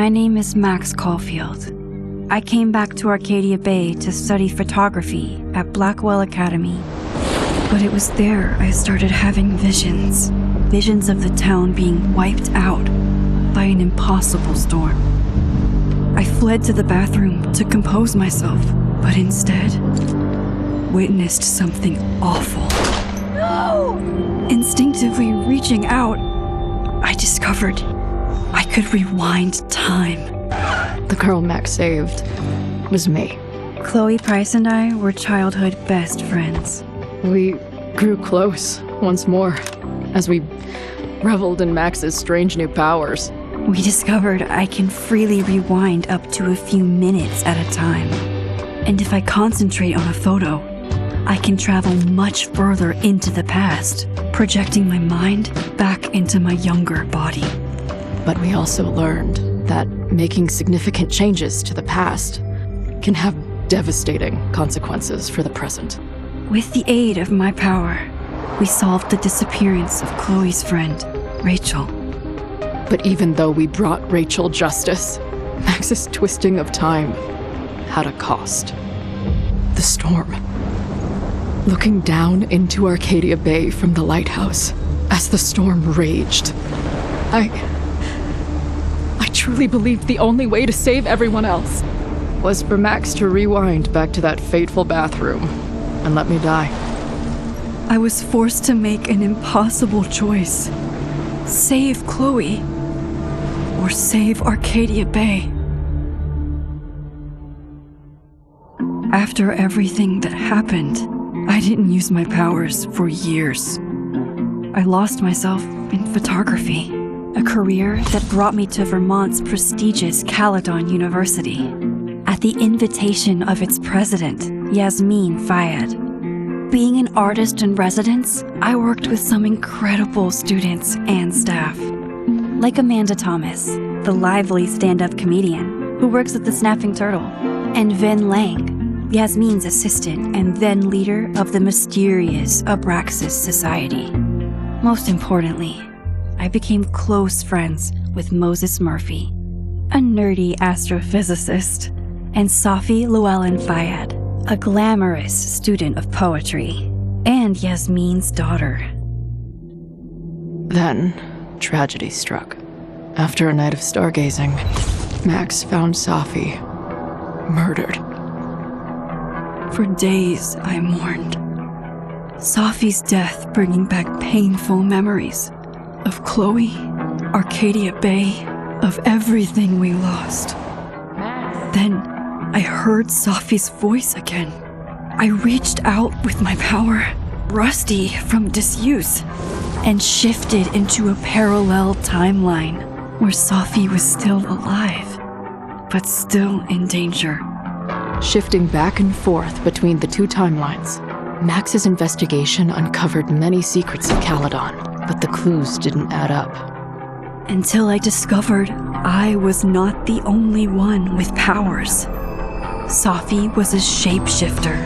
My name is Max Caulfield. I came back to Arcadia Bay to study photography at Blackwell Academy. But it was there I started having visions. Visions of the town being wiped out by an impossible storm. I fled to the bathroom to compose myself, but instead witnessed something awful. No! Instinctively reaching out, I discovered I could rewind time. The girl Max saved was me. Chloe Price and I were childhood best friends. We grew close once more as we reveled in Max's strange new powers. We discovered I can freely rewind up to a few minutes at a time. And if I concentrate on a photo, I can travel much further into the past, projecting my mind back into my younger body. But we also learned that making significant changes to the past can have devastating consequences for the present. With the aid of my power, we solved the disappearance of Chloe's friend, Rachel. But even though we brought Rachel justice, Max's twisting of time had a cost. The storm. Looking down into Arcadia Bay from the lighthouse as the storm raged, I truly believed the only way to save everyone else was for Max to rewind back to that fateful bathroom and let me die. I was forced to make an impossible choice. Save Chloe, or save Arcadia Bay. After everything that happened, I didn't use my powers for years. I lost myself in photography, a career that brought me to Vermont's prestigious Caledon University, at the invitation of its president, Yasmin Fayed. Being an artist in residence, I worked with some incredible students and staff, like Amanda Thomas, the lively stand-up comedian who works at the Snapping Turtle, and Vin Lang, Yasmin's assistant and then leader of the mysterious Abraxas Society. Most importantly, I became close friends with Moses Murphy, a nerdy astrophysicist, and Safi Llewellyn Fayed, a glamorous student of poetry, and Yasmin's daughter. Then, tragedy struck. After a night of stargazing, Max found Safi murdered. For days, I mourned. Safi's death bringing back painful memories of Chloe, Arcadia Bay, of everything we lost. Then, I heard Safi's voice again. I reached out with my power, rusty from disuse, and shifted into a parallel timeline where Safi was still alive, but still in danger. Shifting back and forth between the two timelines, Max's investigation uncovered many secrets of Caledon, but the clues didn't add up. Until I discovered I was not the only one with powers. Safi was a shapeshifter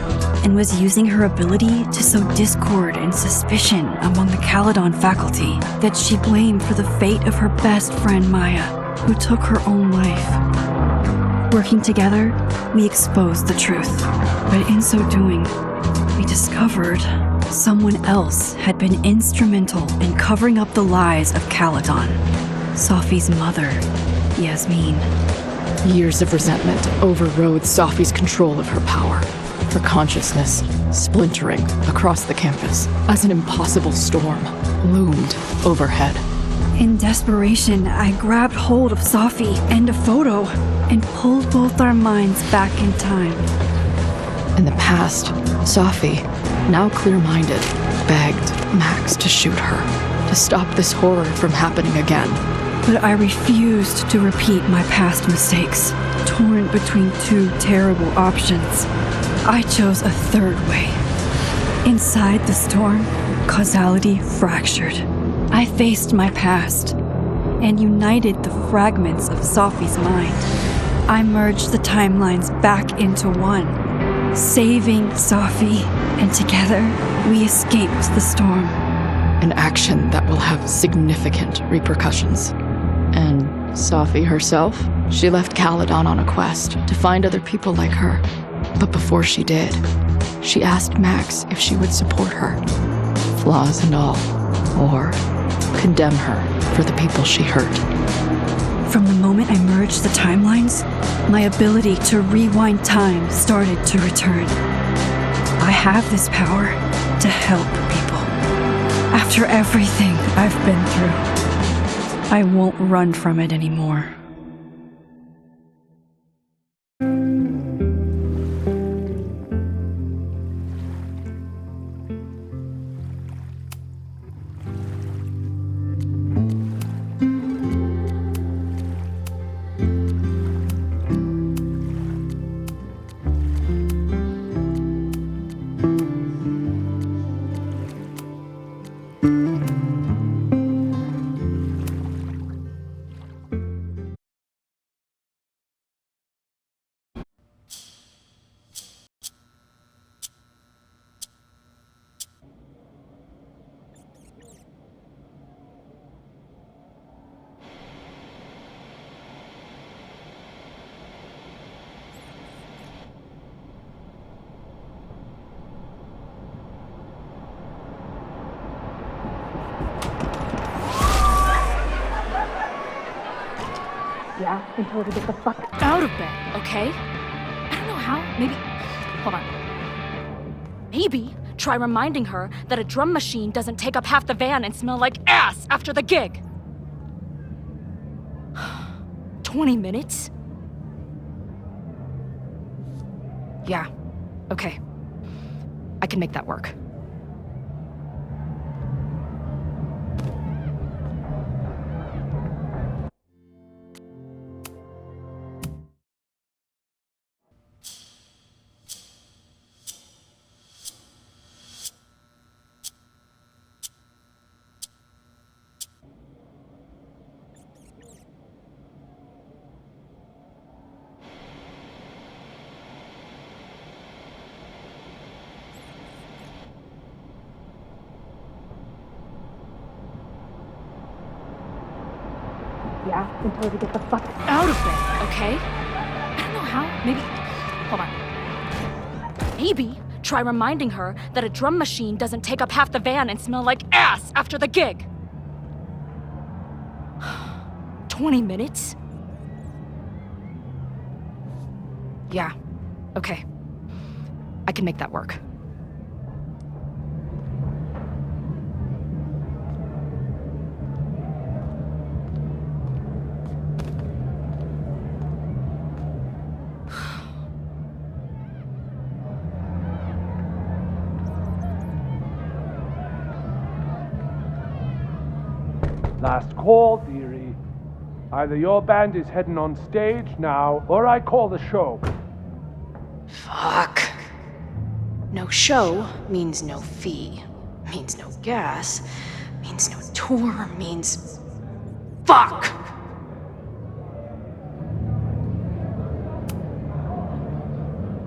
and was using her ability to sow discord and suspicion among the Caledon faculty that she blamed for the fate of her best friend Maya, who took her own life. Working together, we exposed the truth, but in so doing, we discovered someone else had been instrumental in covering up the lies of Caledon. Safi's mother, Yasmin. Years of resentment overrode Safi's control of her power, her consciousness splintering across the campus as an impossible storm loomed overhead. In desperation, I grabbed hold of Safi and a photo and pulled both our minds back in time. In the past, Safi, now clear-minded, begged Max to shoot her, to stop this horror from happening again. But I refused to repeat my past mistakes, torn between two terrible options. I chose a third way. Inside the storm, causality fractured. I faced my past and united the fragments of Safi's mind. I merged the timelines back into one, saving Safi, and together we escaped the storm. An action that will have significant repercussions. And Safi herself, she left Caledon on a quest to find other people like her. But before she did, she asked Max if she would support her, flaws and all, or condemn her for the people she hurt. From the moment I merged the timelines, my ability to rewind time started to return. I have this power to help people. After everything I've been through, I won't run from it anymore. Yeah, and told her to get the fuck out of bed, okay? I don't know how, maybe... Hold on. Maybe try reminding her that a drum machine doesn't take up half the van and smell like ass after the gig. 20 minutes? Yeah, okay. I can make that work. Yeah, and told her to get the fuck out of bed, okay? I don't know how, maybe... Hold on. Maybe try reminding her that a drum machine doesn't take up half the van and smell like ass after the gig. 20 minutes? Yeah, okay. I can make that work. Last call, dearie. Either your band is heading on stage now, or I call the show. Fuck. No show means no fee, means no gas, means no tour, means... Fuck!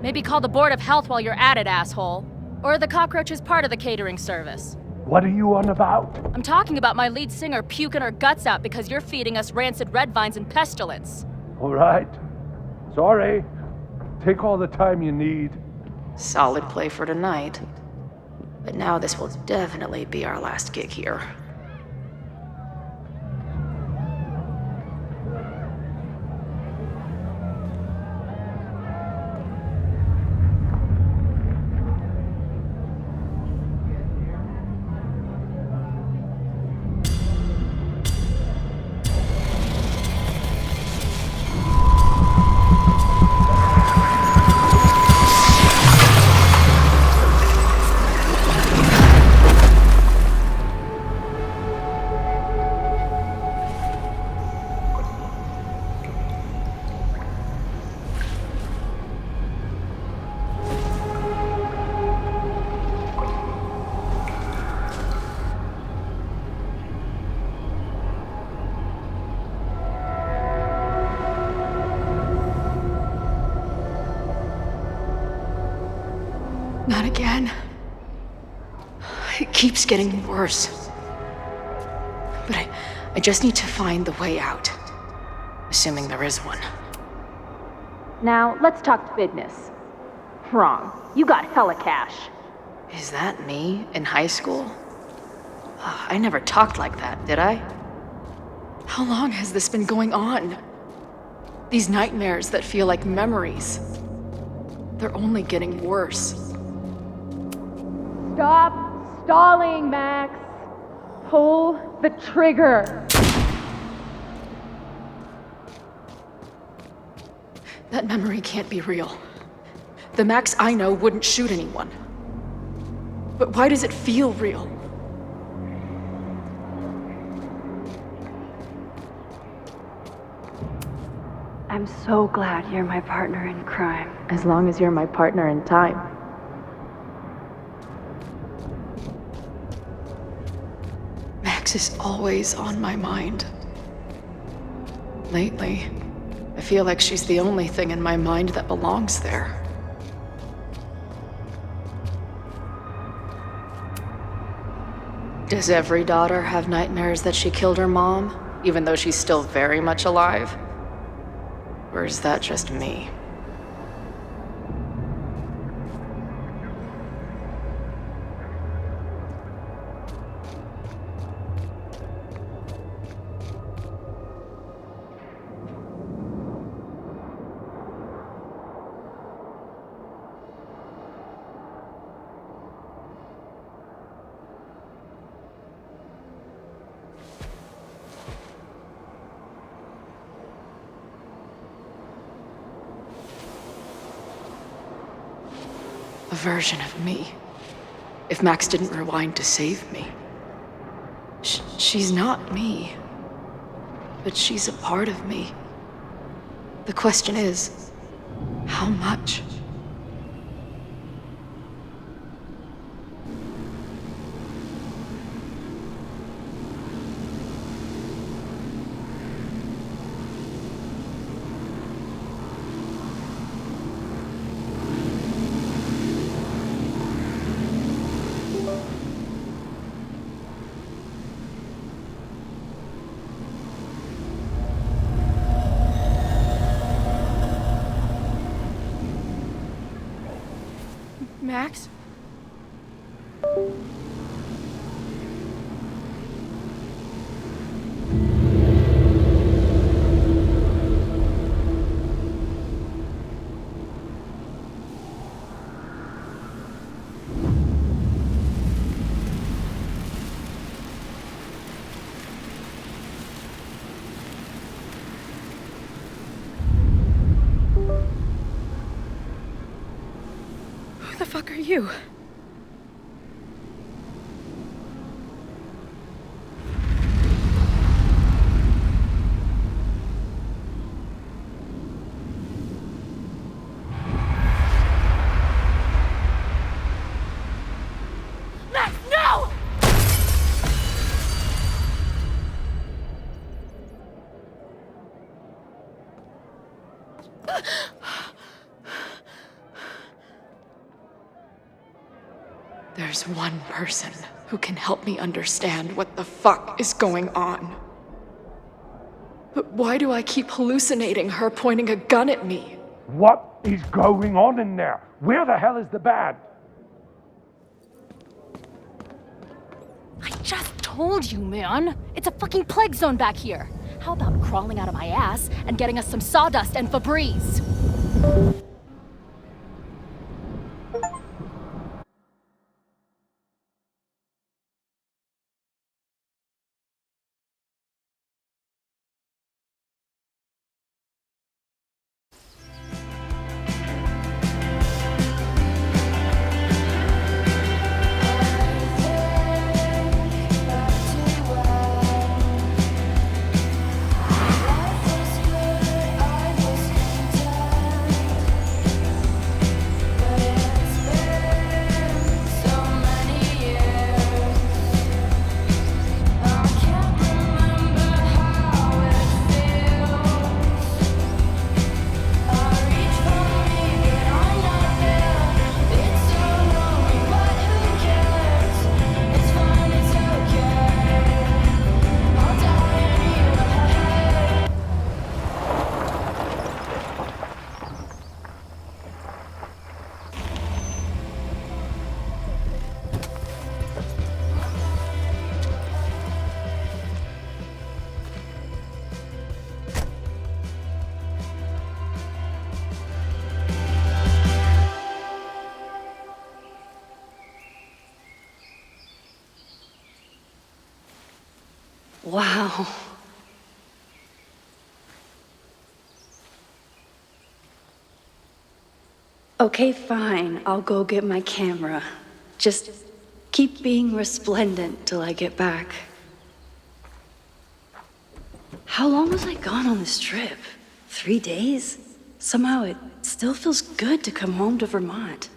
Maybe call the Board of Health while you're at it, asshole. Or the cockroach is part of the catering service. What are you on about? I'm talking about my lead singer puking her guts out because you're feeding us rancid red vines and pestilence. All right. Sorry. Take all the time you need. Solid play for tonight. But now this will definitely be our last gig here. Not again. It keeps getting worse. But I just need to find the way out. assuming there is one. Now, let's talk business. Wrong. You got hella cash. Is that me in high school? I never talked like that, did I? How long has this been going on? These nightmares that feel like memories. They're only getting worse. Stop stalling, Max. Pull the trigger. That memory can't be real. The Max I know wouldn't shoot anyone. But why does it feel real? I'm so glad you're my partner in crime. As long as you're my partner in time. Max is always on my mind. Lately, I feel like she's the only thing in my mind that belongs there. Does every daughter have nightmares that she killed her mom, even though she's still very much alive? Or is that just me? A version of me. If Max didn't rewind to save me. She's not me. But she's a part of me. The question is, how much? Max? Who the fuck are you? Max, no! There's one person who can help me understand what the fuck is going on. But why do I keep hallucinating her pointing a gun at me? What is going on in there? Where the hell is the band? I just told you, man. It's a fucking plague zone back here. How about crawling out of my ass and getting us some sawdust and Febreze? Wow. Okay, fine. I'll go get my camera. Just keep being resplendent till I get back. How long was I gone on this trip? 3 days? Somehow it still feels good to come home to Vermont.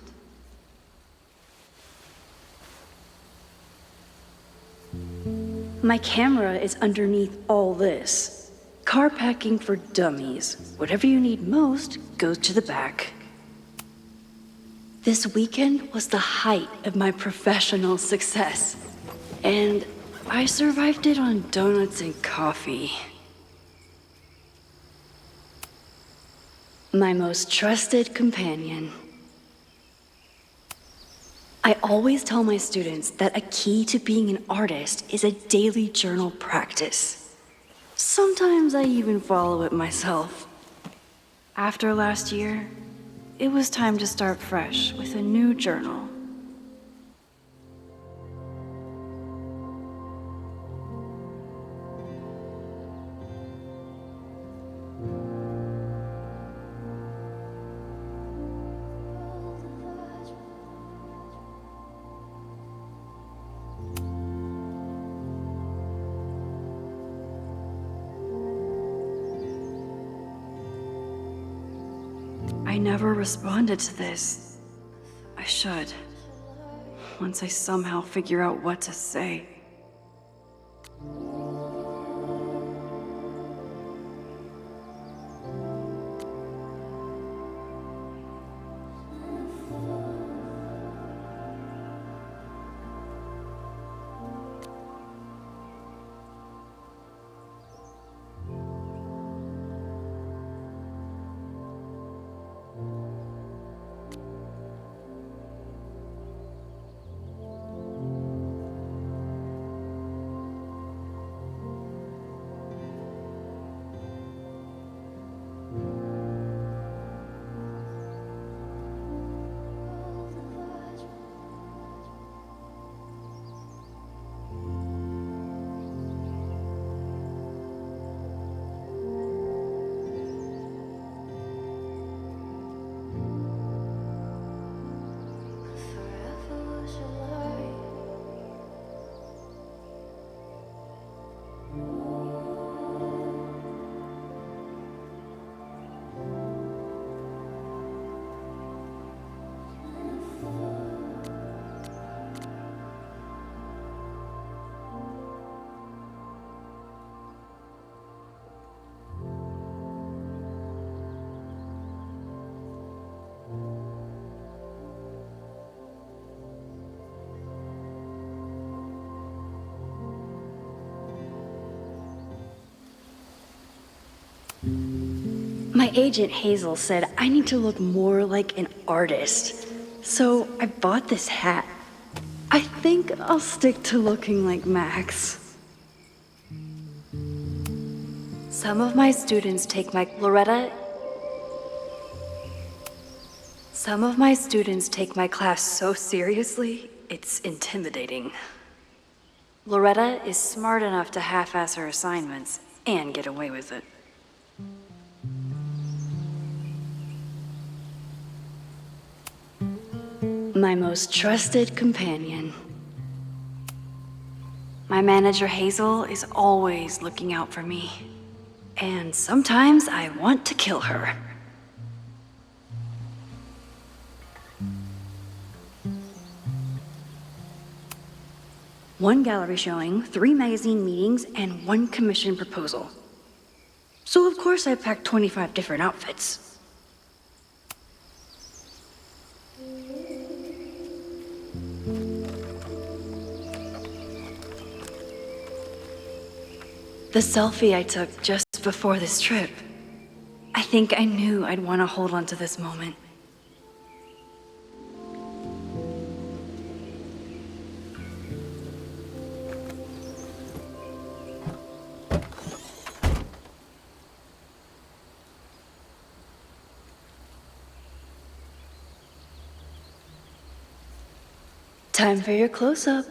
My camera is underneath all this. Car packing for dummies. Whatever you need most goes to the back. This weekend was the height of my professional success. And I survived it on donuts and coffee. My most trusted companion. I always tell my students that a key to being an artist is a daily journal practice. Sometimes I even follow it myself. After last year, it was time to start fresh with a new journal. I never responded to this. I should. Once I somehow figure out what to say. My agent Hazel said I need to look more like an artist. So I bought this hat. I think I'll stick to looking like Max. Some of my students take my class so seriously, it's intimidating. Loretta is smart enough to half-ass her assignments and get away with it. My most trusted companion. My manager Hazel is always looking out for me. And sometimes I want to kill her. One gallery showing, 3 magazine meetings, and 1 commission proposal. So of course I packed 25 different outfits. The selfie I took just before this trip. I think I knew I'd want to hold on to this moment. Time for your close-up.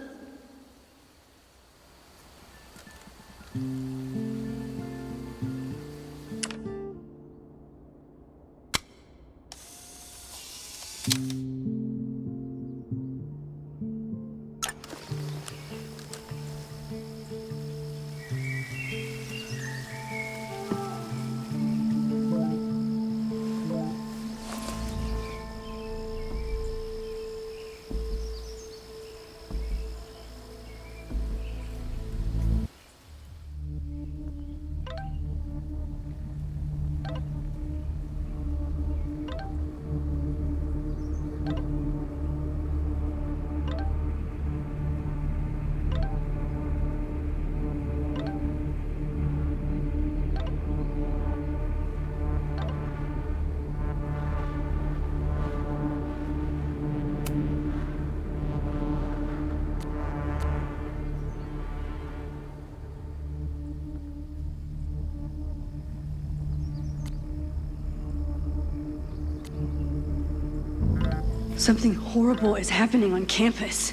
Something horrible is happening on campus.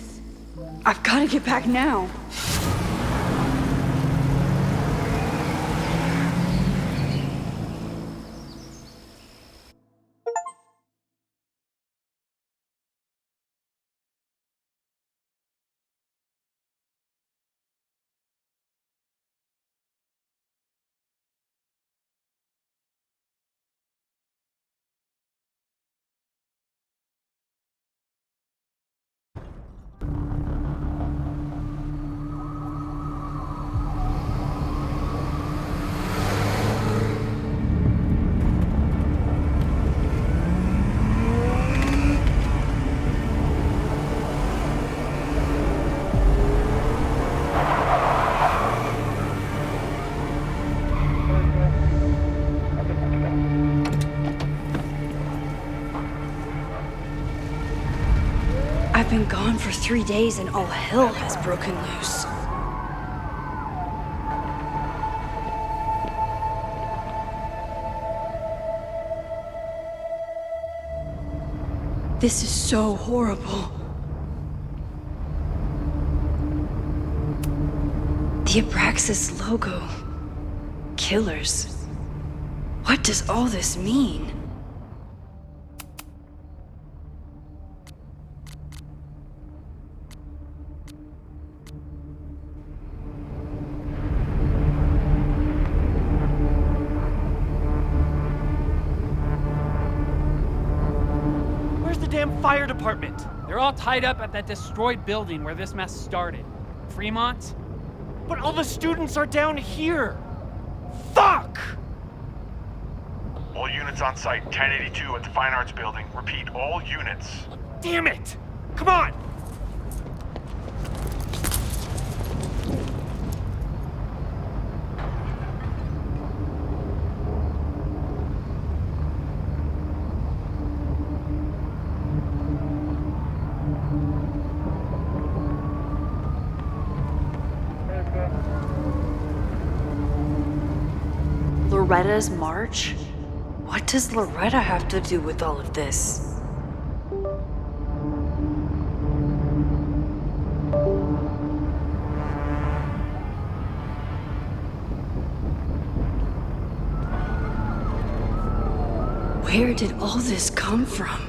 I've got to get back now. I've been gone for 3 days and all hell has broken loose. This is so horrible. The Abraxas logo. Killers. What does all this mean? Fire department. They're all tied up at that destroyed building where this mess started. Fremont? But all the students are down here. Fuck! All units on site, 1082 at the Fine Arts Building. Repeat, all units. Damn it! Come on! Loretta's march? What does Loretta have to do with all of this? Where did all this come from?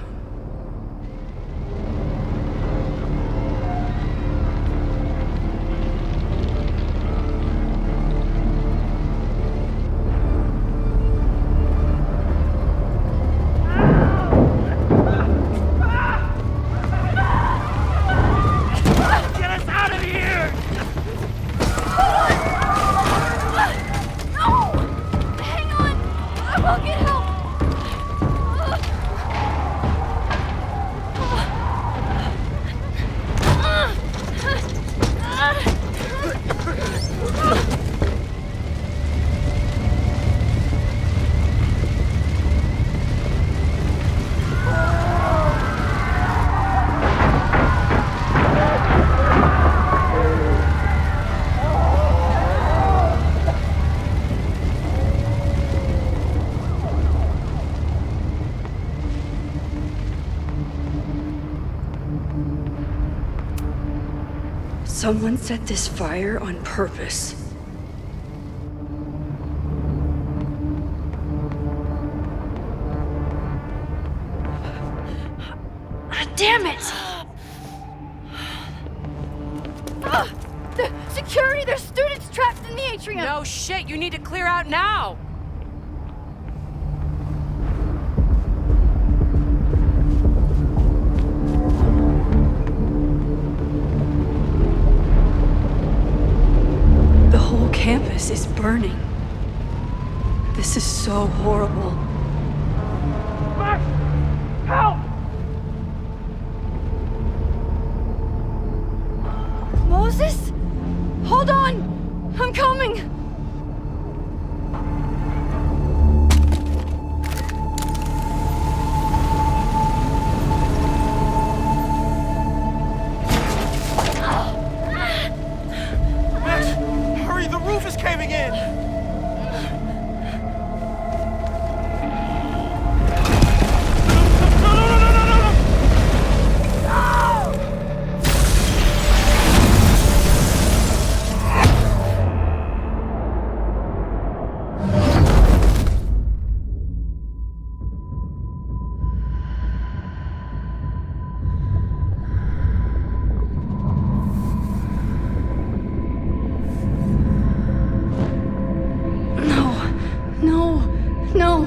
Someone set this fire on purpose. God damn it! Security! There's students trapped in the atrium! No shit, you need to clear out now! The whole campus is burning. This is so horrible. Max! Help! Moses? Hold on! I'm coming! Max, hurry, the roof is caving in! No.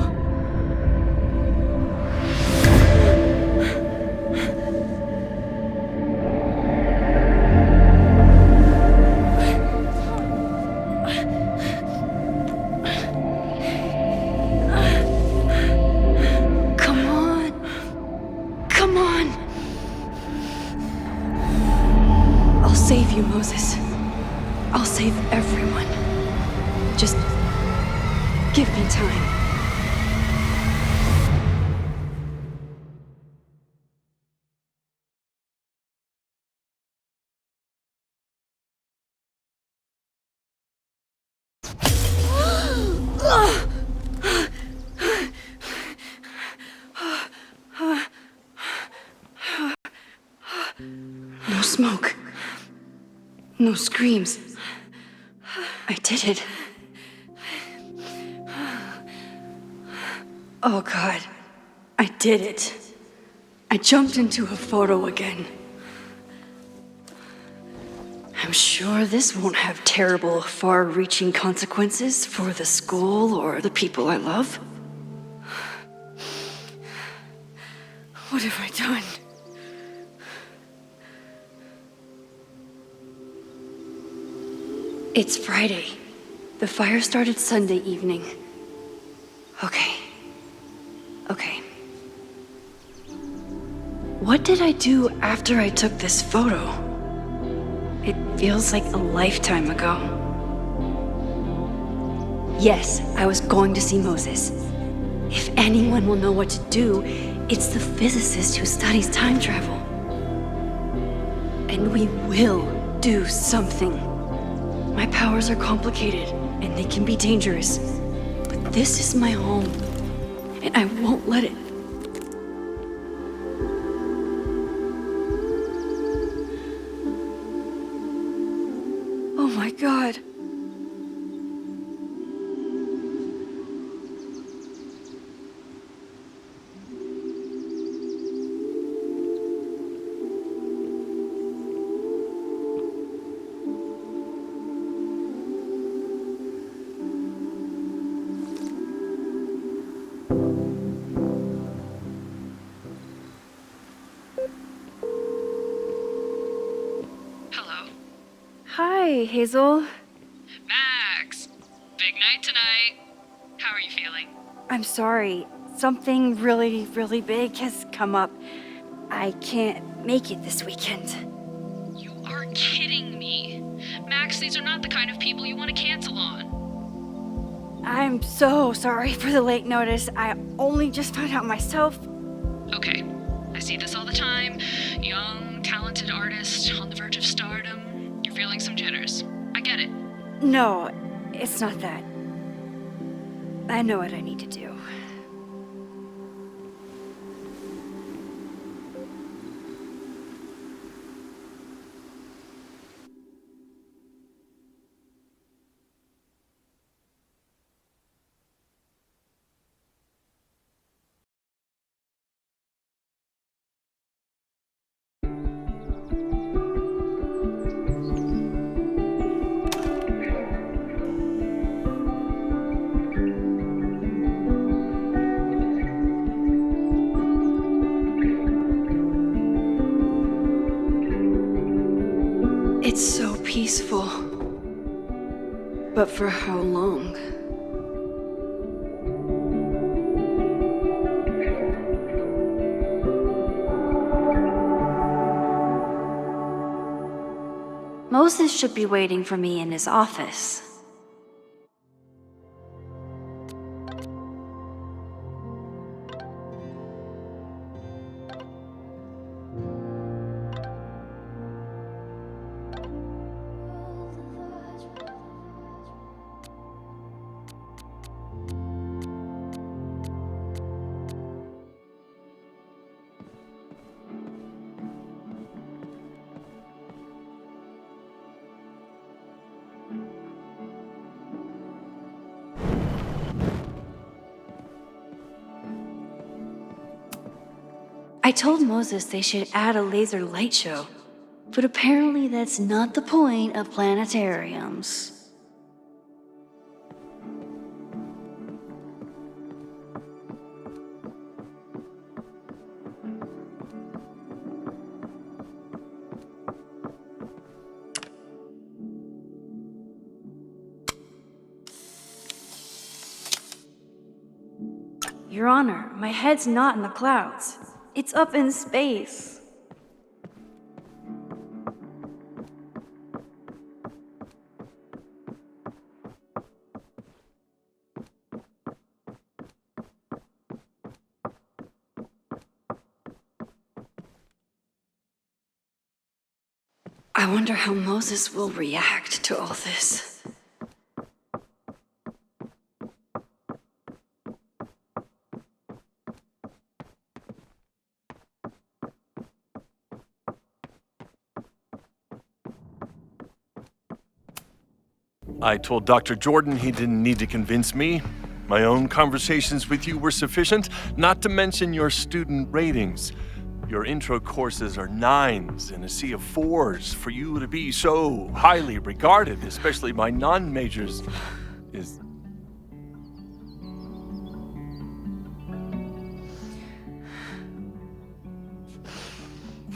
Come on. Come on. I'll save you, Moses. I'll save everyone. Just give me time. No smoke. No screams. I did it. Oh God, I did it. I jumped into a photo again. I'm sure this won't have terrible, far-reaching consequences for the school or the people I love. What have I done? It's Friday. The fire started Sunday evening. Okay. What did I do after I took this photo? It feels like a lifetime ago. Yes, I was going to see Moses. If anyone will know what to do, it's the physicist who studies time travel. And we will do something. My powers are complicated, and they can be dangerous. But this is my home, and I won't let it. Oh my God. Hello. Hi, Hazel. Max! Big night tonight. How are you feeling? I'm sorry. Something really, really big has come up. I can't make it this weekend. You are kidding me. Max, these are not the kind of people you want to cancel on. I'm so sorry for the late notice. I only just found out myself. Okay, I see this all the time. Young, talented artist on the verge of stardom. You're feeling some jitters. I get it. No, it's not that. I know what I need to do. It's so peaceful. But for how long? Moses should be waiting for me in his office. I told Moses they should add a laser light show, but apparently that's not the point of planetariums. Your Honor, my head's not in the clouds. It's up in space. I wonder how Moses will react to all this. I told Dr. Jordan he didn't need to convince me. My own conversations with you were sufficient, not to mention your student ratings. Your intro courses are 9s in a sea of 4s. For you to be so highly regarded, especially by non-majors, is...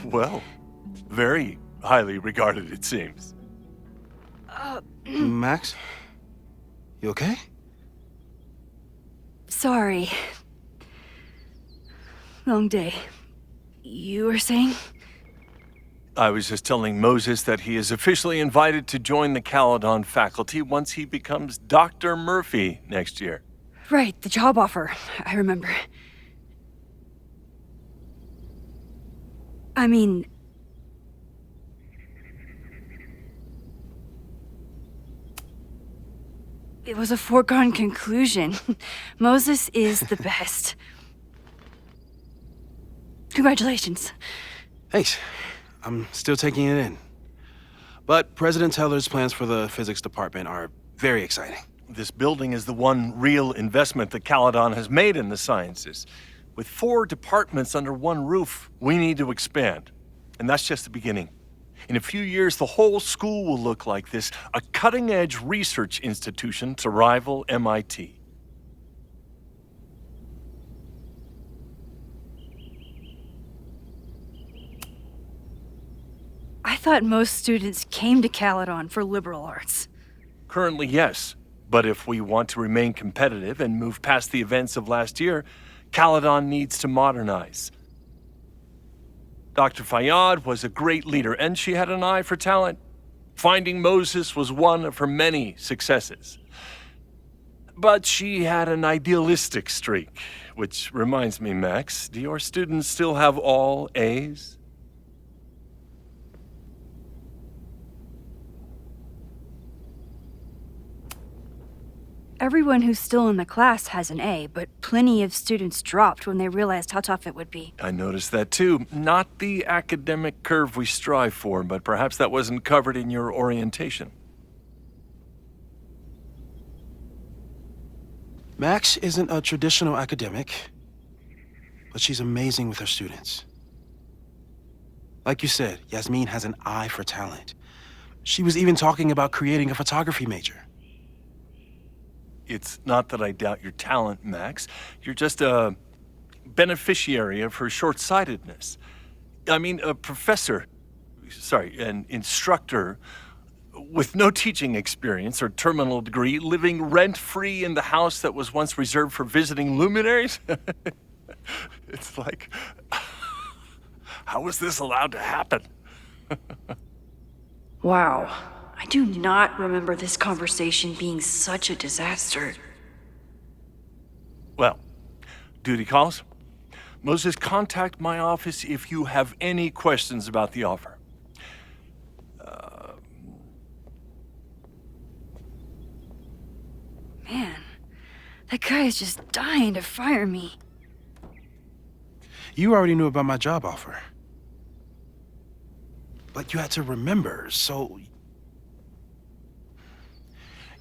well, very highly regarded, it seems. Max? You okay? Sorry. Long day. You were saying? I was just telling Moses that he is officially invited to join the Caledon faculty once he becomes Dr. Murphy next year. Right, the job offer. I remember. I mean... it was a foregone conclusion. Moses is the best. Congratulations. Thanks. I'm still taking it in. But President Teller's plans for the physics department are very exciting. This building is the one real investment that Caledon has made in the sciences. With 4 departments under one roof, we need to expand. And that's just the beginning. In a few years, the whole school will look like this, a cutting-edge research institution to rival MIT. I thought most students came to Caledon for liberal arts. Currently, yes. But if we want to remain competitive and move past the events of last year, Caledon needs to modernize. Dr. Fayyad was a great leader, and she had an eye for talent. Finding Moses was one of her many successes. But she had an idealistic streak, which reminds me, Max, do your students still have all A's? Everyone who's still in the class has an A, but plenty of students dropped when they realized how tough it would be. I noticed that too. Not the academic curve we strive for, but perhaps that wasn't covered in your orientation. Max isn't a traditional academic, but she's amazing with her students. Like you said, Yasmin has an eye for talent. She was even talking about creating a photography major. It's not that I doubt your talent, Max. You're just a beneficiary of her short-sightedness. I mean, a professor. an instructor with no teaching experience or terminal degree living rent-free in the house that was once reserved for visiting luminaries? It's like, how was this allowed to happen? Wow. I do not remember this conversation being such a disaster. Well, duty calls. Moses, contact my office if you have any questions about the offer. Man, that guy is just dying to fire me. You already knew about my job offer. But you had to remember, so...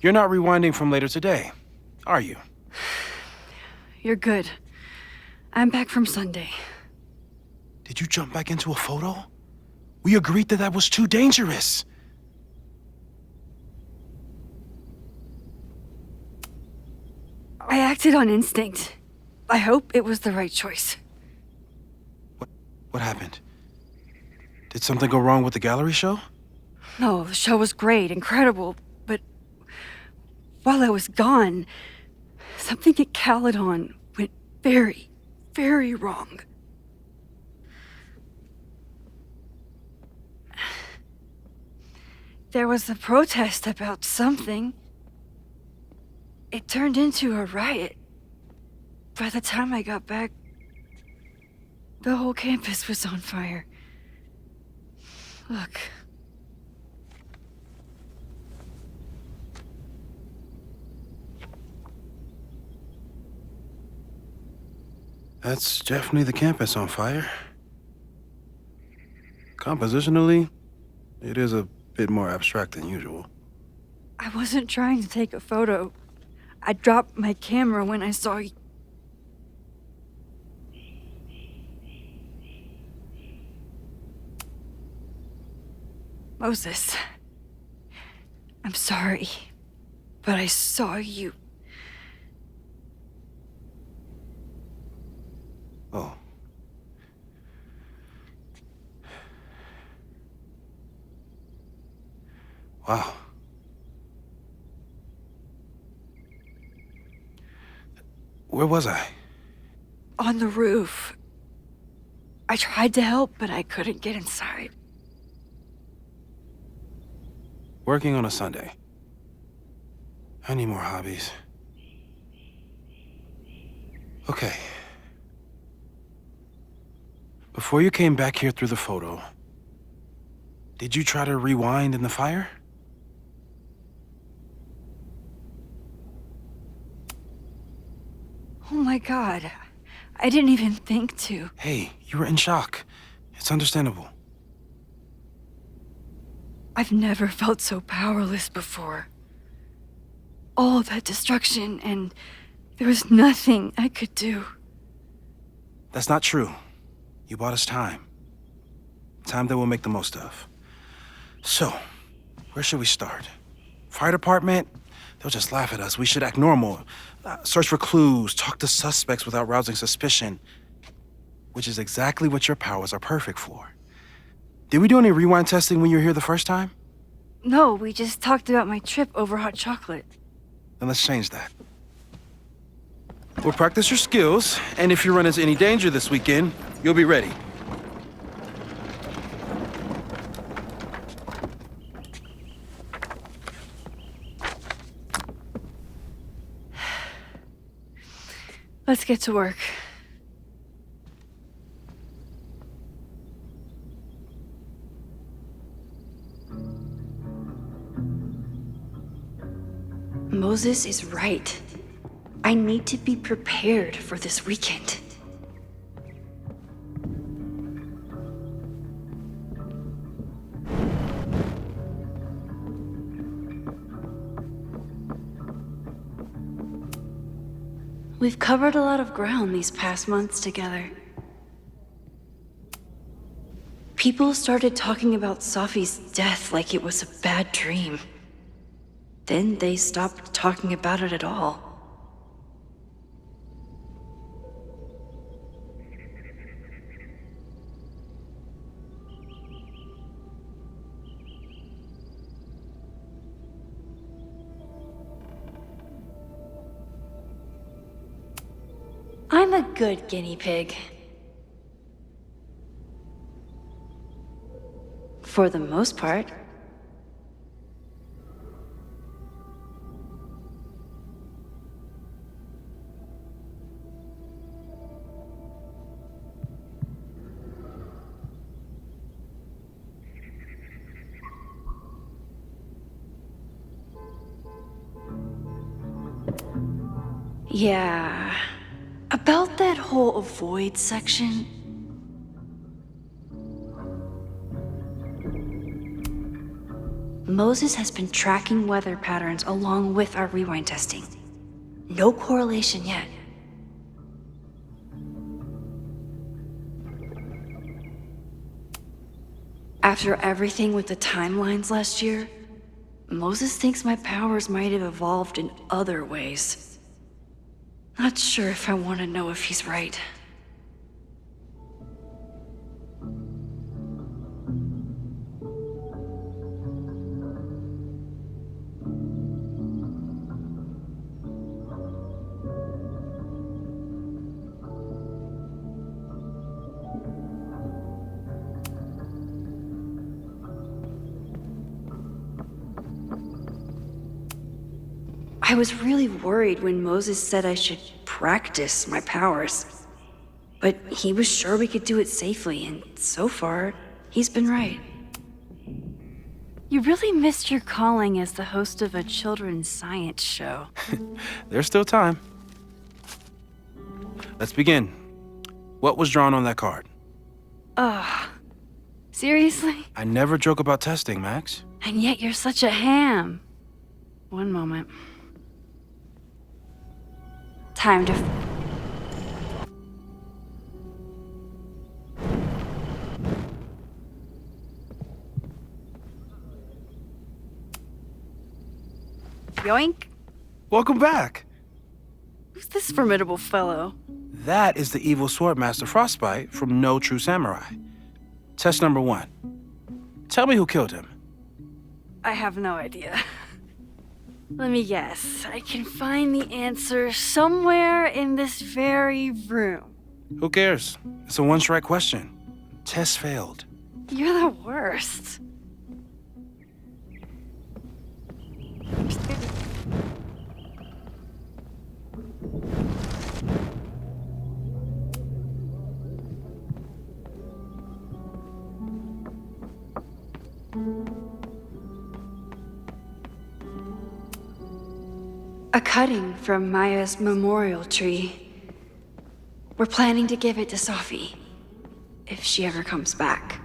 You're not rewinding from later today, are you? You're good. I'm back from Sunday. Did you jump back into a photo? We agreed that that was too dangerous. I acted on instinct. I hope it was the right choice. What happened? Did something go wrong with the gallery show? No, the show was great, incredible, but while I was gone, something at Caledon went very, very wrong. There was a protest about something. It turned into a riot. By the time I got back, the whole campus was on fire. Look. That's definitely the campus on fire. Compositionally, it is a bit more abstract than usual. I wasn't trying to take a photo. I dropped my camera when I saw you. Moses, I'm sorry, but I saw you. Oh. Wow. Where was I? On the roof. I tried to help, but I couldn't get inside. Working on a Sunday. I need more hobbies. Okay. Before you came back here through the photo, did you try to rewind in the fire? Oh my God. I didn't even think to. Hey, you were in shock. It's understandable. I've never felt so powerless before. All that destruction, and there was nothing I could do. That's not true. You bought us time. Time that we'll make the most of. So, where should we start? Fire department? They'll just laugh at us. We should act normal. Search for clues, talk to suspects without rousing suspicion. Which is exactly what your powers are perfect for. Did we do any rewind testing when you were here the first time? No, we just talked about my trip over hot chocolate. Then let's change that. We'll practice your skills, and if you run into any danger this weekend, you'll be ready. Let's get to work. Moses is right. I need to be prepared for this weekend. We've covered a lot of ground these past months together. People started talking about Safi's death like it was a bad dream. Then they stopped talking about it at all. I'm a good guinea pig. For the most part. Yeah, about that whole avoid section. Moses has been tracking weather patterns along with our rewind testing. No correlation yet. After everything with the timelines last year, Moses thinks my powers might have evolved in other ways. Not sure if I want to know if he's right. I was really worried when Moses said I should practice my powers. But he was sure we could do it safely, and so far, he's been right. You really missed your calling as the host of a children's science show. There's still time. Let's begin. What was drawn on that card? Seriously? I never joke about testing, Max. And yet you're such a ham. One moment. Time to... Yoink. Welcome back. Who's this formidable fellow? That is the evil Swordmaster Frostbite from No True Samurai. Test number 1. Tell me who killed him. I have no idea. Let me guess. I can find the answer somewhere in this very room. Who cares? It's a one-strike question. Test failed. You're the worst. A cutting from Maya's memorial tree. We're planning to give it to Safi, if she ever comes back.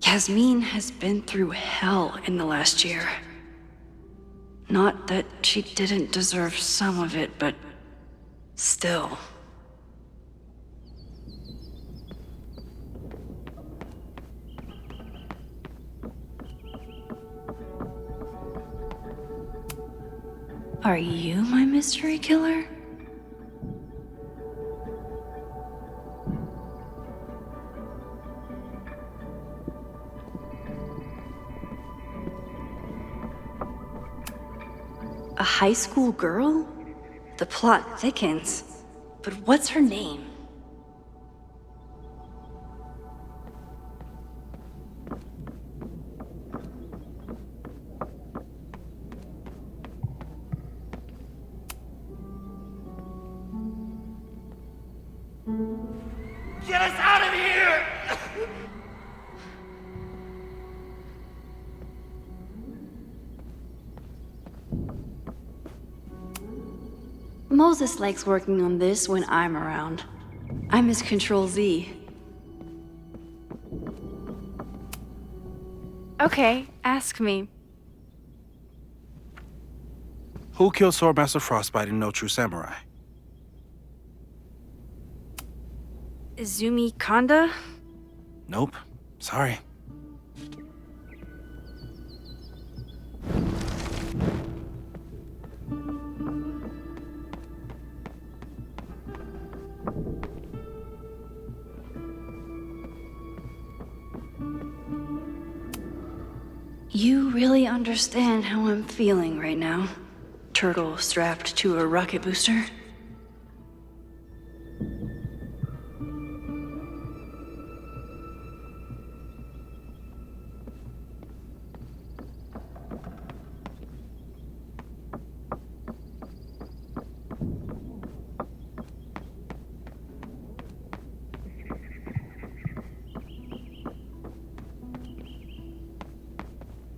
Yasmin has been through hell in the last year. Not that she didn't deserve some of it, but still. Are you my mystery killer? A high school girl? The plot thickens. But what's her name? Get us out of here! Moses likes working on this when I'm around. I'm his Control-Z. Okay, ask me. Who killed Swordmaster Frostbite in No True Samurai? Izumi Kanda? Nope. Sorry. You really understand how I'm feeling right now. Turtle strapped to a rocket booster.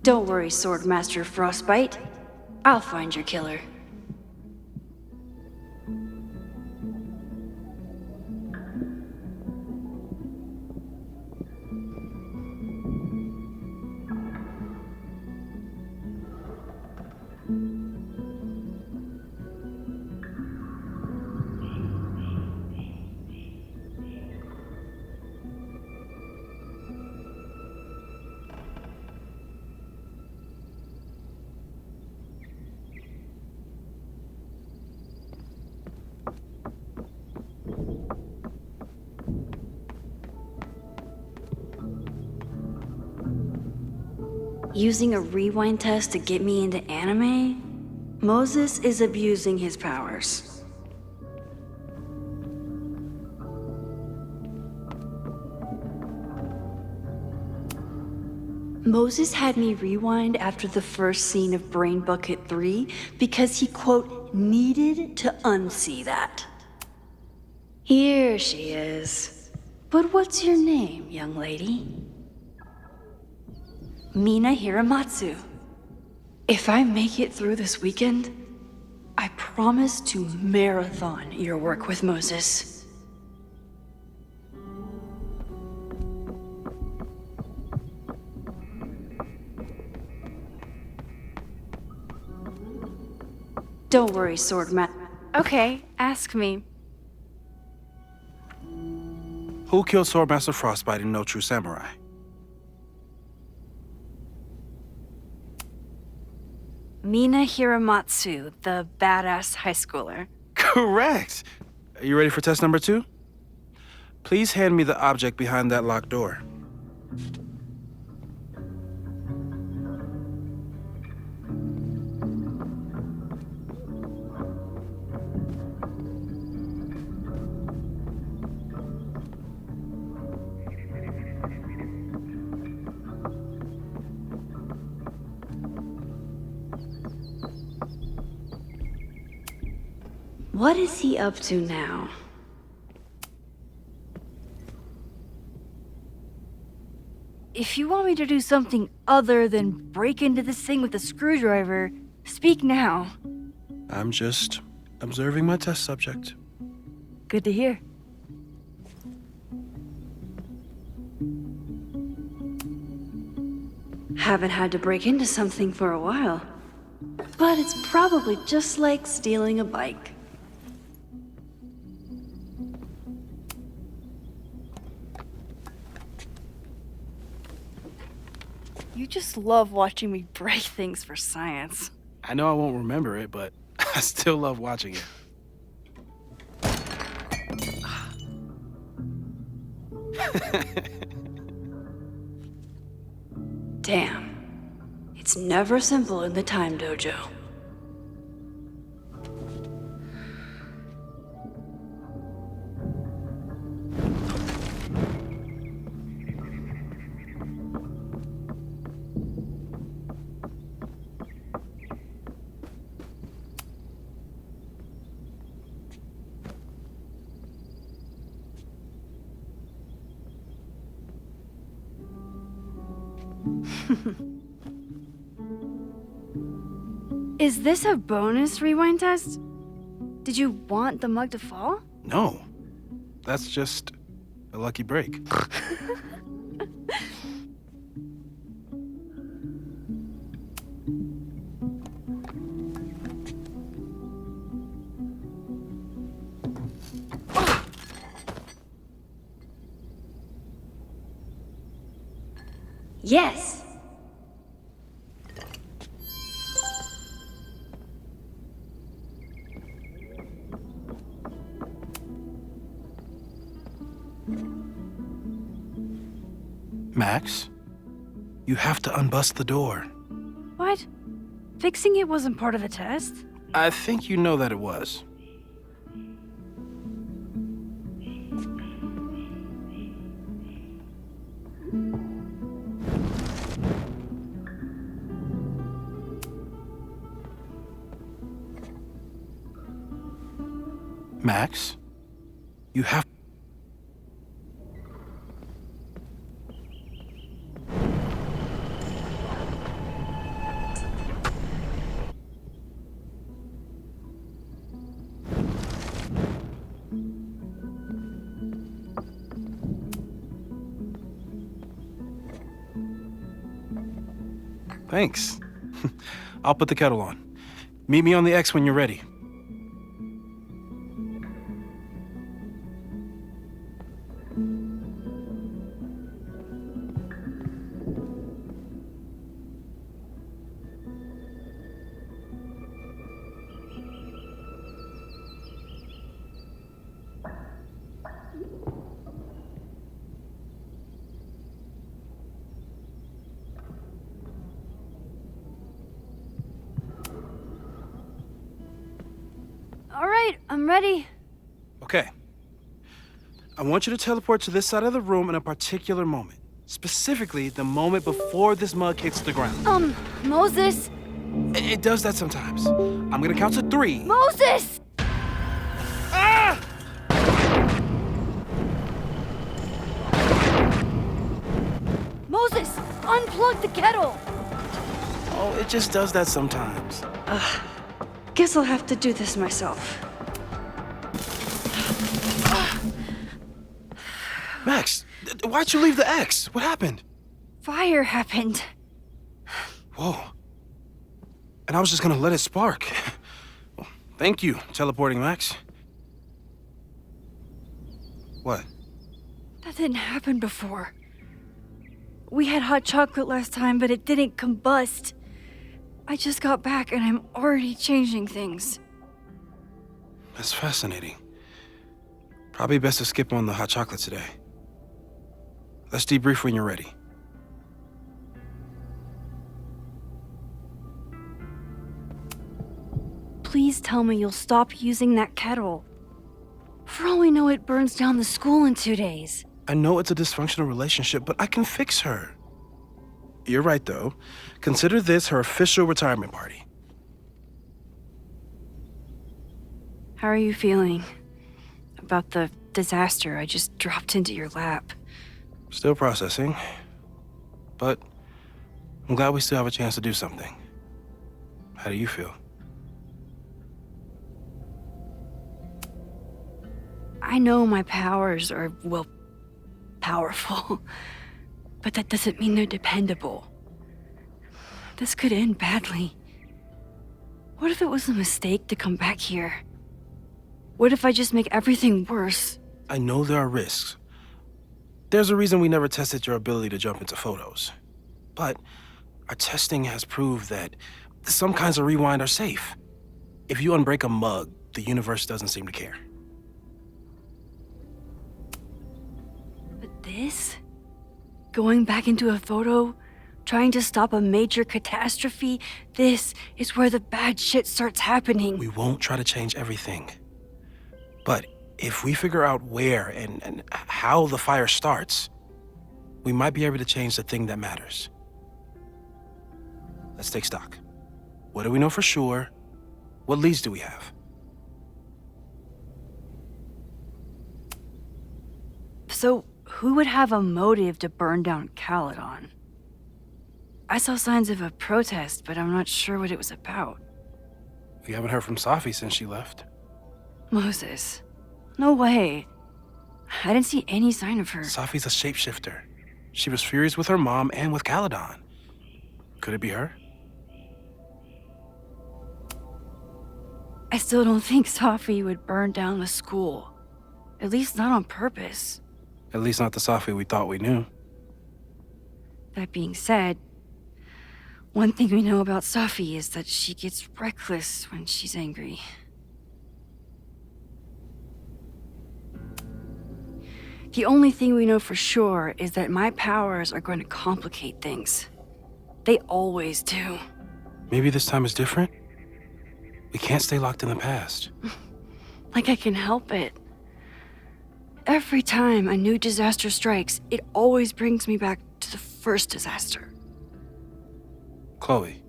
Don't worry, Swordmaster Frostbite. I'll find your killer. Using a rewind test to get me into anime? Moses is abusing his powers. Moses had me rewind after the first scene of Brain Bucket 3 because he, quote, needed to unsee that. Here she is. But what's your name, young lady? Mina Hiramatsu. If I make it through this weekend, I promise to marathon your work with Moses. Don't worry, Swordman. Okay, ask me. Who killed Swordmaster Frostbite in No True Samurai? Mina Hiramatsu, the badass high schooler. Correct! Are you ready for test number 2? Please hand me the object behind that locked door. What is he up to now? If you want me to do something other than break into this thing with a screwdriver, speak now. I'm just observing my test subject. Good to hear. Haven't had to break into something for a while. But it's probably just like stealing a bike. You just love watching me break things for science. I know I won't remember it, but I still love watching it. Damn. It's never simple in the time dojo. Is this a bonus rewind test? Did you want the mug to fall? No. That's just a lucky break. Yes. Max, you have to unbust the door. What? Fixing it wasn't part of the test? I think you know that it was. Max, you have... Thanks. I'll put the kettle on. Meet me on the X when you're ready. All right, I'm ready. Okay. I want you to teleport to this side of the room in a particular moment. Specifically, the moment before this mug hits the ground. Moses? It does that sometimes. I'm gonna count to 3. Moses! Ah! Moses, unplug the kettle! Oh, it just does that sometimes. Guess I'll have to do this myself. Max, why'd you leave the X? What happened? Fire happened. Whoa. And I was just gonna let it spark. Well, thank you, teleporting Max. What? That didn't happen before. We had hot chocolate last time, but it didn't combust. I just got back and I'm already changing things. That's fascinating. Probably best to skip on the hot chocolate today. Let's debrief when you're ready. Please tell me you'll stop using that kettle. For all we know, it burns down the school in 2 days. I know it's a dysfunctional relationship, but I can fix her. You're right, though. Consider this her official retirement party. How are you feeling about the disaster I just dropped into your lap? Still processing. But I'm glad we still have a chance to do something. How do you feel? I know my powers are, well, powerful. But that doesn't mean they're dependable. This could end badly. What if it was a mistake to come back here? What if I just make everything worse? I know there are risks. There's a reason we never tested your ability to jump into photos. But our testing has proved that some kinds of rewind are safe. If you unbreak a mug, the universe doesn't seem to care. But this? Going back into a photo? Trying to stop a major catastrophe? This is where the bad shit starts happening. We won't try to change everything. But if we figure out where and how the fire starts, we might be able to change the thing that matters. Let's take stock. What do we know for sure? What leads do we have? So, who would have a motive to burn down Caledon? I saw signs of a protest, but I'm not sure what it was about. We haven't heard from Safi since she left. Moses. No way. I didn't see any sign of her. Safi's a shapeshifter. She was furious with her mom and with Caledon. Could it be her? I still don't think Safi would burn down the school. At least not on purpose. At least not the Safi we thought we knew. That being said, one thing we know about Safi is that she gets reckless when she's angry. The only thing we know for sure is that my powers are going to complicate things. They always do. Maybe this time is different? We can't stay locked in the past. Like I can help it. Every time a new disaster strikes, it always brings me back to the first disaster. Chloe,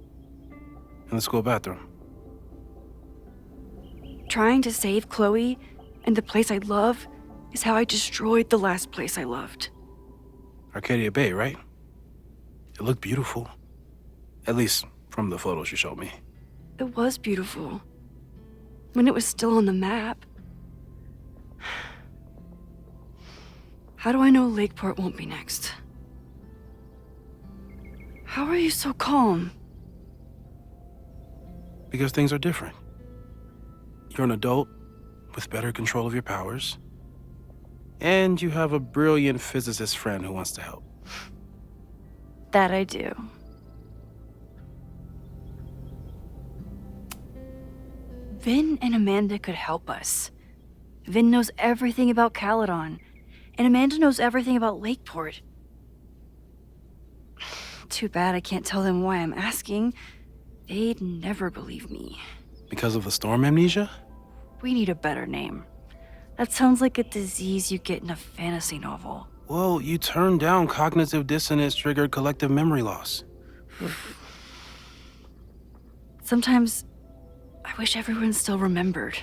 in the school bathroom. Trying to save Chloe and the place I love is how I destroyed the last place I loved. Arcadia Bay, right? It looked beautiful. At least from the photos you showed me. It was beautiful. When it was still on the map. How do I know Lakeport won't be next? How are you so calm? Because things are different. You're an adult with better control of your powers, and you have a brilliant physicist friend who wants to help. That I do. Vin and Amanda could help us. Vin knows everything about Caledon, and Amanda knows everything about Lakeport. Too bad I can't tell them why I'm asking. They'd never believe me. Because of the storm amnesia? We need a better name. That sounds like a disease you get in a fantasy novel. Well, you turned down cognitive dissonance triggered collective memory loss. Sometimes, I wish everyone still remembered.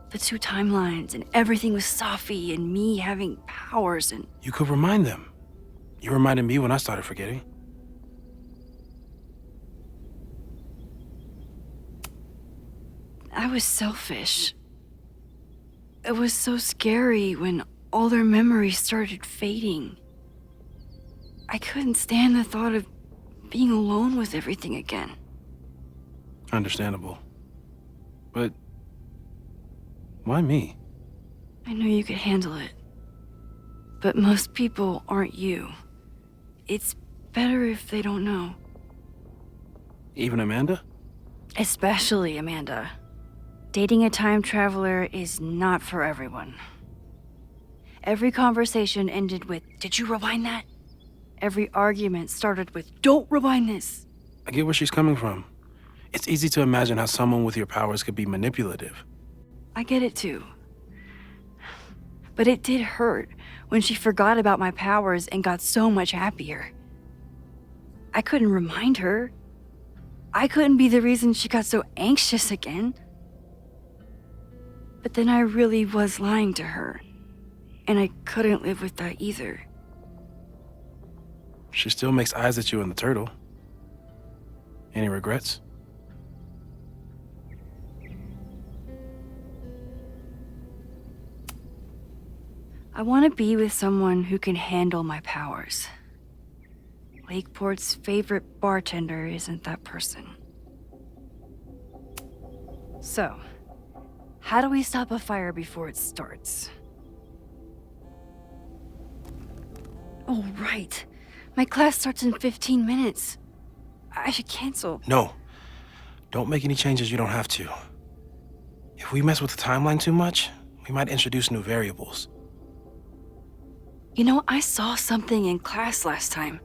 The two timelines and everything with Safi and me having powers and... You could remind them. You reminded me when I started forgetting. I was selfish. It was so scary when all their memories started fading. I couldn't stand the thought of being alone with everything again. Understandable. But why me? I knew you could handle it. But most people aren't you. It's better if they don't know. Even Amanda? Especially Amanda. Dating a time traveler is not for everyone. Every conversation ended with, "Did you rewind that?" Every argument started with, "Don't rewind this." I get where she's coming from. It's easy to imagine how someone with your powers could be manipulative. I get it too. But it did hurt when she forgot about my powers and got so much happier. I couldn't remind her. I couldn't be the reason she got so anxious again. But then I really was lying to her, and I couldn't live with that either. She still makes eyes at you and the turtle. Any regrets? I want to be with someone who can handle my powers. Lakeport's favorite bartender isn't that person. So, how do we stop a fire before it starts? Oh, right. My class starts in 15 minutes. I should cancel. No. Don't make any changes you don't have to. If we mess with the timeline too much, we might introduce new variables. You know, I saw something in class last time.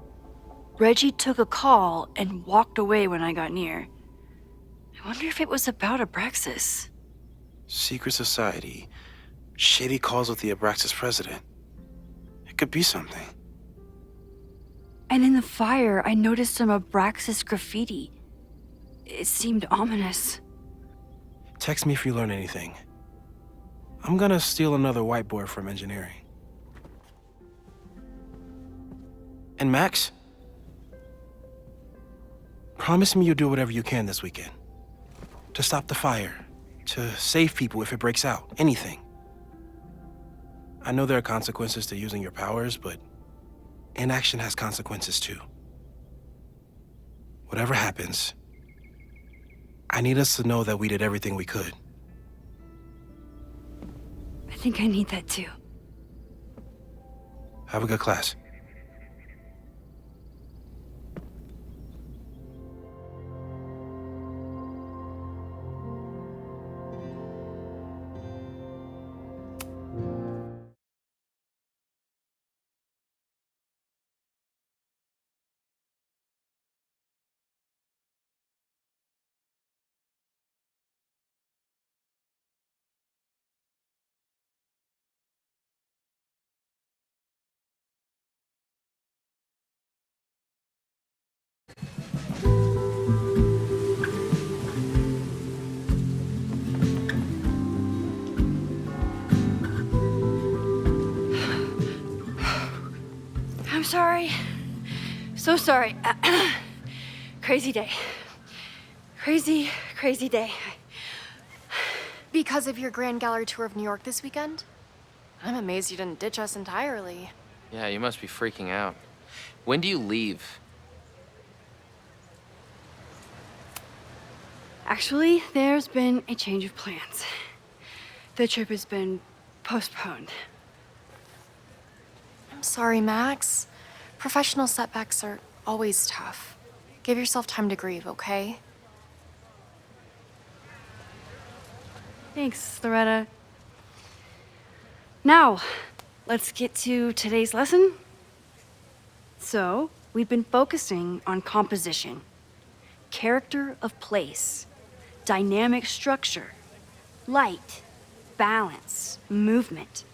Reggie took a call and walked away when I got near. I wonder if it was about Abraxas. Secret society. Shady calls with the Abraxas president. It could be something. And in the fire, I noticed some Abraxas graffiti. It seemed ominous. Text me if you learn anything. I'm gonna steal another whiteboard from engineering. And Max? Promise me you'll do whatever you can this weekend. To stop the fire. To save people if it breaks out. Anything. I know there are consequences to using your powers, but inaction has consequences too. Whatever happens, I need us to know that we did everything we could. I think I need that too. Have a good class. I'm sorry. So sorry. Crazy day. Crazy, crazy day. Because of your Grand Gallery tour of New York this weekend? I'm amazed you didn't ditch us entirely. Yeah, you must be freaking out. When do you leave? Actually, there's been a change of plans. The trip has been postponed. I'm sorry, Max. Professional setbacks are always tough. Give yourself time to grieve, okay? Thanks, Loretta. Now, let's get to today's lesson. So, we've been focusing on composition, character of place, dynamic structure, light, balance, movement,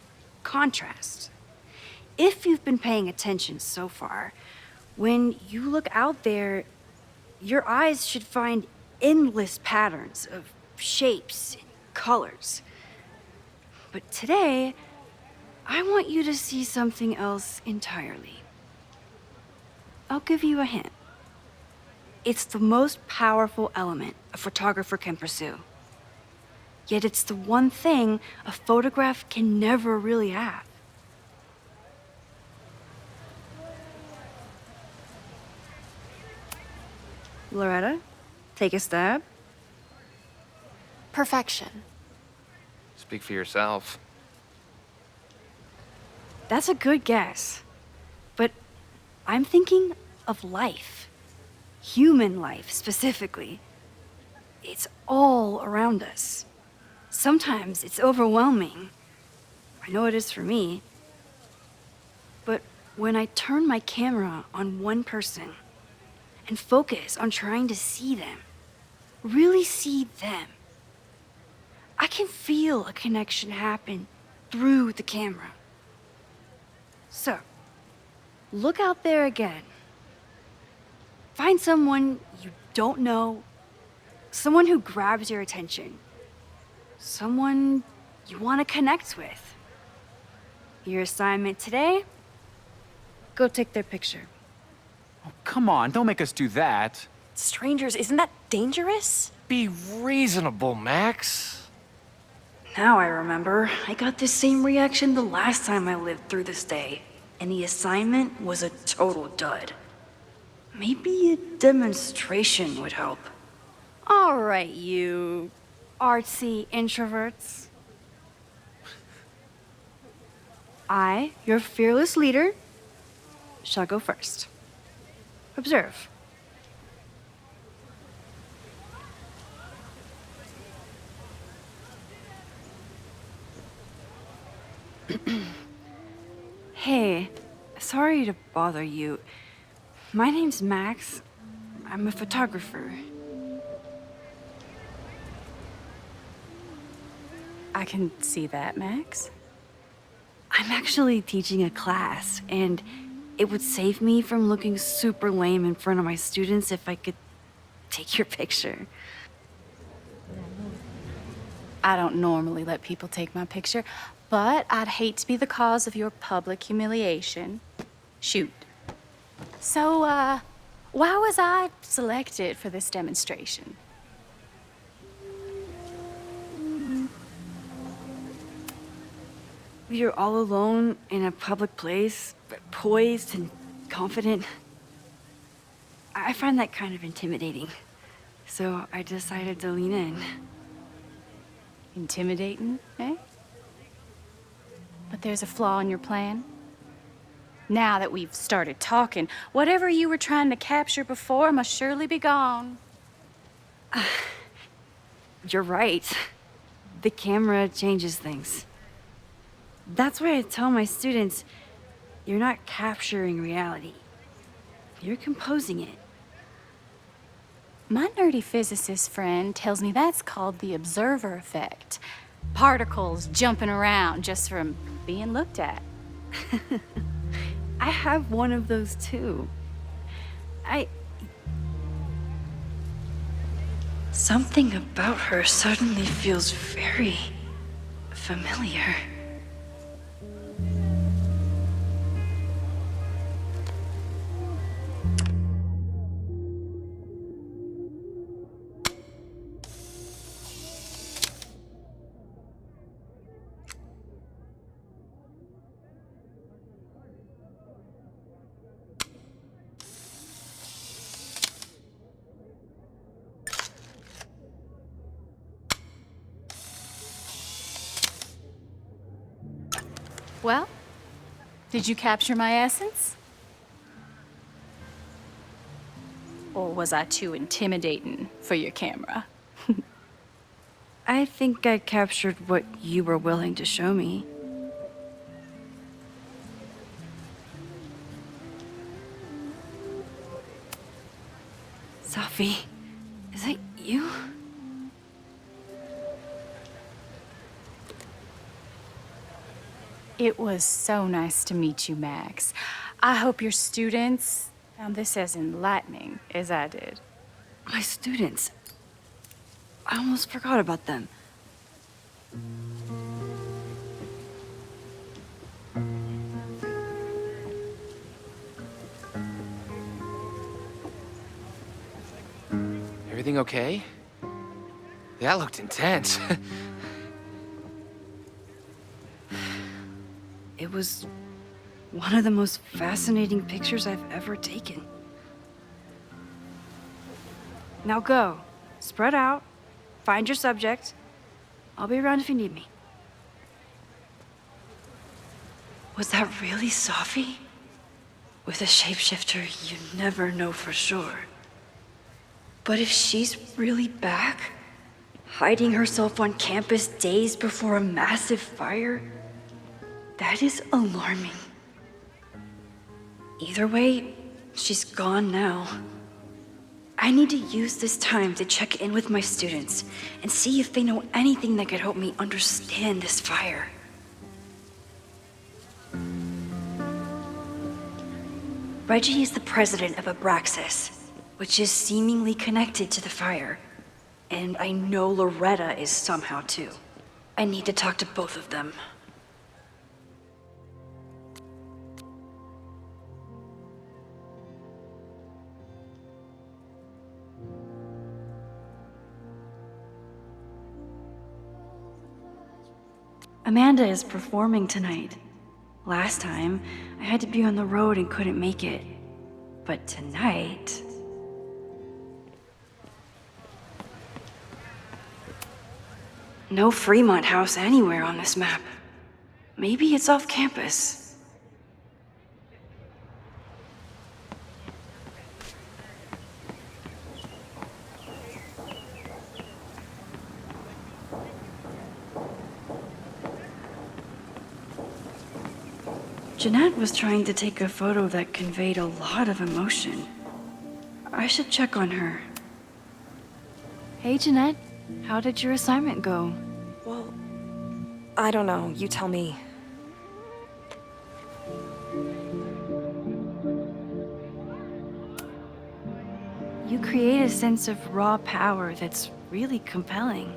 contrast. If you've been paying attention so far, when you look out there, your eyes should find endless patterns of shapes and colors. But today, I want you to see something else entirely. I'll give you a hint. It's the most powerful element a photographer can pursue. Yet it's the one thing a photograph can never really have. Loretta, take a stab. Perfection. Speak for yourself. That's a good guess. But I'm thinking of life. Human life, specifically. It's all around us. Sometimes it's overwhelming. I know it is for me. But when I turn my camera on one person and focus on trying to see them, really see them, I can feel a connection happen through the camera. So, look out there again. Find someone you don't know, someone who grabs your attention, someone you want to connect with. Your assignment today? Go take their picture. Oh, come on, don't make us do that. Strangers, isn't that dangerous? Be reasonable, Max. Now I remember, I got the same reaction the last time I lived through this day, and the assignment was a total dud. Maybe a demonstration would help. All right, you artsy introverts. I, your fearless leader, shall go first. Observe. Hey, sorry to bother you. My name's Max. I'm a photographer. I can see that, Max. I'm actually teaching a class, and it would save me from looking super lame in front of my students if I could take your picture. I don't normally let people take my picture, but I'd hate to be the cause of your public humiliation. Shoot. So, why was I selected for this demonstration? You're all alone in a public place, but poised and confident. I find that kind of intimidating. So I decided to lean in. Intimidating, eh? But there's a flaw in your plan. Now that we've started talking, whatever you were trying to capture before must surely be gone. You're right. The camera changes things. That's why I tell my students, you're not capturing reality. You're composing it. My nerdy physicist friend tells me that's called the observer effect. Particles jumping around just from being looked at. I have one of those too. Something about her suddenly feels very familiar. Well, did you capture my essence? Or was I too intimidating for your camera? I think I captured what you were willing to show me. Sophie, is that you? It was so nice to meet you, Max. I hope your students found this as enlightening as I did. My students. I almost forgot about them. Everything okay? That looked intense. It was one of the most fascinating pictures I've ever taken. Now go. Spread out. Find your subject. I'll be around if you need me. Was that really Sophie? With a shapeshifter, you never know for sure. But if she's really back, hiding herself on campus days before a massive fire, that is alarming. Either way, she's gone now. I need to use this time to check in with my students and see if they know anything that could help me understand this fire. Reggie is the president of Abraxas, which is seemingly connected to the fire. And I know Loretta is somehow too. I need to talk to both of them. Amanda is performing tonight. Last time, I had to be on the road and couldn't make it. But tonight... No Fremont house anywhere on this map. Maybe it's off campus. Jeanette was trying to take a photo that conveyed a lot of emotion. I should check on her. Hey, Jeanette. How did your assignment go? Well, I don't know. You tell me. You create a sense of raw power that's really compelling.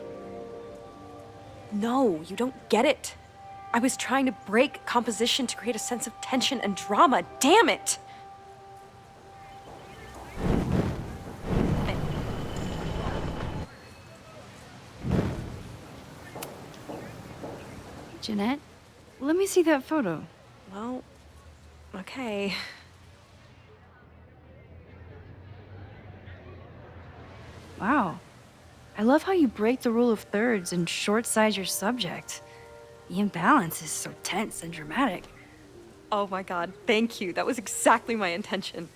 No, you don't get it. I was trying to break composition to create a sense of tension and drama. Damn it! Jeanette, let me see that photo. Well, okay. Wow. I love how you break the rule of thirds and short-size your subject. The imbalance is so tense and dramatic. Oh my god, thank you. That was exactly my intention.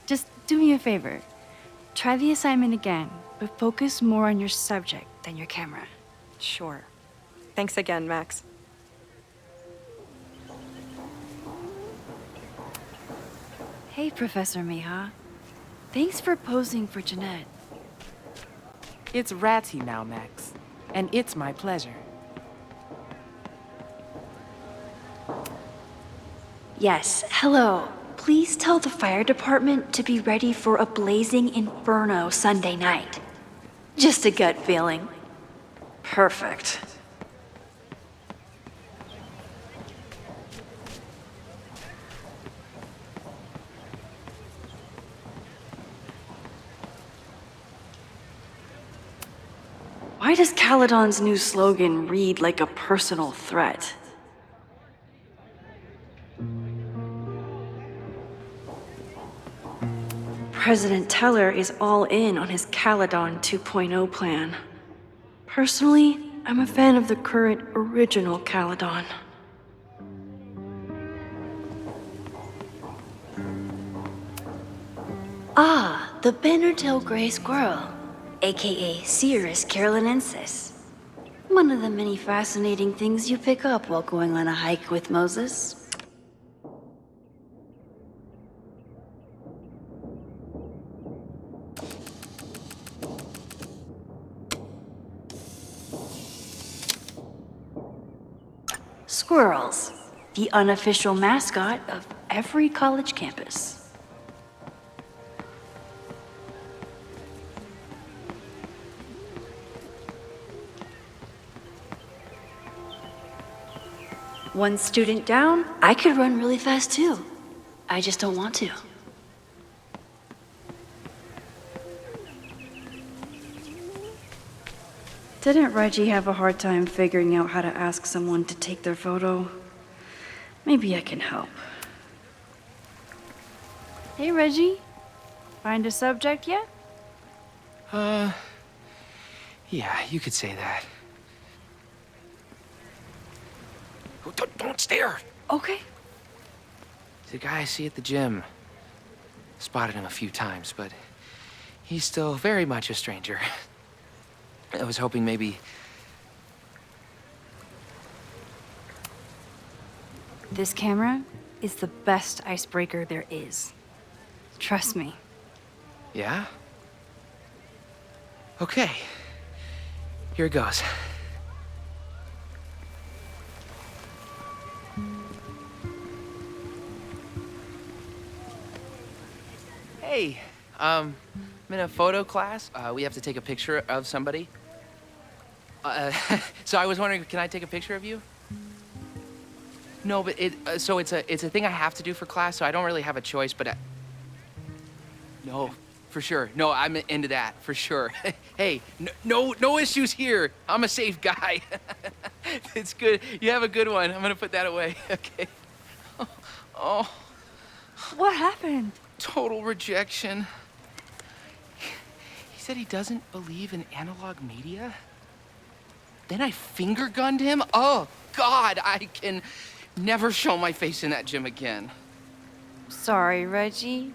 Just do me a favor. Try the assignment again, but focus more on your subject than your camera. Sure. Thanks again, Max. Hey, Professor Miha. Thanks for posing for Jeanette. It's Ratty now, Max. And it's my pleasure. Yes, hello. Please tell the fire department to be ready for a blazing inferno Sunday night. Just a gut feeling. Perfect. Why does Caledon's new slogan read like a personal threat? President Teller is all in on his Caledon 2.0 plan. Personally, I'm a fan of the current original Caledon. Ah, the banner-tailed gray squirrel, aka Cirrus carolinensis. One of the many fascinating things you pick up while going on a hike with Moses. Squirrels, the unofficial mascot of every college campus. One student down, I could run really fast too. I just don't want to. Didn't Reggie have a hard time figuring out how to ask someone to take their photo? Maybe I can help. Hey, Reggie. Find a subject yet? Yeah, you could say that. Oh, don't stare! Okay. The guy I see at the gym. Spotted him a few times, but he's still very much a stranger. I was hoping maybe... This camera is the best icebreaker there is. Trust me. Yeah? Okay. Here it goes. Hey, I'm in a photo class. We have to take a picture of somebody. So I was wondering, can I take a picture of you? No, but it's a thing I have to do for class, so I don't really have a choice, but no, for sure. No, I'm into that, for sure. Hey, no issues here. I'm a safe guy. It's good. You have a good one. I'm gonna put that away, okay? Oh. What happened? Total rejection. He said he doesn't believe in analog media. Then I finger gunned him? Oh, God, I can never show my face in that gym again. Sorry, Reggie.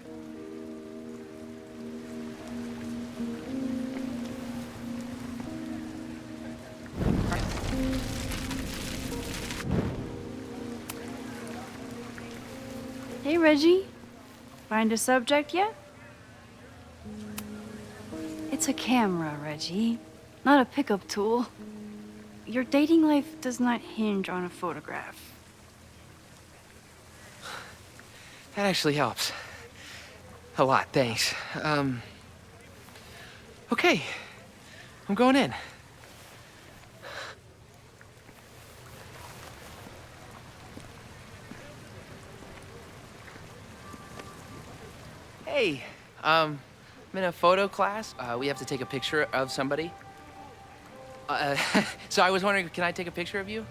Hey, Reggie. Find a subject yet? It's a camera, Reggie, not a pickup tool. Your dating life does not hinge on a photograph. That actually helps. A lot, thanks. Okay. I'm going in. Hey, I'm in a photo class. We have to take a picture of somebody. So I was wondering, can I take a picture of you?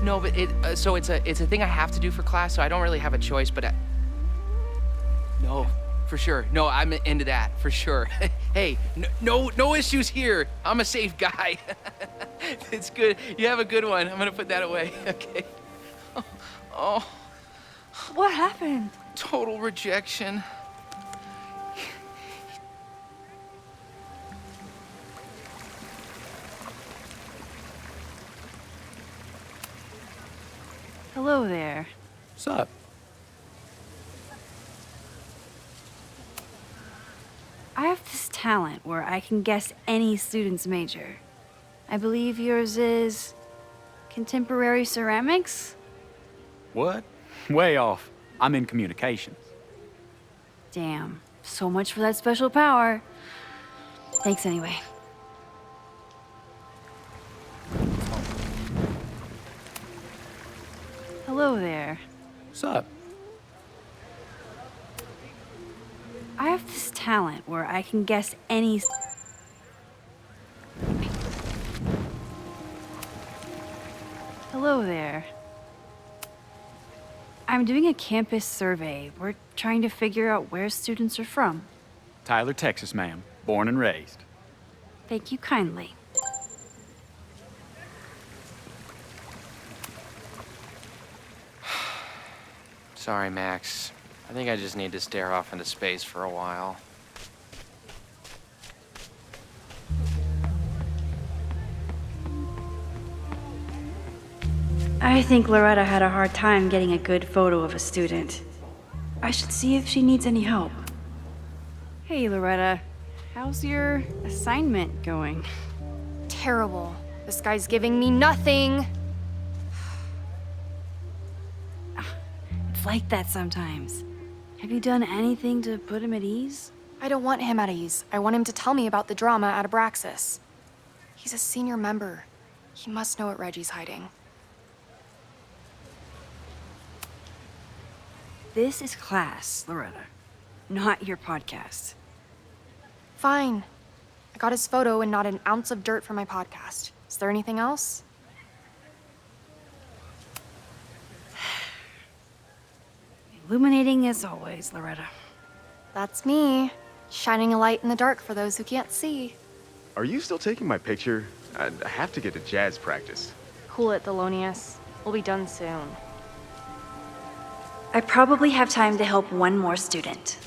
No, but it's a thing I have to do for class, so I don't really have a choice, but no, for sure. No, I'm into that, for sure. Hey, no issues here. I'm a safe guy. It's good. You have a good one. I'm gonna put that away, okay? Oh. What happened? Total rejection. Hello there. What's up? I have this talent where I can guess any student's major. I believe yours is contemporary ceramics? What? Way off. I'm in communications. Damn, so much for that special power. Thanks anyway. Hello there. What's up? I have this talent where I can guess any... Hello there. I'm doing a campus survey. We're trying to figure out where students are from. Tyler, Texas, ma'am. Born and raised. Thank you kindly. Sorry, Max. I think I just need to stare off into space for a while. I think Loretta had a hard time getting a good photo of a student. I should see if she needs any help. Hey, Loretta. How's your assignment going? Terrible. This guy's giving me nothing. It's like that sometimes. Have you done anything to put him at ease? I don't want him at ease. I want him to tell me about the drama at Abraxas. He's a senior member. He must know what Reggie's hiding. This is class, Loretta, not your podcast. Fine. I got his photo and not an ounce of dirt for my podcast. Is there anything else? Illuminating as always, Loretta. That's me, shining a light in the dark for those who can't see. Are you still taking my picture? I have to get to jazz practice. Cool it, Thelonious. We'll be done soon. I probably have time to help one more student.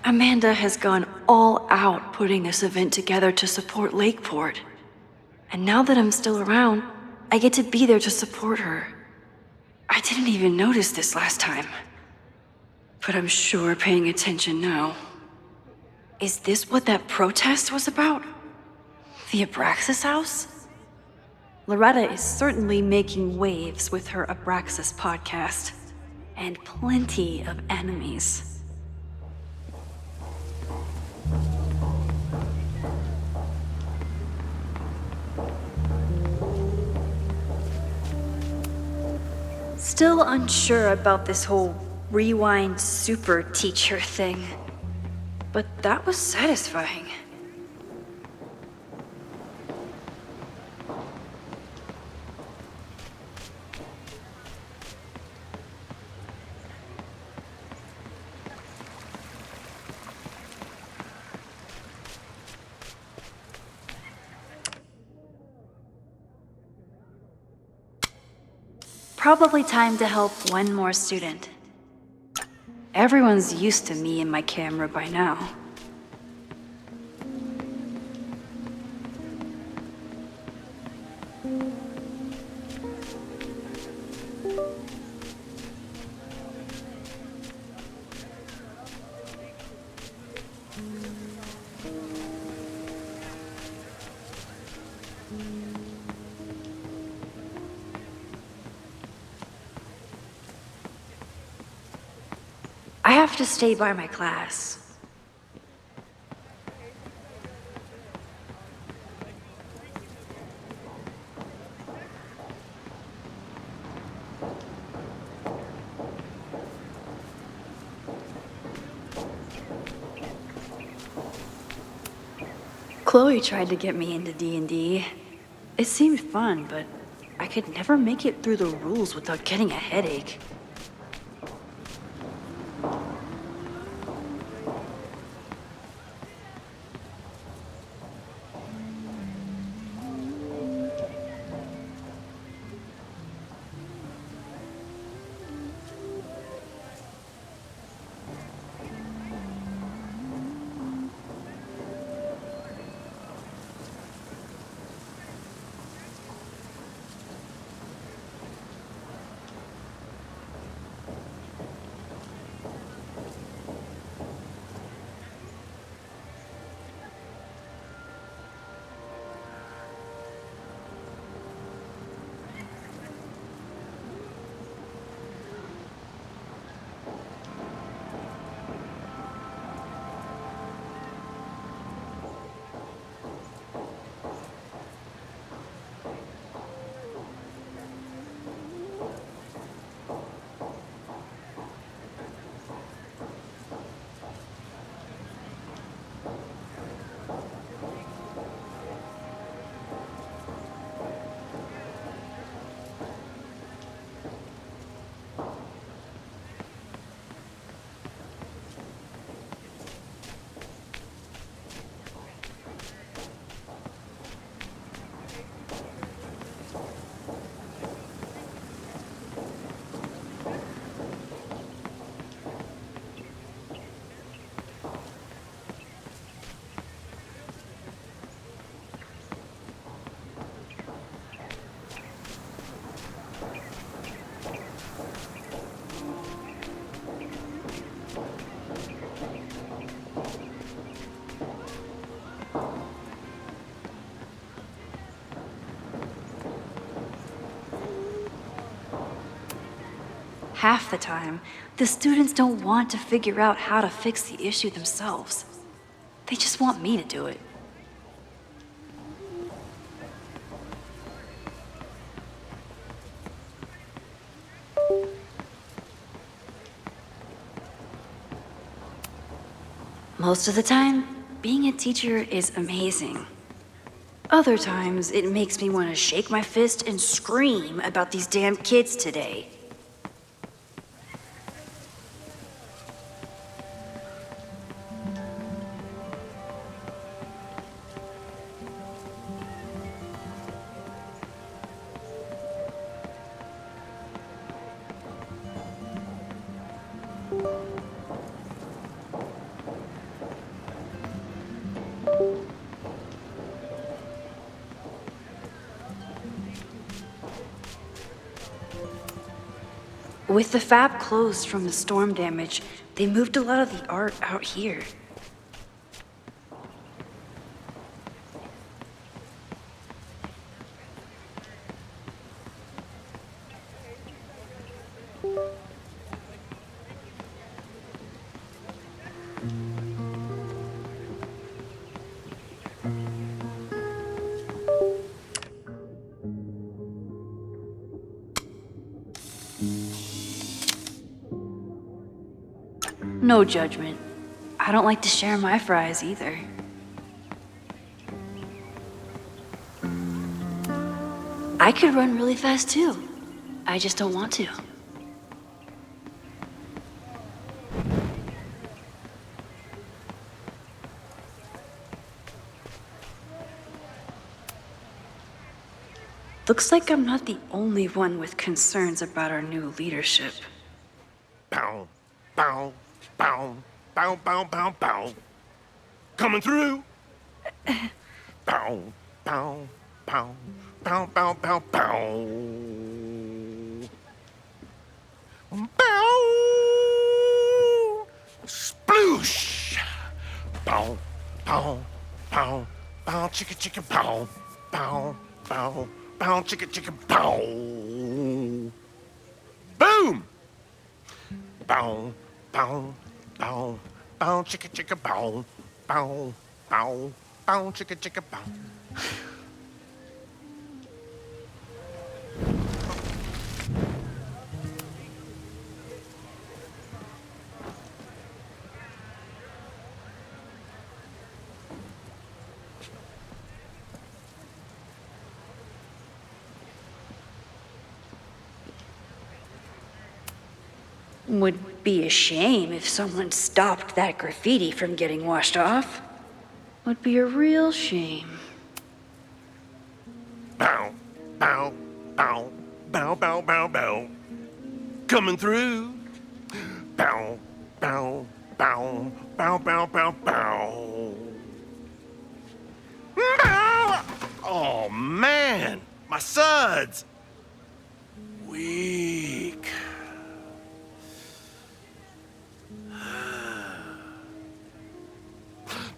Amanda has gone all out putting this event together to support Lakeport. And now that I'm still around, I get to be there to support her. I didn't even notice this last time. But I'm sure paying attention now. Is this what that protest was about? The Abraxas house? Loretta is certainly making waves with her Abraxas podcast. And plenty of enemies. Still unsure about this whole rewind super teacher thing. But that was satisfying. Probably time to help one more student. Everyone's used to me and my camera by now. I have to stay by my class. Chloe tried to get me into D&D. It seemed fun, but I could never make it through the rules without getting a headache. Half the time, the students don't want to figure out how to fix the issue themselves. They just want me to do it. Most of the time, being a teacher is amazing. Other times, it makes me want to shake my fist and scream about these damn kids today. With the fab closed from the storm damage, they moved a lot of the art out here. No judgment. I don't like to share my fries either. I could run really fast too. I just don't want to. Looks like I'm not the only one with concerns about our new leadership. Bow, bow, bow, bow, bow, bow, bow. Coming through. Bow, bow, bow, bow, bow, bow, bow. Bow. Sploosh. Bow, bow, bow, bow, chicka, chicka, bow, bow, bow, bow, chicka, chicka, bow. Boom. Bow, bow, bow, bow, chicka, chicka, bow, bow, bow, bow, chicka, chicka, bow. Would be a shame if someone stopped that graffiti from getting washed off. Would be a real shame. Bow, bow, bow, bow, bow, bow, bow. Coming through. Bow, bow, bow, bow, bow, bow, bow. Bow. Oh man, my suds. Weak.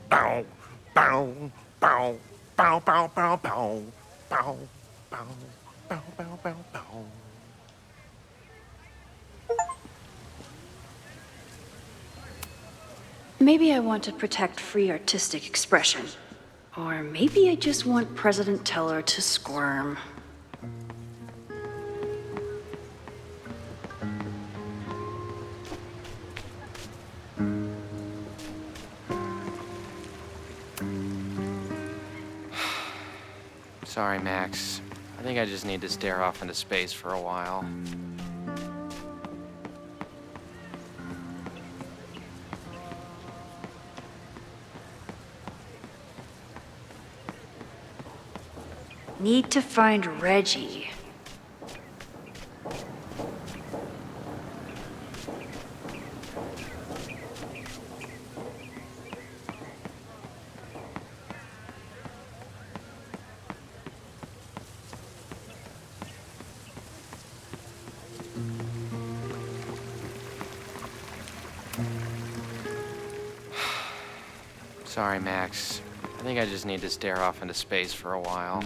Bow, bow, bow, bow, bow, bow, bow, bow, bow, bow, bow, bow, bow. Maybe I want to protect free artistic expression. Or maybe I just want President Teller to squirm. Sorry, Max. I think I just need to stare off into space for a while. Need to find Reggie. Sorry, Max. I think I just need to stare off into space for a while.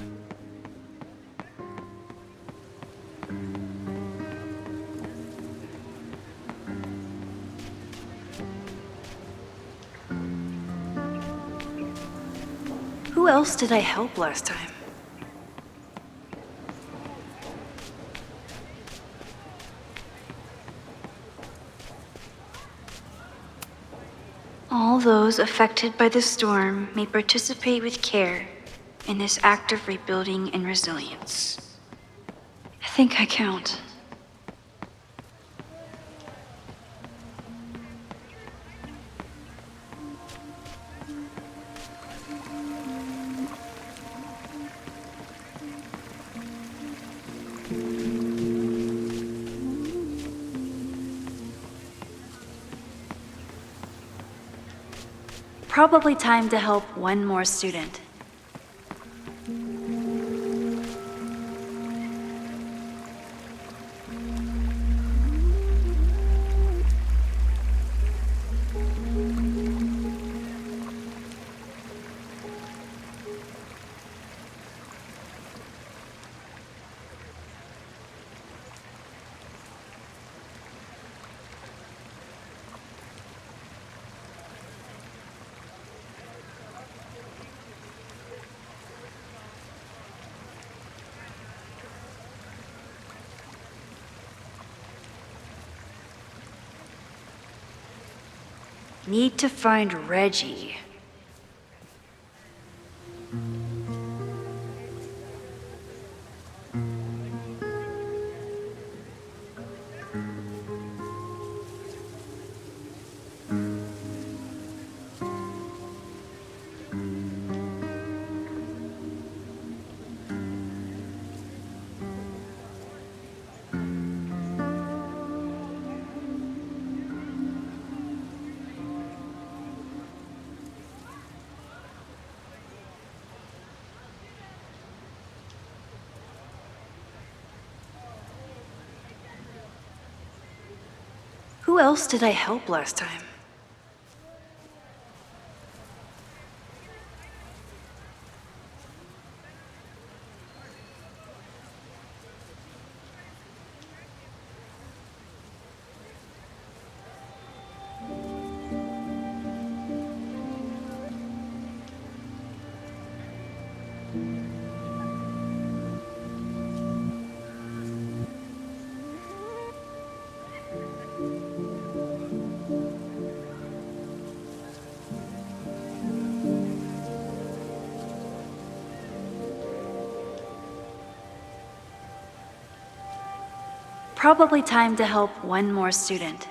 else did I help last time? All those affected by the storm may participate with care in this act of rebuilding and resilience. I think I count. Probably time to help one more student. Need to find Reggie. Who else did I help last time? Probably time to help one more student.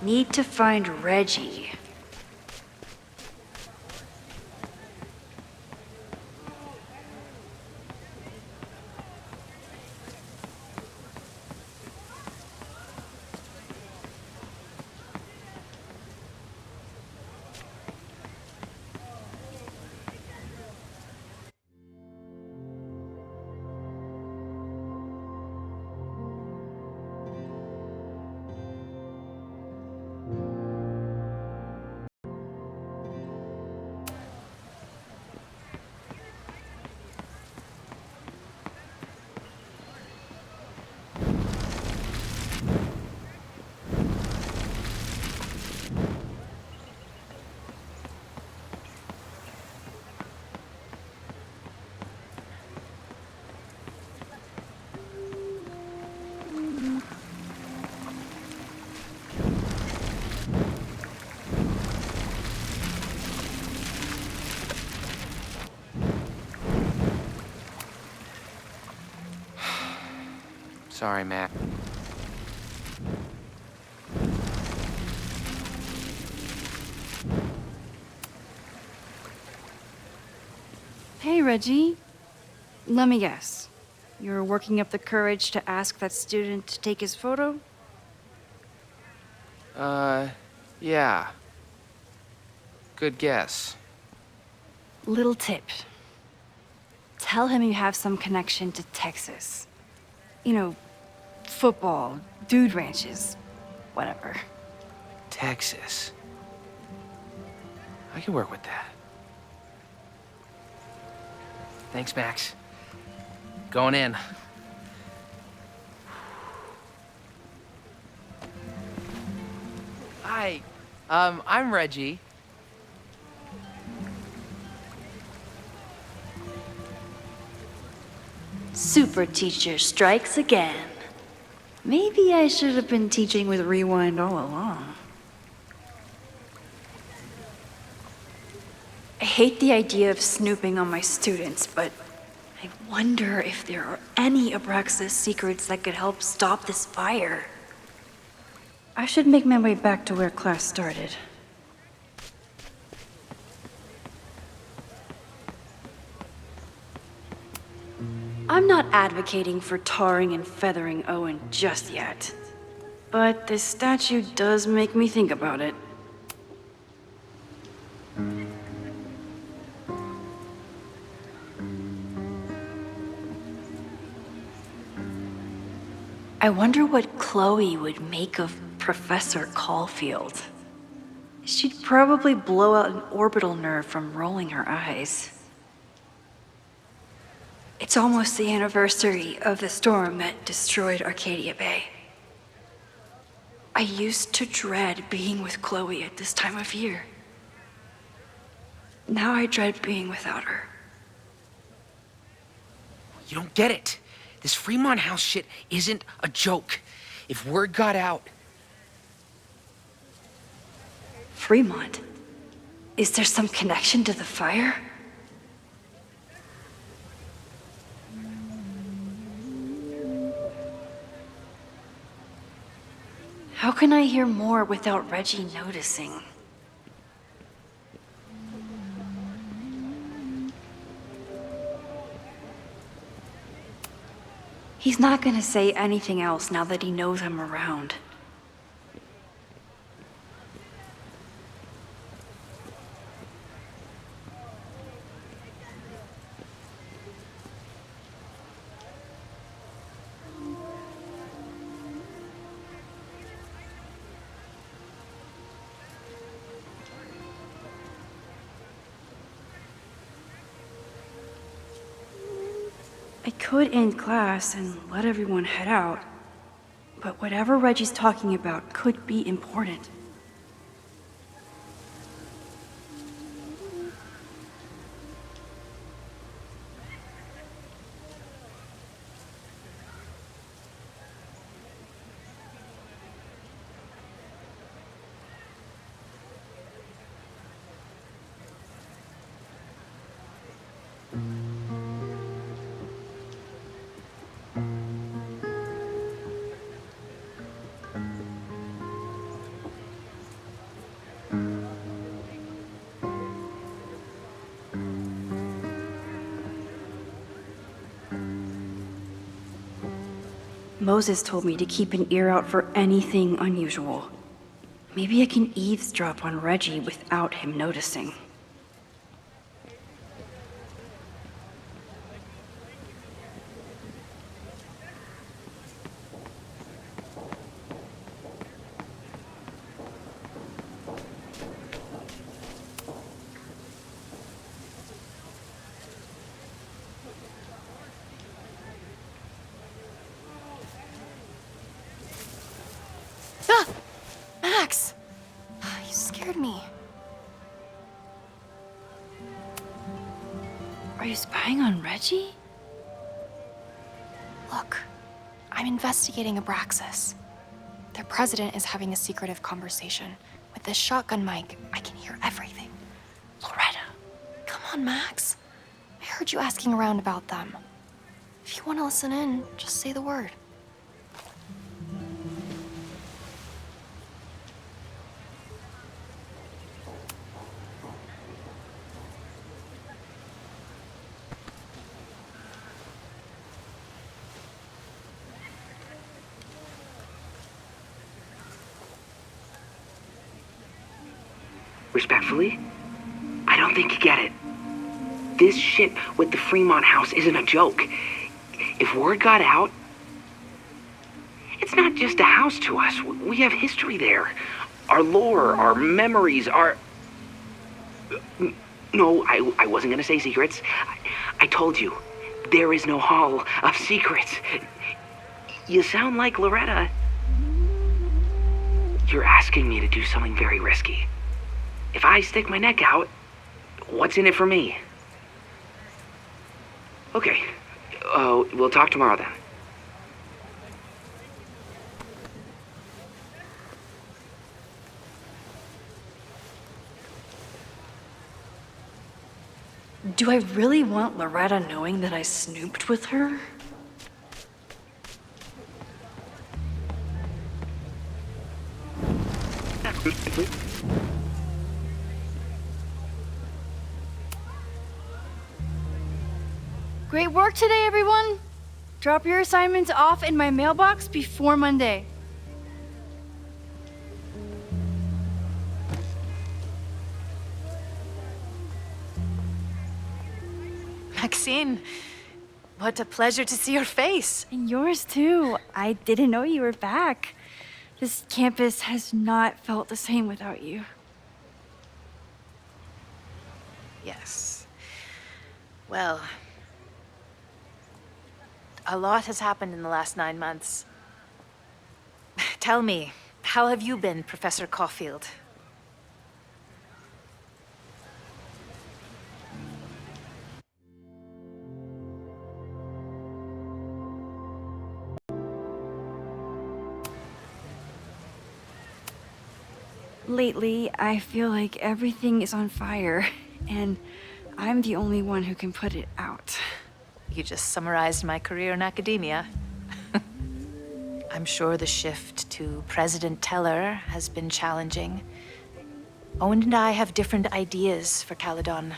Need to find Reggie. Sorry, Matt. Hey, Reggie. Let me guess. You're working up the courage to ask that student to take his photo? Yeah. Good guess. Little tip. Tell him you have some connection to Texas. You know, football, dude ranches, whatever. Texas. I can work with that. Thanks, Max. Going in. Hi. I'm Reggie. Super teacher strikes again. Maybe I should have been teaching with Rewind all along. I hate the idea of snooping on my students, but I wonder if there are any Abraxas secrets that could help stop this fire. I should make my way back to where class started. I'm not advocating for tarring and feathering Owen just yet, but this statue does make me think about it. I wonder what Chloe would make of Professor Caulfield. She'd probably blow out an orbital nerve from rolling her eyes. It's almost the anniversary of the storm that destroyed Arcadia Bay. I used to dread being with Chloe at this time of year. Now I dread being without her. You don't get it. This Fremont House shit isn't a joke. If word got out... Fremont? Is there some connection to the fire? How can I hear more without Reggie noticing? He's not gonna say anything else now that he knows I'm around. I could end class and let everyone head out, but whatever Reggie's talking about could be important. Moses told me to keep an ear out for anything unusual. Maybe I can eavesdrop on Reggie without him noticing. Max! You scared me. Are you spying on Reggie? Look, I'm investigating Abraxas. Their president is having a secretive conversation. With this shotgun mic, I can hear everything. Loretta, come on, Max. I heard you asking around about them. If you want to listen in, just say the word. Respectfully, I don't think you get it. This shit with the Fremont house isn't a joke. If word got out, it's not just a house to us. We have history there. Our lore, our memories, our... No, I wasn't gonna say secrets. I told you, there is no hall of secrets. You sound like Loretta. You're asking me to do something very risky. If I stick my neck out, what's in it for me? Okay, we'll talk tomorrow then. Do I really want Loretta knowing that I snooped with her? Great work today, everyone! Drop your assignments off in my mailbox before Monday. Maxine, what a pleasure to see your face. And yours too. I didn't know you were back. This campus has not felt the same without you. Yes. Well, a lot has happened in the last 9 months. Tell me, how have you been, Professor Caulfield? Lately, I feel like everything is on fire, and I'm the only one who can put it out. You just summarized my career in academia. I'm sure the shift to President Teller has been challenging. Owen and I have different ideas for Caledon,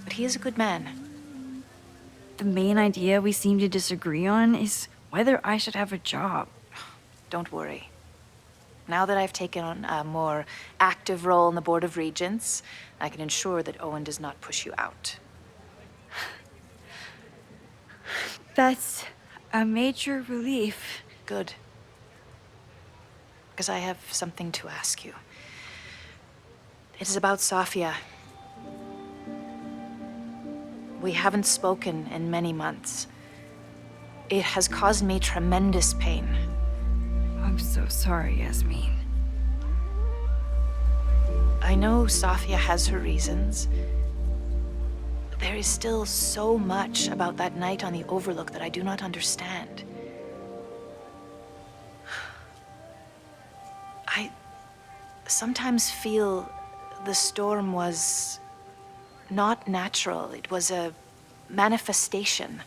but he is a good man. The main idea we seem to disagree on is whether I should have a job. Don't worry. Now that I've taken on a more active role in the Board of Regents, I can ensure that Owen does not push you out. That's a major relief. Good. Because I have something to ask you. It is about Safia. We haven't spoken in many months. It has caused me tremendous pain. I'm so sorry, Yasmin. I know Safia has her reasons. There is still so much about that night on the Overlook that I do not understand. I sometimes feel the storm was not natural. It was a manifestation.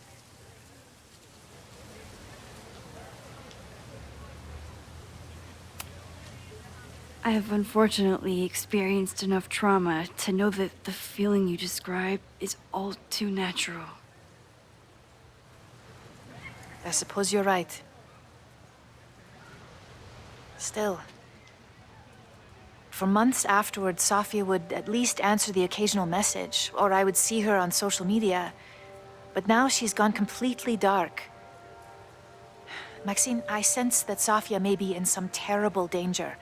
I have unfortunately experienced enough trauma to know that the feeling you describe is all too natural. I suppose you're right. Still, for months afterwards, Safia would at least answer the occasional message, or I would see her on social media. But now she's gone completely dark. Maxine, I sense that Safia may be in some terrible danger.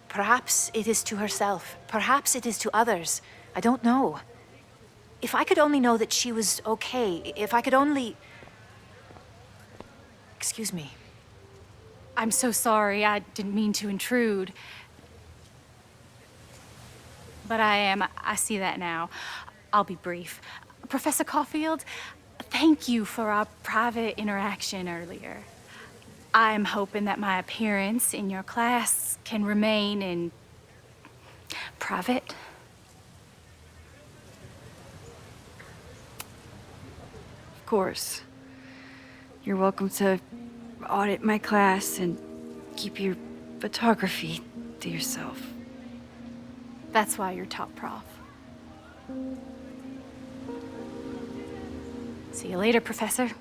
Perhaps it is to herself. Perhaps it is to others. I don't know. If I could only know that she was okay, if I could only... Excuse me. I'm so sorry. I didn't mean to intrude. But I see that now. I'll be brief. Professor Caulfield, thank you for our private interaction earlier. I'm hoping that my appearance in your class can remain in private. Of course. You're welcome to audit my class and keep your photography to yourself. That's why you're top prof. See you later, Professor.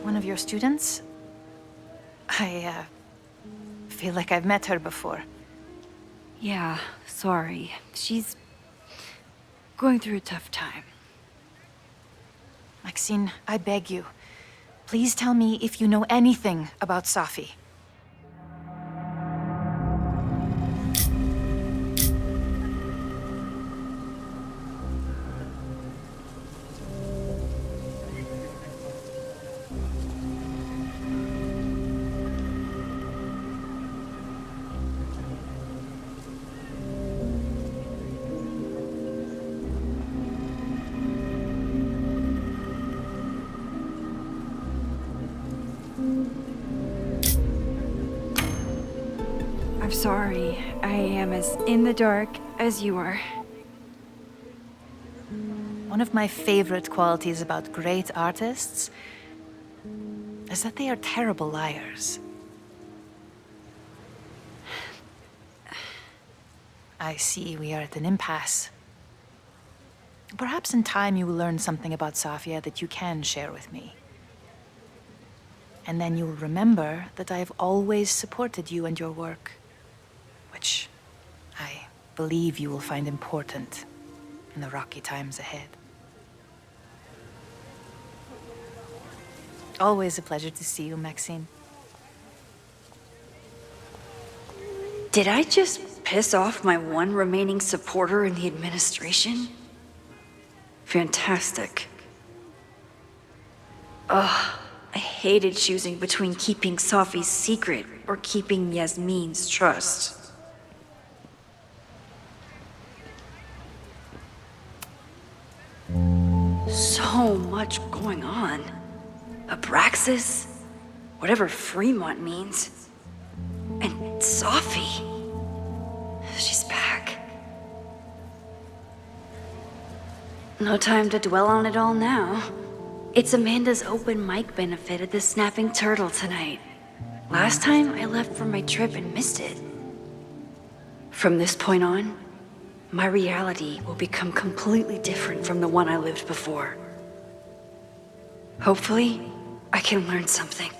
One of your students? I feel like I've met her before. Yeah, sorry. She's going through a tough time. Maxine, I beg you. Please tell me if you know anything about Safi. I'm sorry. I am as in the dark as you are. One of my favorite qualities about great artists is that they are terrible liars. I see we are at an impasse. Perhaps in time you will learn something about Safia that you can share with me. And then you will remember that I have always supported you and your work, which I believe you will find important in the rocky times ahead. Always a pleasure to see you, Maxine. Did I just piss off my one remaining supporter in the administration? Fantastic. Ugh, I hated choosing between keeping Safi's secret or keeping Yasmin's trust. So much going on. Abraxas, whatever Fremont means, and Safi. She's back. No time to dwell on it all now. It's Amanda's open mic benefit at the Snapping Turtle tonight. Last time I left for my trip and missed it. From this point on, my reality will become completely different from the one I lived before. Hopefully, I can learn something.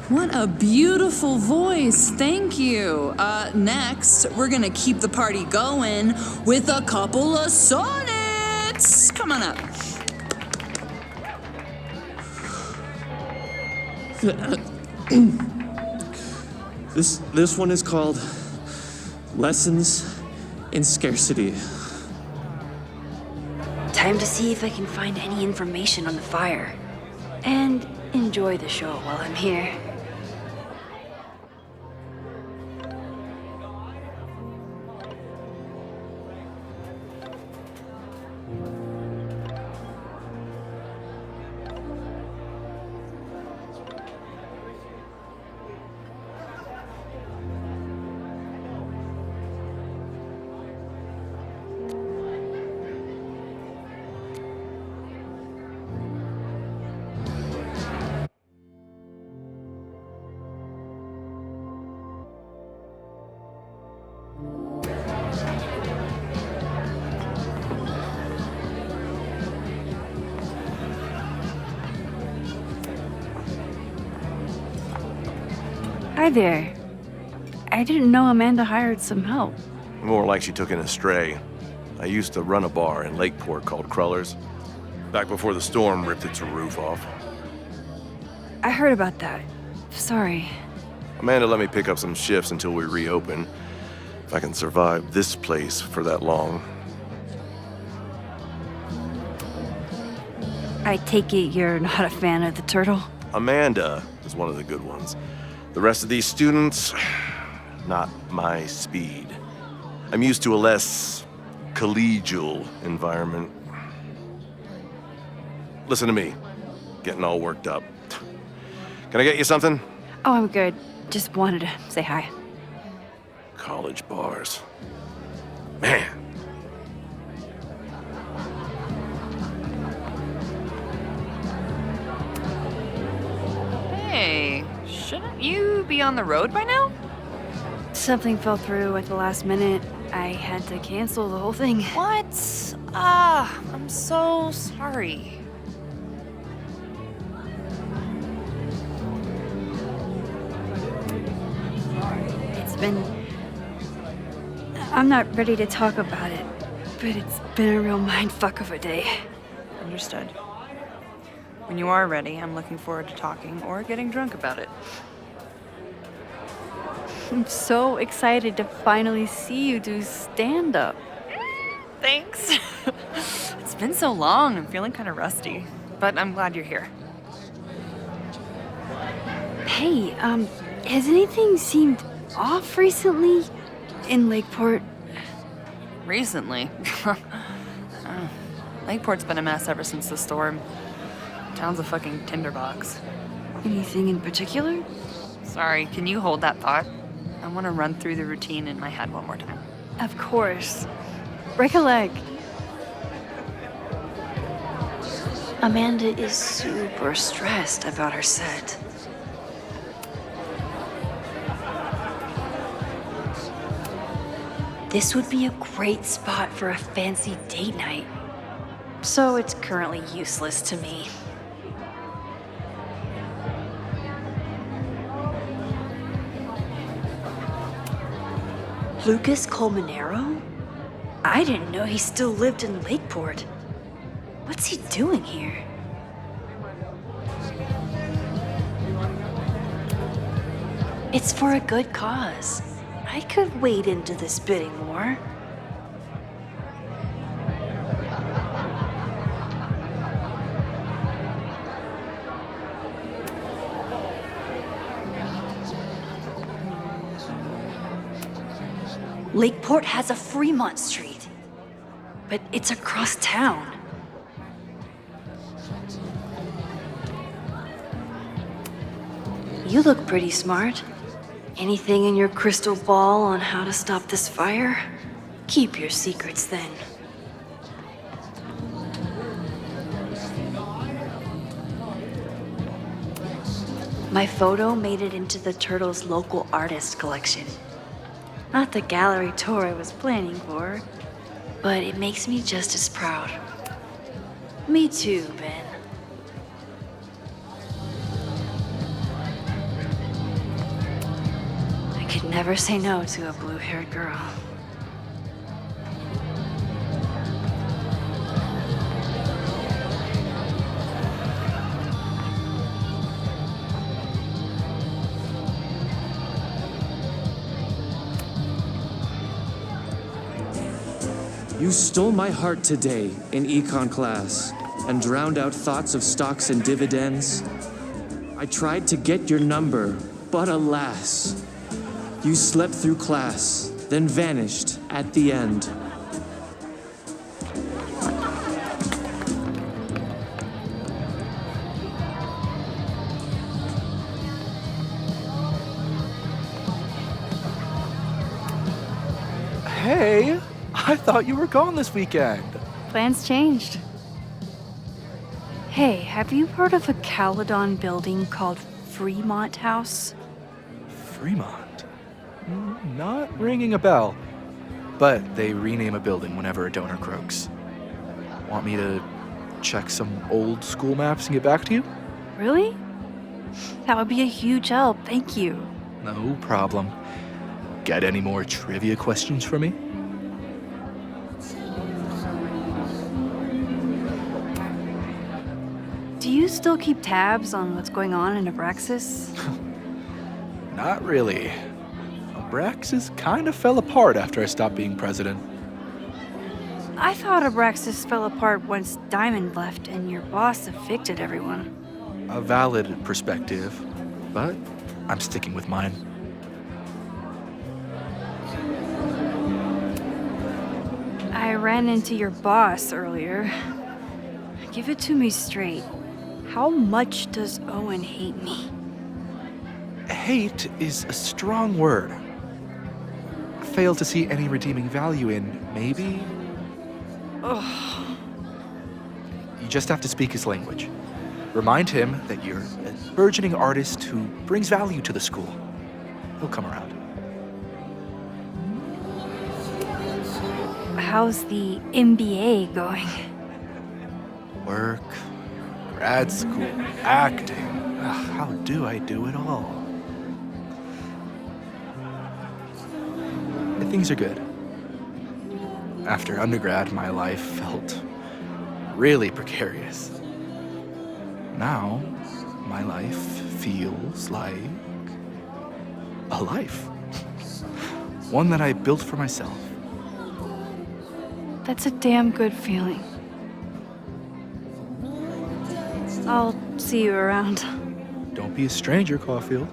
What a beautiful voice. Thank you. Next, we're gonna keep the party going with a couple of sonnets. Come on up. This one is called Lessons in Scarcity. Time to see if I can find any information on the fire. And enjoy the show while I'm here. Hi there. I didn't know Amanda hired some help. More like she took in a stray. I used to run a bar in Lakeport called Crullers, back before the storm ripped its roof off. I heard about that. Sorry. Amanda let me pick up some shifts until we reopen. If I can survive this place for that long. I take it you're not a fan of the turtle? Amanda is one of the good ones. The rest of these students, not my speed. I'm used to a less collegial environment. Listen to me, getting all worked up. Can I get you something? Oh, I'm good. Just wanted to say hi. College bars. Man. Hey, shouldn't you be on the road by now? Something fell through at the last minute. I had to cancel the whole thing. What? I'm so sorry. It's been... I'm not ready to talk about it, but it's been a real mindfuck of a day. Understood. When you are ready, I'm looking forward to talking or getting drunk about it. I'm so excited to finally see you do stand-up. Thanks. It's been so long, I'm feeling kind of rusty, but I'm glad you're here. Hey, has anything seemed off recently in Lakeport? Recently? Lakeport's been a mess ever since the storm. Town's a fucking tinderbox. Anything in particular? Sorry, can you hold that thought? I want to run through the routine in my head one more time. Of course. Break a leg. Amanda is super stressed about her set. This would be a great spot for a fancy date night. So it's currently useless to me. Lucas Colmenero? I didn't know he still lived in Lakeport. What's he doing here? It's for a good cause. I could wade into this bidding war. Lakeport has a Fremont Street, but it's across town. You look pretty smart. Anything in your crystal ball on how to stop this fire? Keep your secrets then. My photo made it into the Turtles' local artist collection. Not the gallery tour I was planning for, but it makes me just as proud. Me too, Ben. I could never say no to a blue-haired girl. You stole my heart today in econ class and drowned out thoughts of stocks and dividends. I tried to get your number, but alas, you slept through class, then vanished at the end. Hey, I thought you were gone this weekend. Plans changed. Hey, have you heard of a Caledon building called Fremont House? Fremont? Not ringing a bell. But they rename a building whenever a donor croaks. Want me to check some old school maps and get back to you? Really? That would be a huge help, thank you. No problem. Got any more trivia questions for me? Do you still keep tabs on what's going on in Abraxas? Not really. Abraxas kind of fell apart after I stopped being president. I thought Abraxas fell apart once Diamond left and your boss evicted everyone. A valid perspective, but I'm sticking with mine. I ran into your boss earlier. Give it to me straight. How much does Owen hate me? Hate is a strong word. Fail to see any redeeming value in maybe? Ugh. You just have to speak his language. Remind him that you're a burgeoning artist who brings value to the school. He'll come around. How's the MBA going? Work, grad school, acting. Ugh, how do I do it all? Things are good. After undergrad, my life felt really precarious. Now, my life feels like a life. One that I built for myself. That's a damn good feeling. I'll see you around. Don't be a stranger, Caulfield.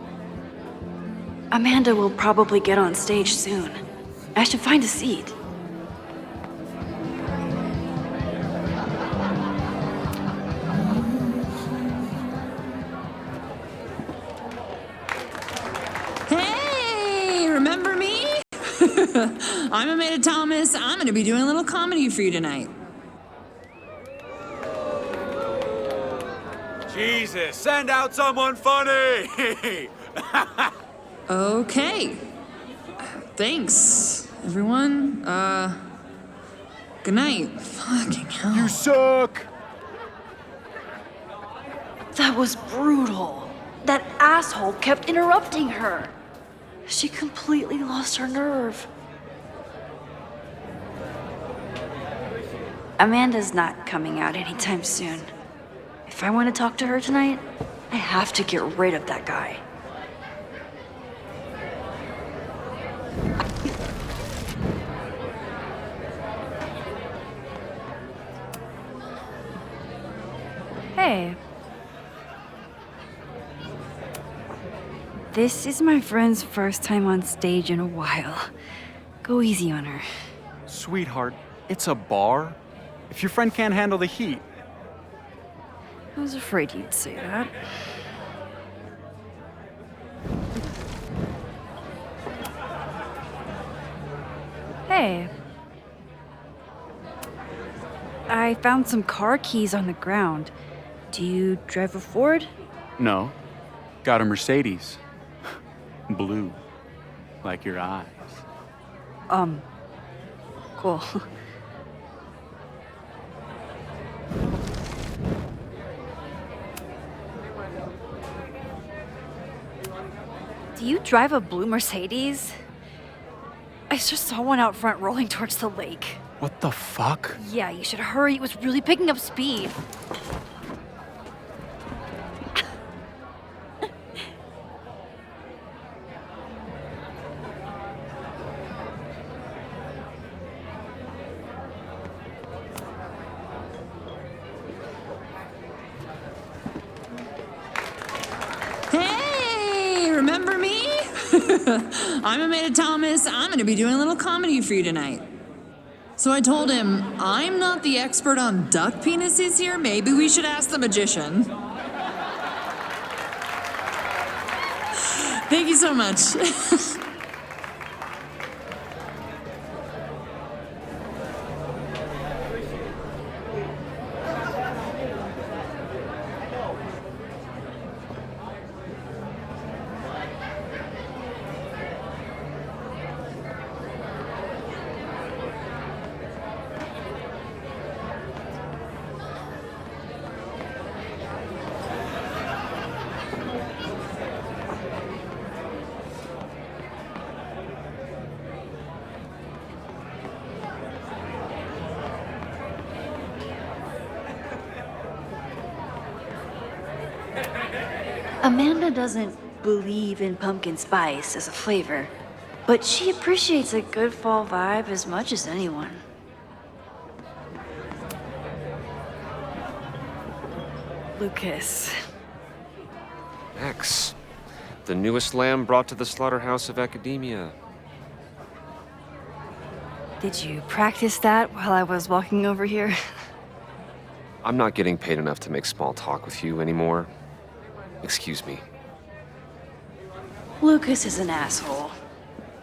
Amanda will probably get on stage soon. I should find a seat. Hey, remember me? I'm Amanda Thomas. I'm going to be doing a little comedy for you tonight. Jesus, send out someone funny! Okay. Thanks, everyone. Good night. Fucking hell. You suck! That was brutal. That asshole kept interrupting her. She completely lost her nerve. Amanda's not coming out anytime soon. If I want to talk to her tonight, I have to get rid of that guy. Hey. This is my friend's first time on stage in a while. Go easy on her. Sweetheart, it's a bar. If your friend can't handle the heat. I was afraid you'd say that. Hey. I found some car keys on the ground. Do you drive a Ford? No. Got a Mercedes. Blue. Like your eyes. Cool. Do you drive a blue Mercedes? I just saw one out front rolling towards the lake. What the fuck? Yeah, you should hurry. It was really picking up speed. Hey, remember me? I'm Amanda Thomas. I'm going to be doing a little comedy for you tonight. So I told him, I'm not the expert on duck penises here. Maybe we should ask the magician. Thank you so much. Amanda doesn't believe in pumpkin spice as a flavor, but she appreciates a good fall vibe as much as anyone. Lucas. Max, The newest lamb brought to the slaughterhouse of academia. Did you practice that while I was walking over here? I'm not getting paid enough to make small talk with you anymore. Excuse me. Lucas is an asshole.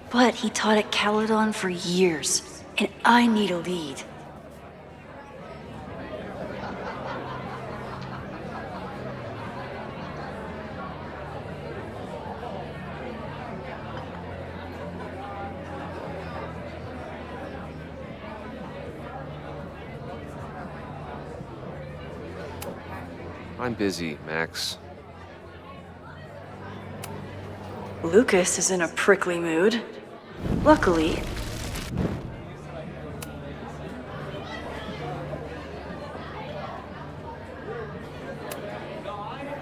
But he taught at Caledon for years, and I need a lead. I'm busy, Max. Lucas is in a prickly mood. Luckily,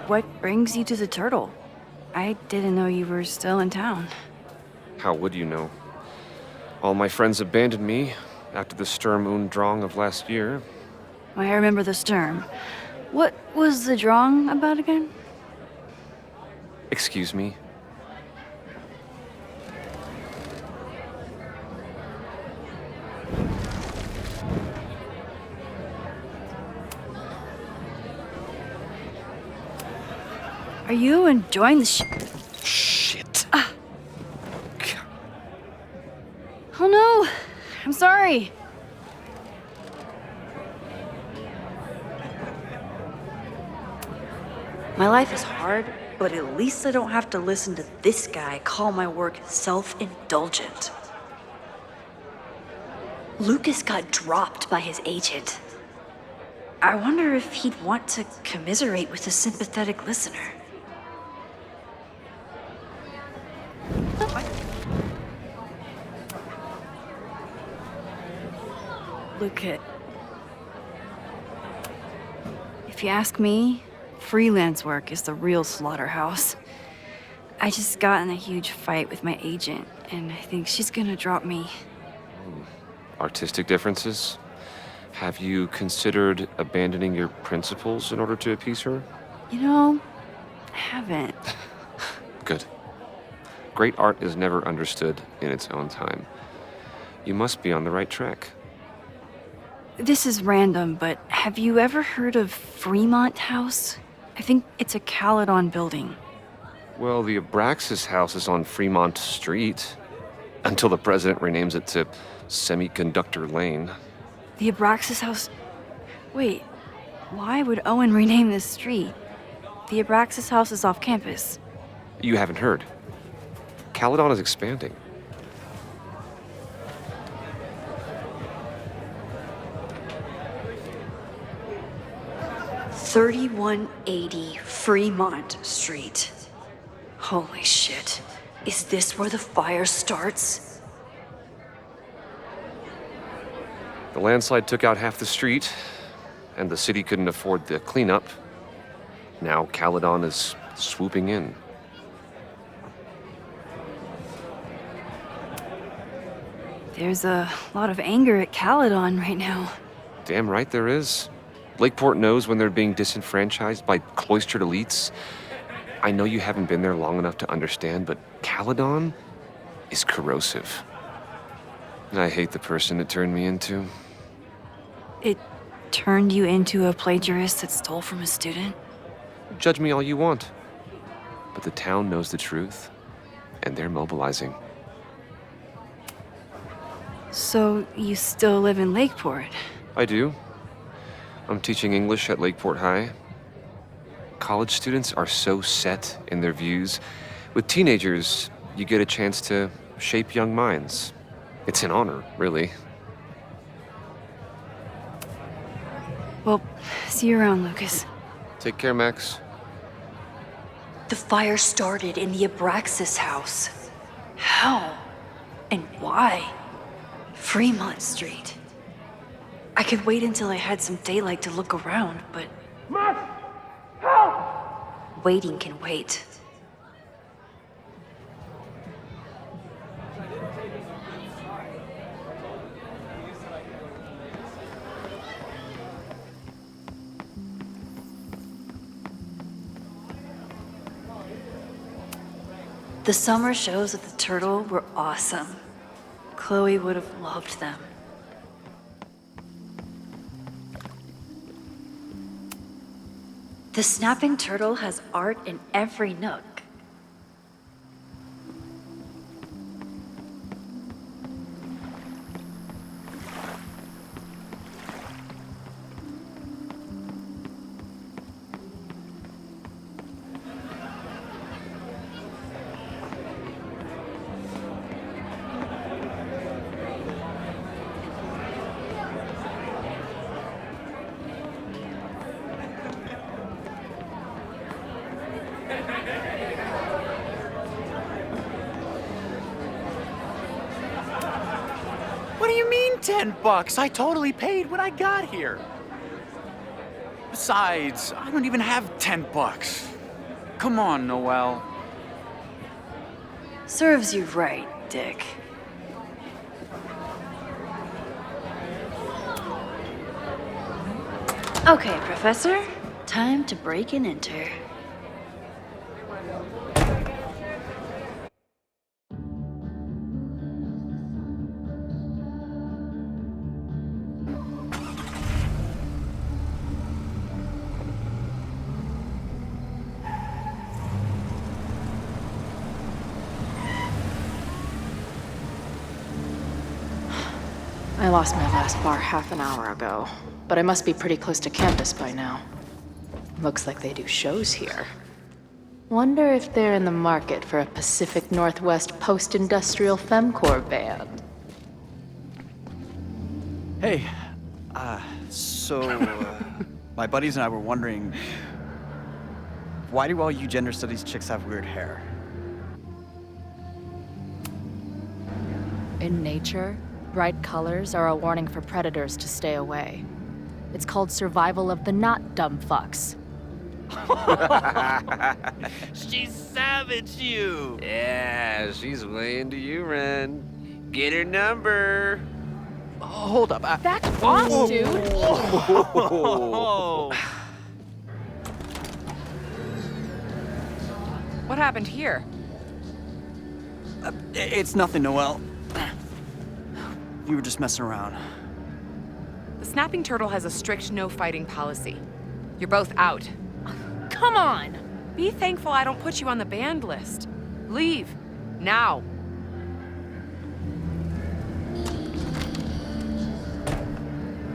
what brings you to the Turtle? I didn't know you were still in town. How would you know? All my friends abandoned me after the Sturm und Drang of last year. I remember the Sturm. What was the Drang about again? Excuse me? Are you enjoying the Shit. Oh no! I'm sorry. My life is hard, but at least I don't have to listen to this guy call my work self-indulgent. Lucas got dropped by his agent. I wonder if he'd want to commiserate with a sympathetic listener. Lucas. If you ask me, freelance work is the real slaughterhouse. I just got in a huge fight with my agent, and I think she's gonna drop me. Artistic differences? Have you considered abandoning your principles in order to appease her? You know, I haven't. Good. Great art is never understood in its own time. You must be on the right track. This is random, but have you ever heard of Fremont House? I think it's a Caledon building. Well, the Abraxas house is on Fremont Street. Until the president renames it to Semiconductor Lane. The Abraxas House... Wait, why would Owen rename this street? The Abraxas House is off campus. You haven't heard. Caledon is expanding. $3180 Fremont Street. Holy shit. Is this where the fire starts? The landslide took out half the street, and the city couldn't afford the cleanup. Now Caledon is swooping in. There's a lot of anger at Caledon right now. Damn right there is. Lakeport knows when they're being disenfranchised by cloistered elites. I know you haven't been there long enough to understand, but Caledon is corrosive. I hate the person it turned me into. It turned you into a plagiarist that stole from a student? Judge me all you want. But the town knows the truth, and they're mobilizing. So you still live in Lakeport? I do. I'm teaching English at Lakeport High. College students are so set in their views. With teenagers, you get a chance to shape young minds. It's an honor, really. Well, see you around, Lucas. Take care, Max. The fire started in the Abraxas house. How? And why? Fremont Street. I could wait until I had some daylight to look around, but... Max! Help! Waiting can wait. The summer shows at the Turtle were awesome. Chloe would have loved them. The Snapping Turtle has art in every nook. What do you mean $10? I totally paid when I got here. Besides, I don't even have $10. Come on, Noelle. Serves you right, Dick. Okay, Professor. Time to break and enter. I lost my last bar half an hour ago, but I must be pretty close to campus by now. Looks like they do shows here. Wonder if they're in the market for a Pacific Northwest post-industrial femcore band. Hey, my buddies and I were wondering, why do all you gender studies chicks have weird hair? In nature, bright colors are a warning for predators to stay away. It's called survival of the not dumb fucks. She savaged you! Yeah, she's way into you, Ren. Get her number. Hold up. Back off, dude! What happened here? It's nothing, Noelle. You were just messing around. The Snapping Turtle has a strict no-fighting policy. You're both out. Come on! Be thankful I don't put you on the banned list. Leave. Now.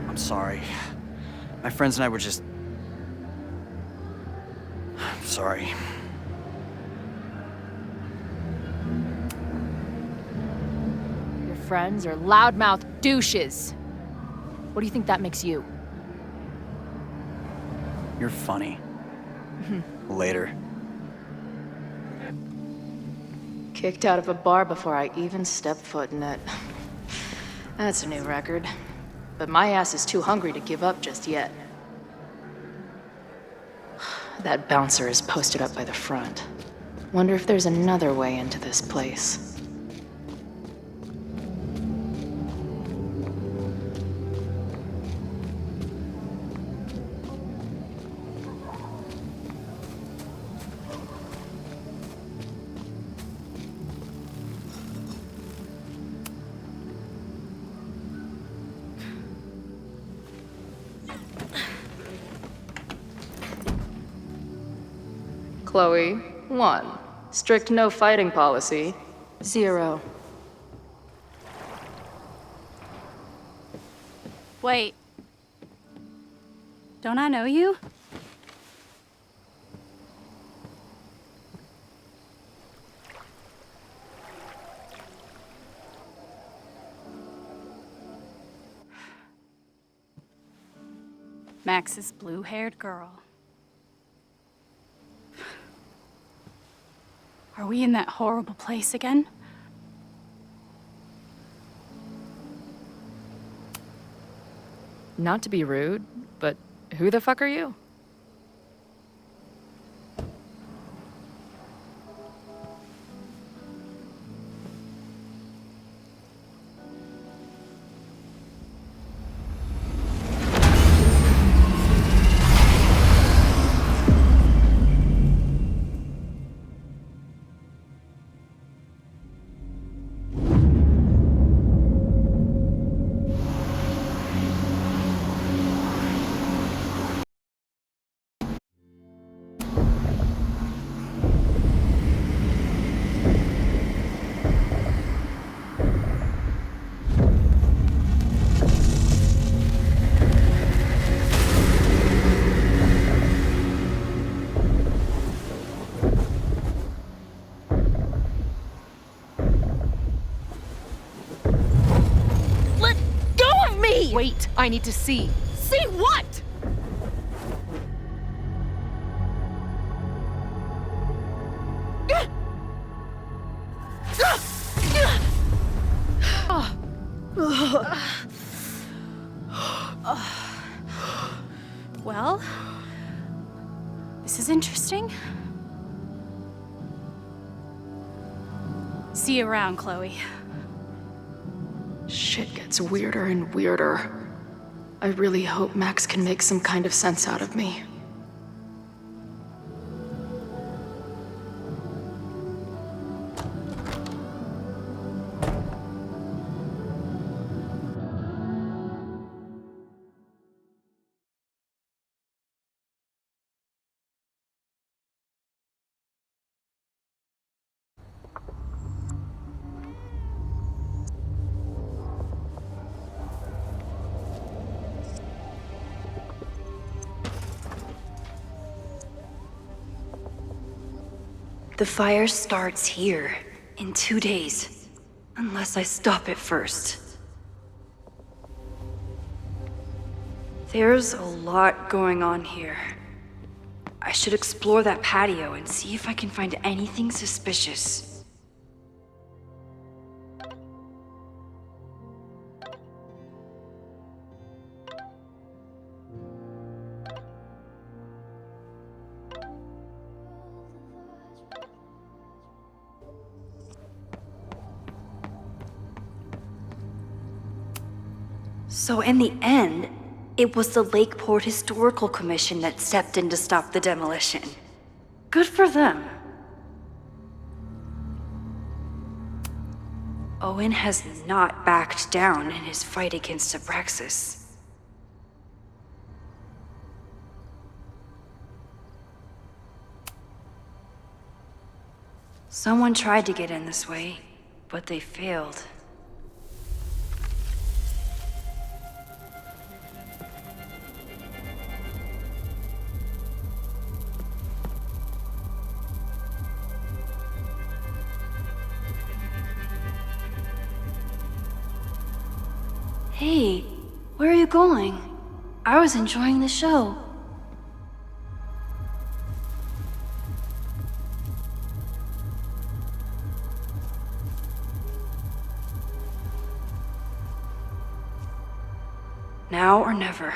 I'm sorry. My friends and I were just... I'm sorry. Your friends are loudmouth douches. What do you think that makes you? You're funny. Later. Kicked out of a bar before I even stepped foot in it. That's a new record. But my ass is too hungry to give up just yet. That bouncer is posted up by the front. Wonder if there's another way into this place. Chloe, 1. Strict no fighting policy. 0. Wait. Don't I know you? Max's blue-haired girl. Are we in that horrible place again? Not to be rude, but who the fuck are you? I need to see. See what? Well, this is interesting. See you around, Chloe. Shit gets weirder and weirder. I really hope Max can make some kind of sense out of me. The fire starts here in 2 days, unless I stop it first. There's a lot going on here. I should explore that patio and see if I can find anything suspicious. So in the end, it was the Lakeport Historical Commission that stepped in to stop the demolition. Good for them. Owen has not backed down in his fight against Abraxas. Someone tried to get in this way, but they failed. Hey, where are you going? I was enjoying the show. Now or never.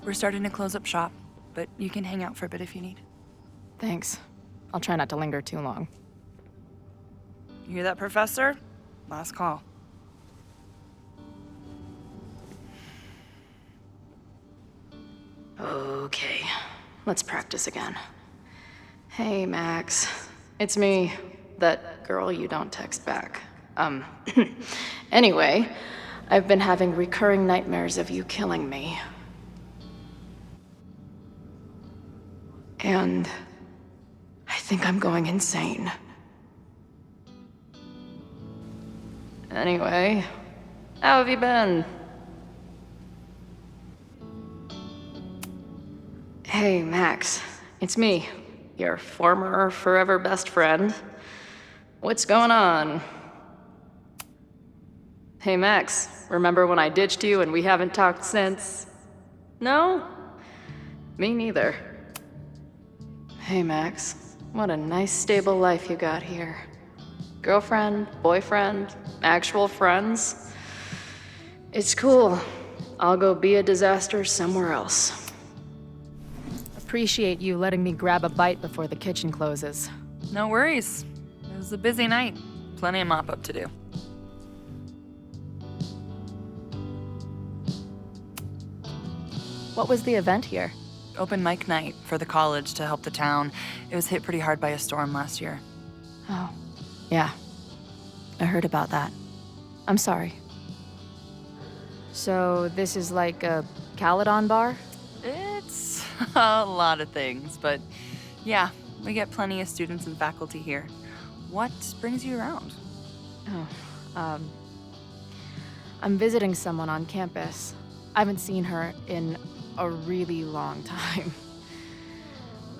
We're starting to close up shop, but you can hang out for a bit if you need. Thanks. I'll try not to linger too long. You hear that, Professor? Last call. Okay, let's practice again. Hey, Max. It's me, that girl you don't text back. Anyway, I've been having recurring nightmares of you killing me. And I think I'm going insane. Anyway, how have you been? Hey, Max. It's me, your former forever best friend. What's going on? Hey, Max. Remember when I ditched you and we haven't talked since? No? Me neither. Hey, Max. What a nice, stable life you got here. Girlfriend, boyfriend, actual friends. It's cool. I'll go be a disaster somewhere else. Appreciate you letting me grab a bite before the kitchen closes. No worries. It was a busy night. Plenty of mop-up to do. What was the event here? Open mic night for the college to help the town. It was hit pretty hard by a storm last year. Oh, yeah. I heard about that. I'm sorry. So this is like a Caledon bar? It's a lot of things, but yeah, We get plenty of students and faculty here. What brings you around? I'm visiting someone on campus. I haven't seen her in a really long time.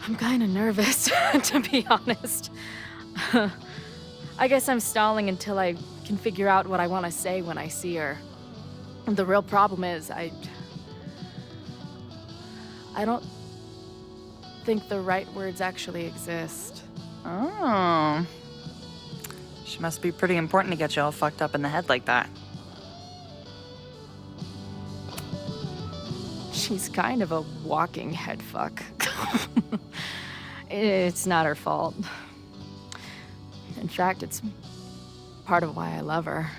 I'm kinda nervous, to be honest. I guess I'm stalling until I can figure out what I want to say when I see her. The real problem is, I don't think the right words actually exist. Oh. She must be pretty important to get you all fucked up in the head like that. She's kind of a walking head fuck. It's not her fault. In fact, it's part of why I love her.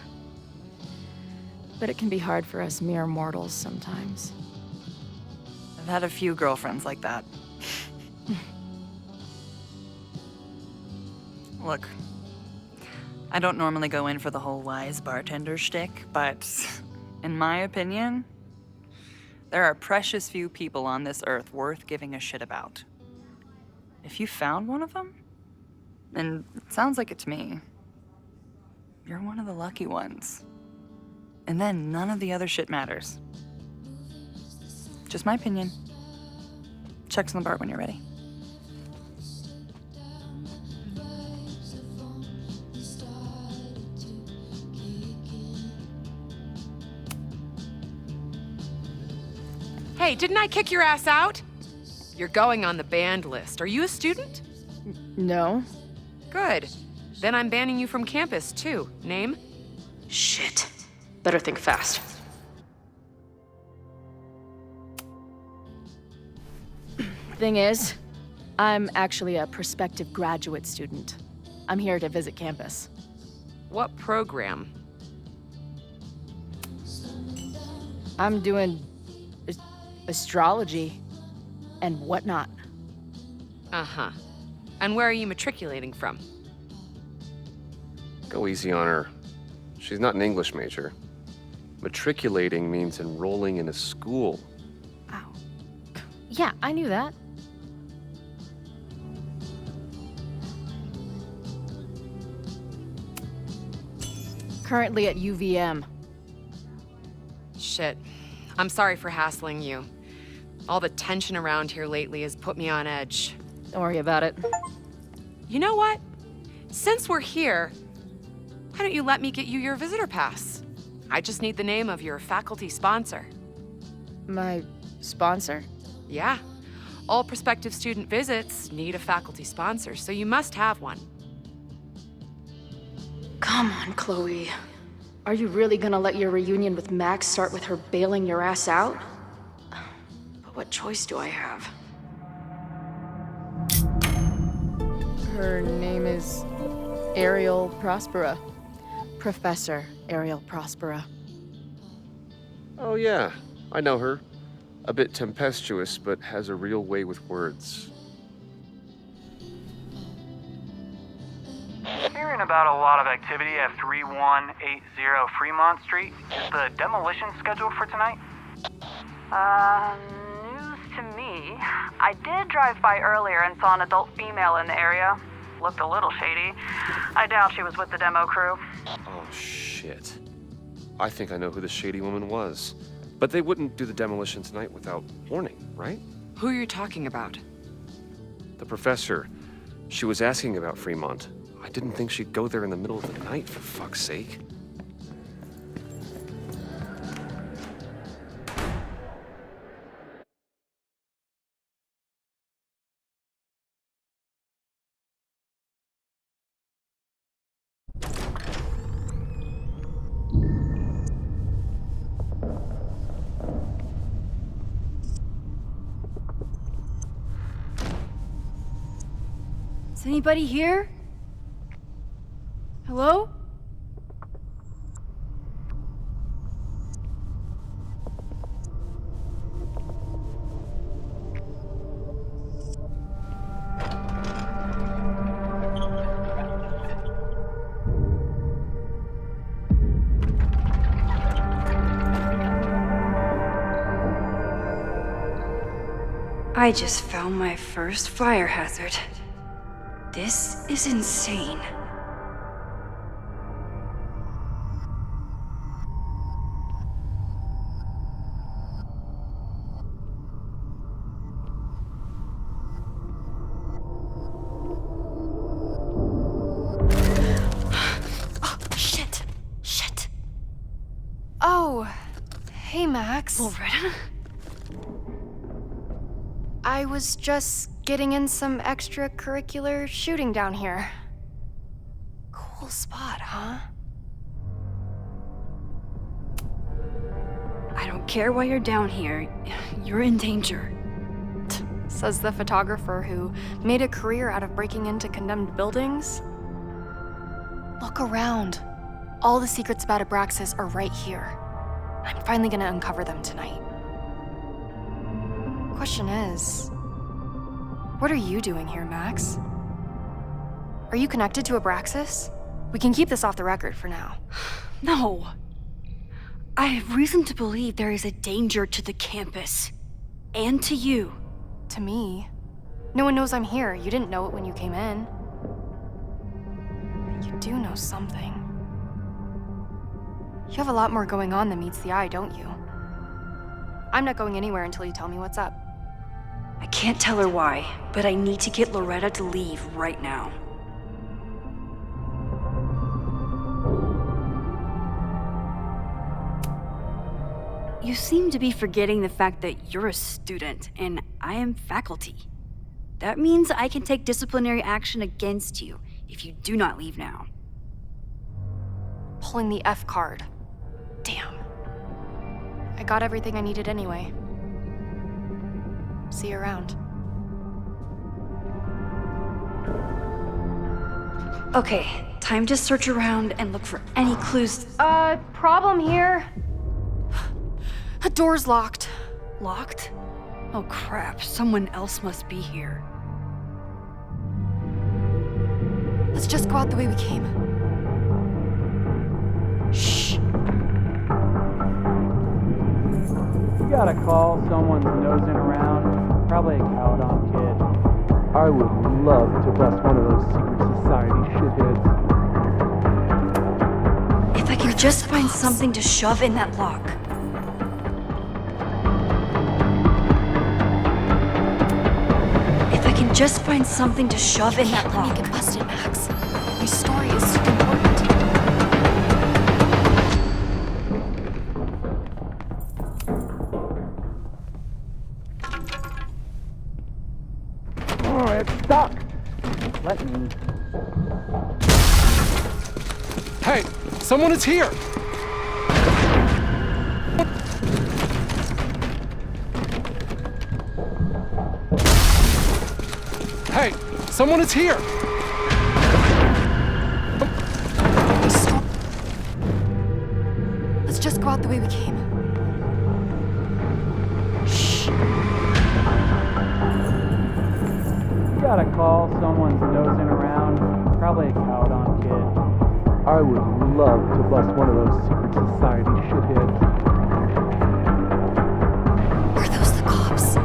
But it can be hard for us mere mortals sometimes. I've had a few girlfriends like that. Look, I don't normally go in for the whole wise bartender shtick, but in my opinion, there are precious few people on this earth worth giving a shit about. If you found one of them, and it sounds like it's me, you're one of the lucky ones. And then none of the other shit matters. Just my opinion. Check's on the bar when you're ready. Hey, didn't I kick your ass out? You're going on the banned list. Are you a student? No. Good. Then I'm banning you from campus, too. Name? Shit. Better think fast. Thing is, I'm actually a prospective graduate student. I'm here to visit campus. What program? I'm doing astrology and whatnot. Uh-huh. And where are you matriculating from? Go easy on her. She's not an English major. Matriculating means enrolling in a school. Yeah, I knew that. Currently at UVM. Shit. I'm sorry for hassling you. All the tension around here lately has put me on edge. Don't worry about it. You know what? Since we're here, why don't you let me get you your visitor pass? I just need the name of your faculty sponsor. My sponsor? Yeah. All prospective student visits need a faculty sponsor, so you must have one. Come on, Chloe. Are you really gonna let your reunion with Max start with her bailing your ass out? But what choice do I have? Her name is Ariel Prospera. Professor Ariel Prospera. Oh yeah, I know her. A bit tempestuous, but has a real way with words. Hearing about a lot of activity at 3180 Fremont Street. Is the demolition scheduled for tonight? News to me. I did drive by earlier and saw an adult female in the area. Looked a little shady. I doubt she was with the demo crew. Oh shit. I think I know who the shady woman was. But they wouldn't do the demolition tonight without warning, right? Who are you talking about? The professor. She was asking about Fremont. I didn't think she'd go there in the middle of the night, for fuck's sake. Is anybody here? Hello? I just found my first fire hazard. This is insane. Shit. Oh, hey, Max. Loretta? I was just getting in some extracurricular shooting down here. Cool spot, huh? I don't care why you're down here. You're in danger. Says the photographer who made a career out of breaking into condemned buildings. Look around. All the secrets about Abraxas are right here. I'm finally gonna uncover them tonight. Question is, what are you doing here, Max? Are you connected to Abraxas? We can keep this off the record for now. No. I have reason to believe there is a danger to the campus. And to you. To me? No one knows I'm here. You didn't know it when you came in. But you do know something. You have a lot more going on than meets the eye, don't you? I'm not going anywhere until you tell me what's up. I can't tell her why, but I need to get Loretta to leave right now. You seem to be forgetting the fact that you're a student and I am faculty. That means I can take disciplinary action against you if you do not leave now. Pulling the F card. Damn. I got everything I needed anyway. See you around. Okay, time to search around and look for any clues. Problem here. The door's locked. Locked? Oh crap, someone else must be here. Let's just go out the way we came. Shh. You got a call, someone's nosing around. Probably a Caledon kid. I would love to bust one of those secret society shitheads. If I could just find something to shove in that lock. If I can just find something to shove in that lock. Make it busted, Max. Your story is super important. Oh, it's stuck. Let me. Hey, someone is here! Hey, someone is here! Let's just go out the way we came. Shh. You got a call, someone's nosing around. Probably a Caledon kid. I would love to bust one of those secret society shitheads. Are those the cops?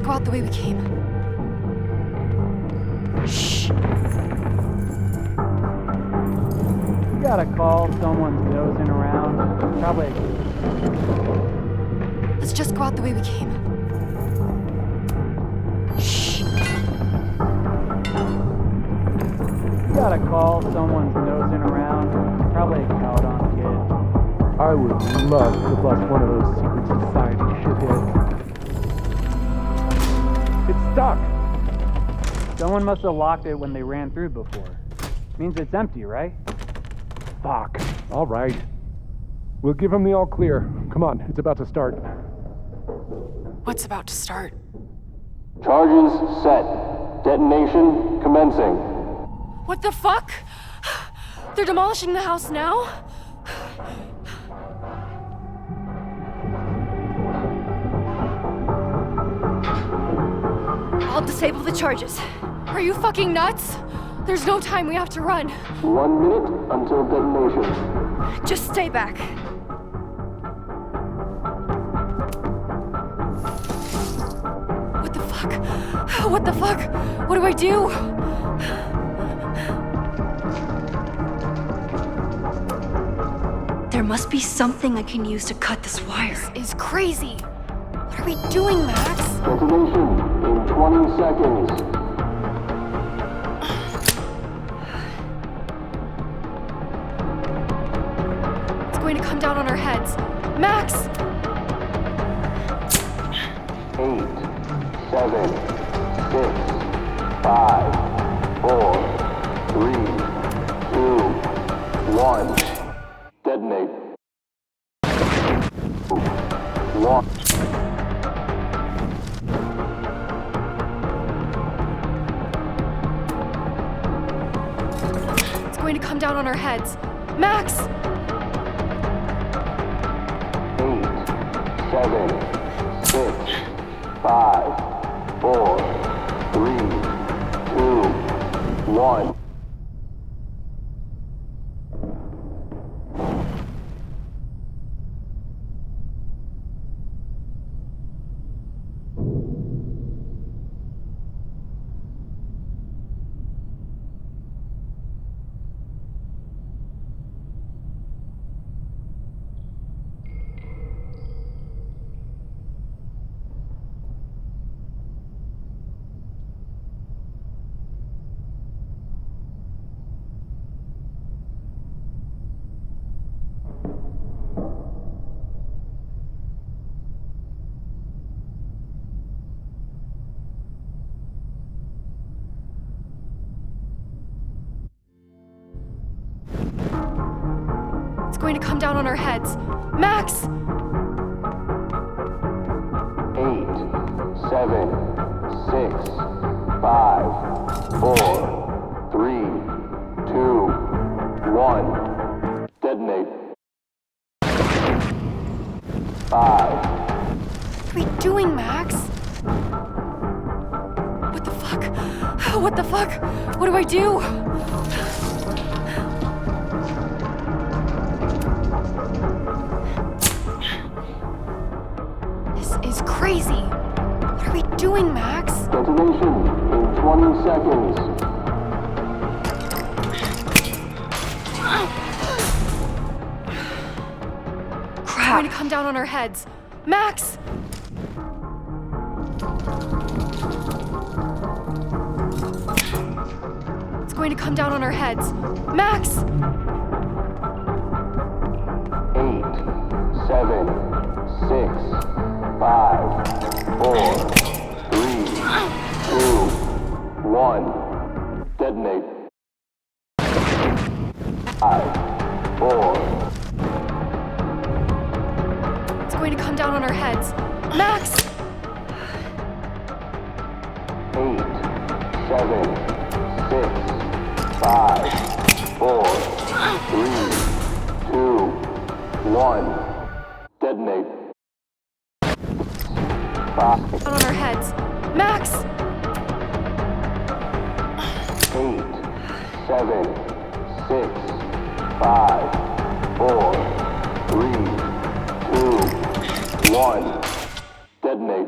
just go out the way we came. Shh. You gotta call, someone's nosing around. Probably. Let's just go out the way we came. Shh. You gotta call, someone's nosing around. Probably a Caledon kid. I would love to bust one of those secret society shitheads. It's stuck. Someone must have locked it when they ran through before. Means it's empty, right? Fuck. All right. We'll give him the all clear. Come on, it's about to start. What's about to start? Charges set. Detonation commencing. What the fuck? They're demolishing the house now? I'll disable the charges. Are you fucking nuts? There's no time, we have to run. 1 minute until detonation. Just stay back. What the fuck? What the fuck? What do I do? There must be something I can use to cut this wire. This is crazy. What are we doing, Max? Detonation in 20 seconds. It's going to come down on our heads. Max! 8, 7, 6, 5, 4, 3, 2, 1. Detonate. 1. It's going to come down on our heads. Max! 8, 7, 6, 5, 4, 3, 2, 1. It's going to come down on our heads. Max! 8, 7, 6, 5, 4, 3, 2, 1. Detonate. 5. What are we doing, Max? What the fuck? What the fuck? What do I do? This is crazy. What are we doing, Max? Detonation in 20 seconds. It's going to come down on our heads. Max! It's going to come down on our heads. Max! 8, 7, 6, 5, 4, 3, 2, 1. Detonate. 5, 4. It's going to come down on our heads. Max! 8, 7, 6, 5, 4, 3, 2, 1. Detonate. 5, On our heads. Max! 8, 7, 6, 5, 4, 3, 2, 1. Detonate.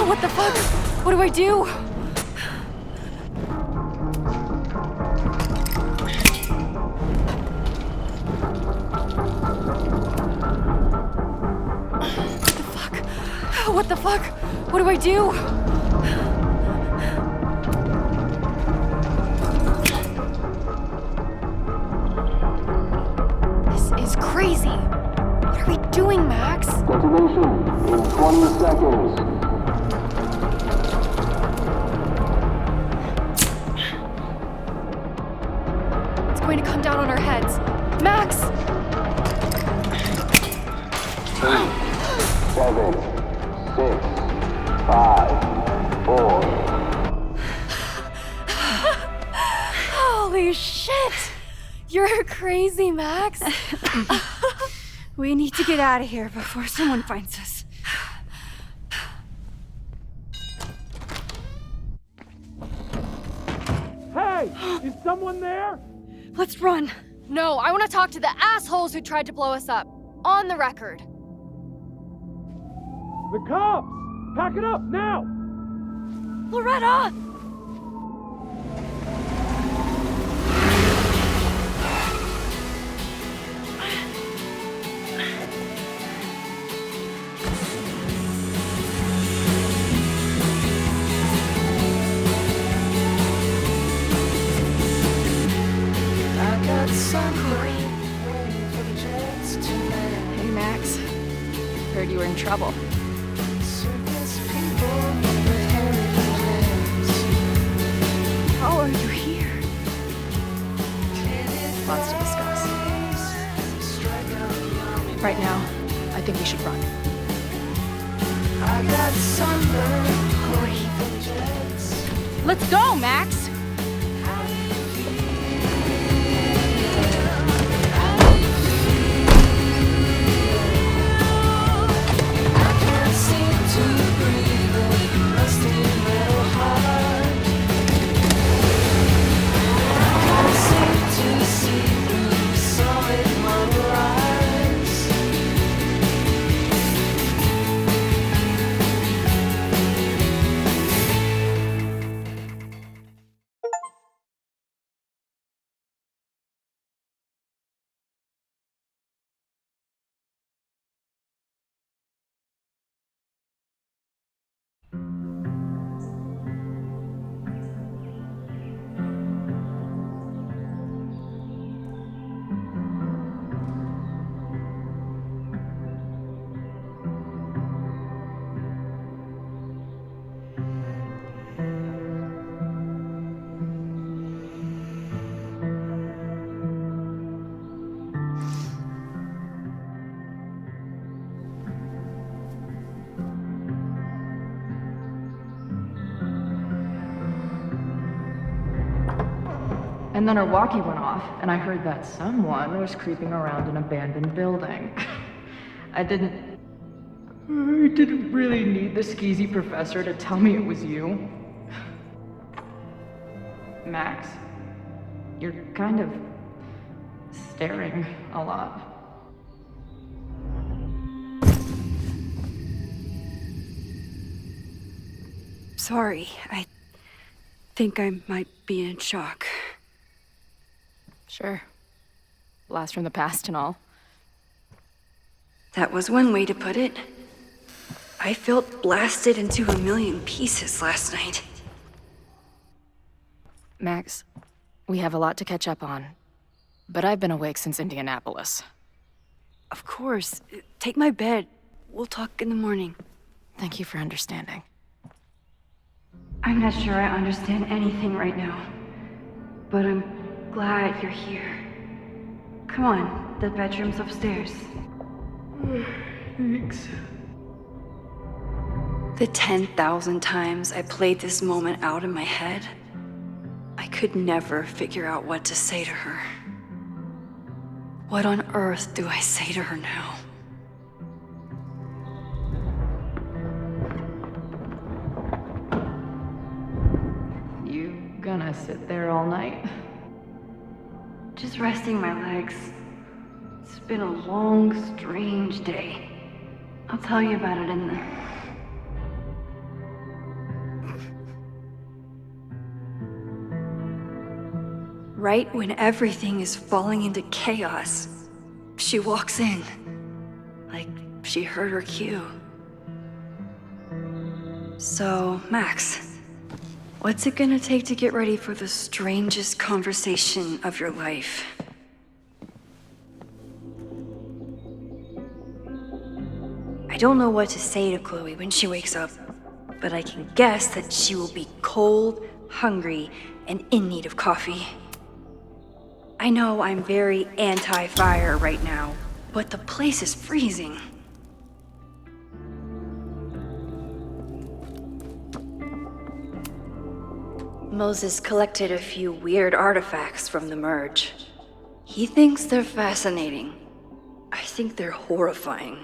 What the fuck? What do I do? What the fuck? What do I do? This is crazy. What are we doing, Max? Detonation in 20 seconds. It's going to come down on our heads. Max! 8, 7, 6, 5, 4. Holy shit! You're crazy, Max. We need to get out of here before someone finds us. Hey! Is someone there? Let's run. No, I want to talk to the assholes who tried to blow us up. On the record. The cops! Pack it up now! Loretta! Hey, Max. Heard you were in trouble. How are you here? Lots to discuss. Right now, I think we should run. Let's go, Max! And then our walkie went off, and I heard that someone was creeping around an abandoned building. I didn't really need the skeezy professor to tell me it was you. Max, you're kind of staring a lot. Sorry, I think I might be in shock. Sure. Blast from the past and all. That was one way to put it. I felt blasted into a million pieces last night. Max, we have a lot to catch up on. But I've been awake since Indianapolis. Of course. Take my bed. We'll talk in the morning. Thank you for understanding. I'm not sure I understand anything right now. But I'm glad you're here. Come on, the bedroom's upstairs. Thanks. The 10,000 times I played this moment out in my head, I could never figure out what to say to her. What on earth do I say to her now? You gonna sit there all night? Just resting my legs. It's been a long, strange day. I'll tell you about it in the... Right when everything is falling into chaos, she walks in. Like she heard her cue. So, Max, what's it gonna take to get ready for the strangest conversation of your life? I don't know what to say to Chloe when she wakes up, but I can guess that she will be cold, hungry, and in need of coffee. I know I'm very anti-fire right now, but the place is freezing. Moses collected a few weird artifacts from the merge. He thinks they're fascinating. I think they're horrifying.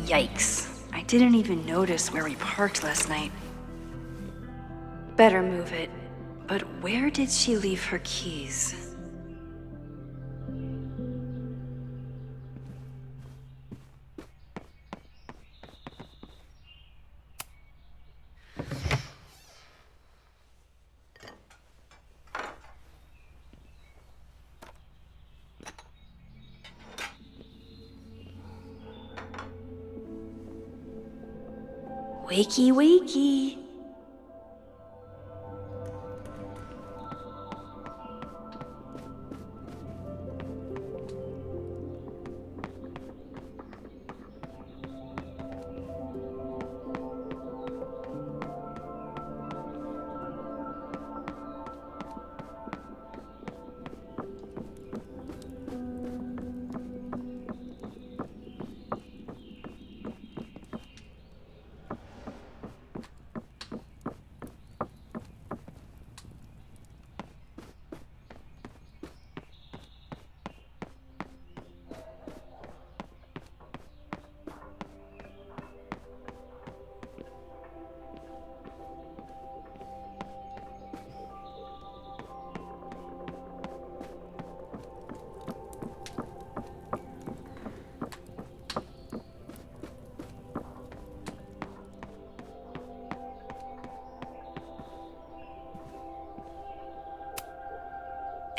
Yikes. I didn't even notice where we parked last night. Better move it. But where did she leave her keys? Wakey, wakey.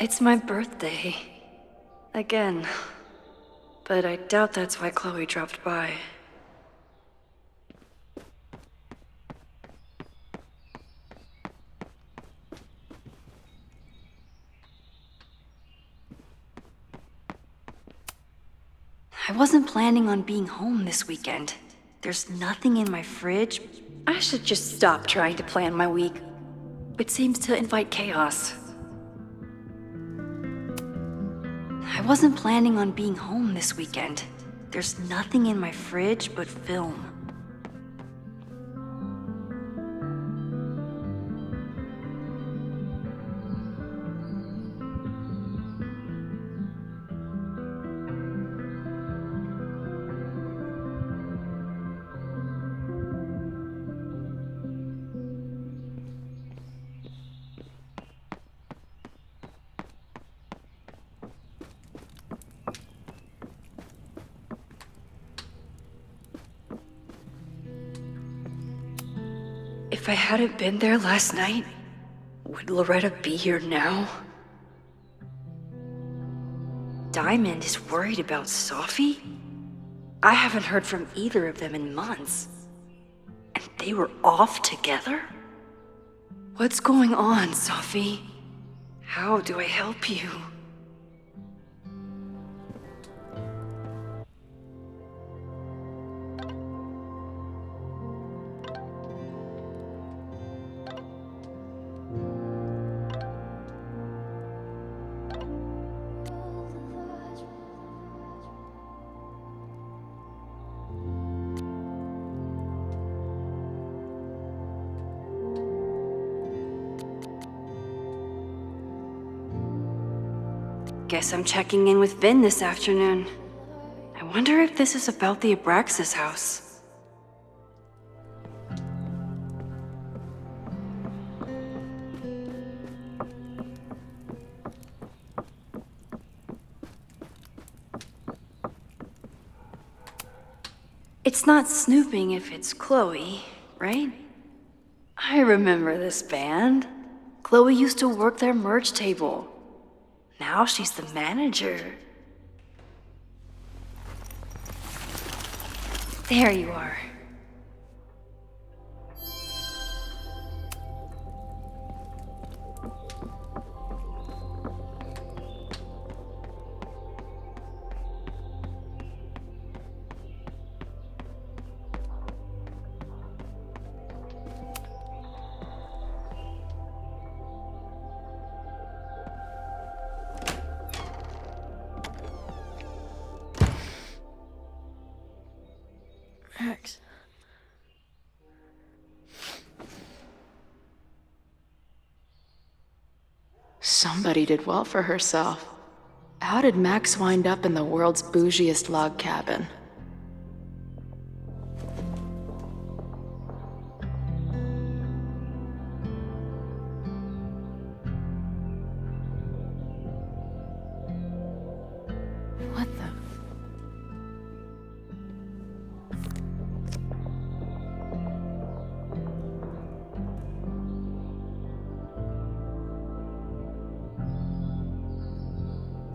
It's my birthday. Again. But I doubt that's why Chloe dropped by. I wasn't planning on being home this weekend. There's nothing in my fridge. I should just stop trying to plan my week. It seems to invite chaos. I wasn't planning on being home this weekend. There's nothing in my fridge but film. If I hadn't been there last night, would Loretta be here now? Diamond is worried about Sophie? I haven't heard from either of them in months. And they were off together? What's going on, Sophie? How do I help you? Guess I'm checking in with Vin this afternoon. I wonder if this is about the Abraxas house. It's not snooping if it's Chloe, right? I remember this band. Chloe used to work their merch table. Now she's the manager. There you are. Max. Somebody did well for herself. How did Max wind up in the world's bougiest log cabin? What the?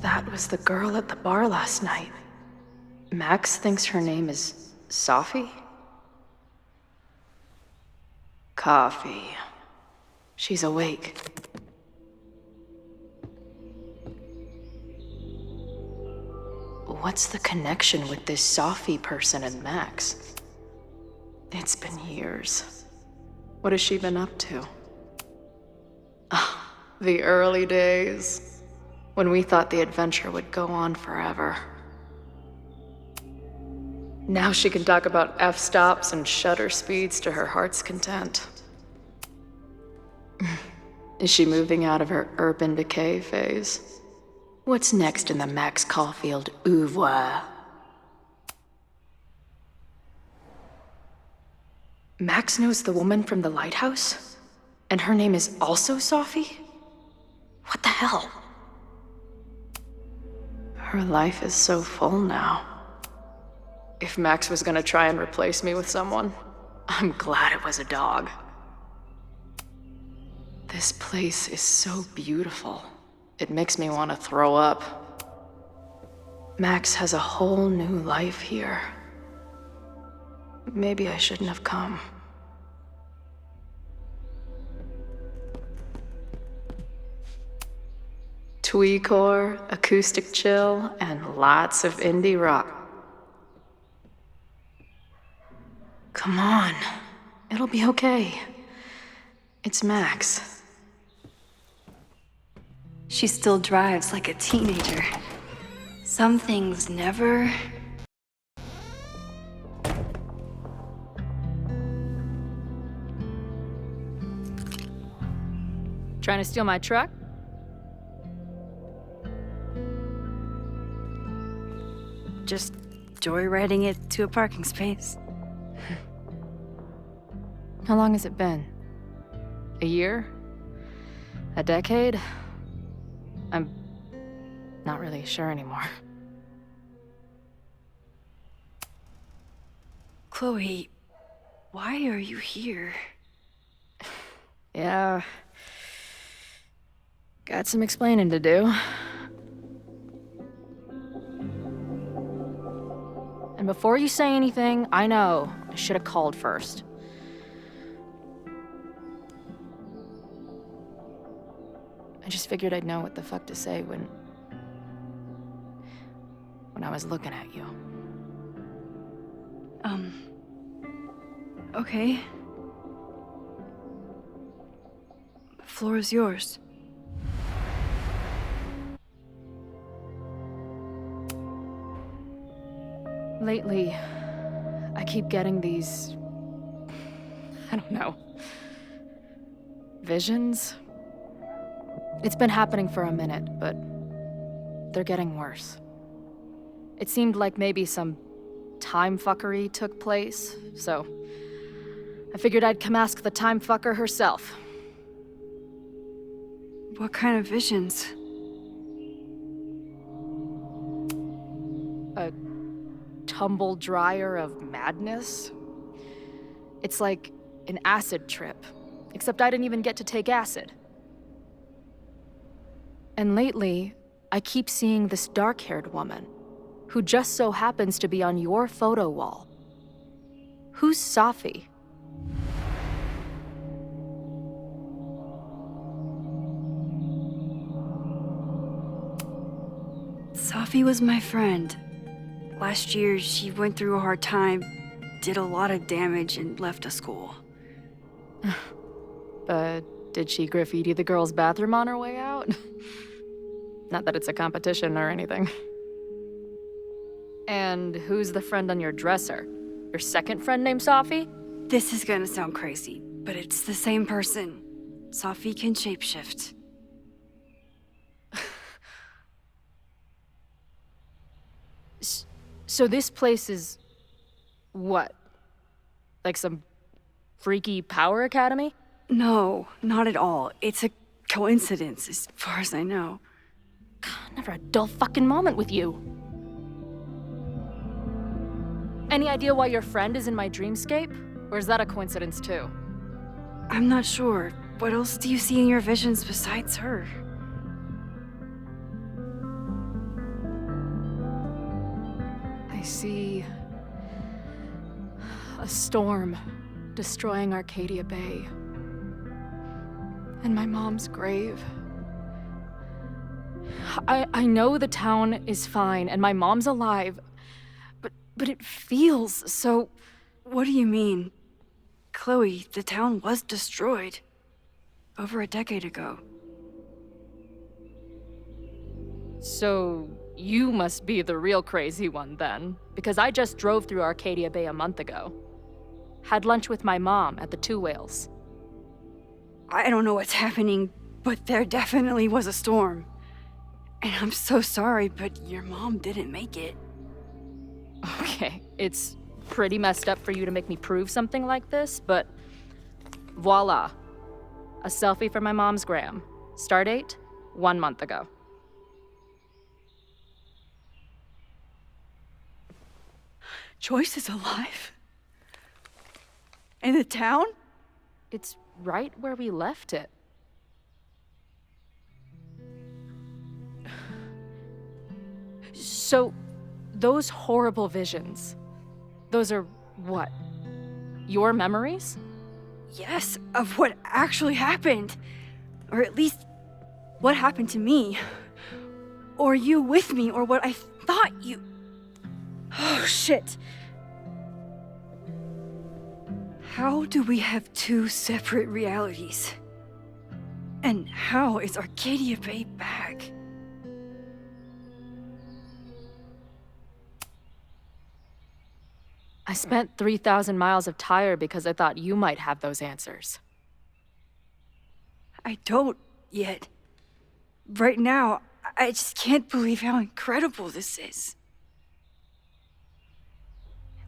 That was the girl at the bar last night. Max thinks her name is Sophie? Coffee. She's awake. What's the connection with this Sophie person and Max? It's been years. What has she been up to? Ah, the early days, when we thought the adventure would go on forever. Now she can talk about f-stops and shutter speeds to her heart's content. Is she moving out of her urban decay phase? What's next in the Max Caulfield oeuvre? Max knows the woman from the lighthouse? And her name is also Sophie? What the hell? Her life is so full now. If Max was gonna try and replace me with someone, I'm glad it was a dog. This place is so beautiful. It makes me want to throw up. Max has a whole new life here. Maybe I shouldn't have come. Tweecore, acoustic chill, and lots of indie rock. Come on, it'll be okay. It's Max. She still drives like a teenager. Some things never... Trying to steal my truck? Just joyriding it to a parking space. How long has it been? A year? A decade? I'm not really sure anymore. Chloe, why are you here? Yeah. Got some explaining to do. And before you say anything, I know I should have called first. I just figured I'd know what the fuck to say when I was looking at you. Okay. The floor is yours. Lately, I keep getting these... I don't know. Visions? It's been happening for a minute, but they're getting worse. It seemed like maybe some time fuckery took place, so I figured I'd come ask the time fucker herself. What kind of visions? A tumble dryer of madness? It's like an acid trip, except I didn't even get to take acid. And lately, I keep seeing this dark-haired woman, who just so happens to be on your photo wall. Who's Safi? Safi was my friend. Last year, she went through a hard time, did a lot of damage, and left the school. But did she graffiti the girls' bathroom on her way out? Not that it's a competition or anything. And who's the friend on your dresser? Your second friend named Safi? This is gonna sound crazy, but it's the same person. Safi can shapeshift. So this place is... what? Like some freaky power academy? No, not at all. It's a coincidence, as far as I know. God, never a dull fucking moment with you. Any idea why your friend is in my dreamscape? Or is that a coincidence too? I'm not sure. What else do you see in your visions besides her? I see... a storm destroying Arcadia Bay. And my mom's grave. I know the town is fine and my mom's alive, but it feels so... What do you mean? Chloe, the town was destroyed. Over a decade ago. So you must be the real crazy one then, because I just drove through Arcadia Bay a month ago. Had lunch with my mom at the Two Whales. I don't know what's happening, but there definitely was a storm. And I'm so sorry, but your mom didn't make it. Okay, it's pretty messed up for you to make me prove something like this, but voila. A selfie for my mom's gram. Stardate, 1 month ago. Joyce is alive? In the town? It's right where we left it. So, those horrible visions, those are what? Your memories? Yes, of what actually happened. Or at least, what happened to me. Or you with me, or what I thought you... Oh, shit. How do we have two separate realities? And how is Arcadia Bay back? I spent 3,000 miles of tire because I thought you might have those answers. I don't yet. Right now, I just can't believe how incredible this is.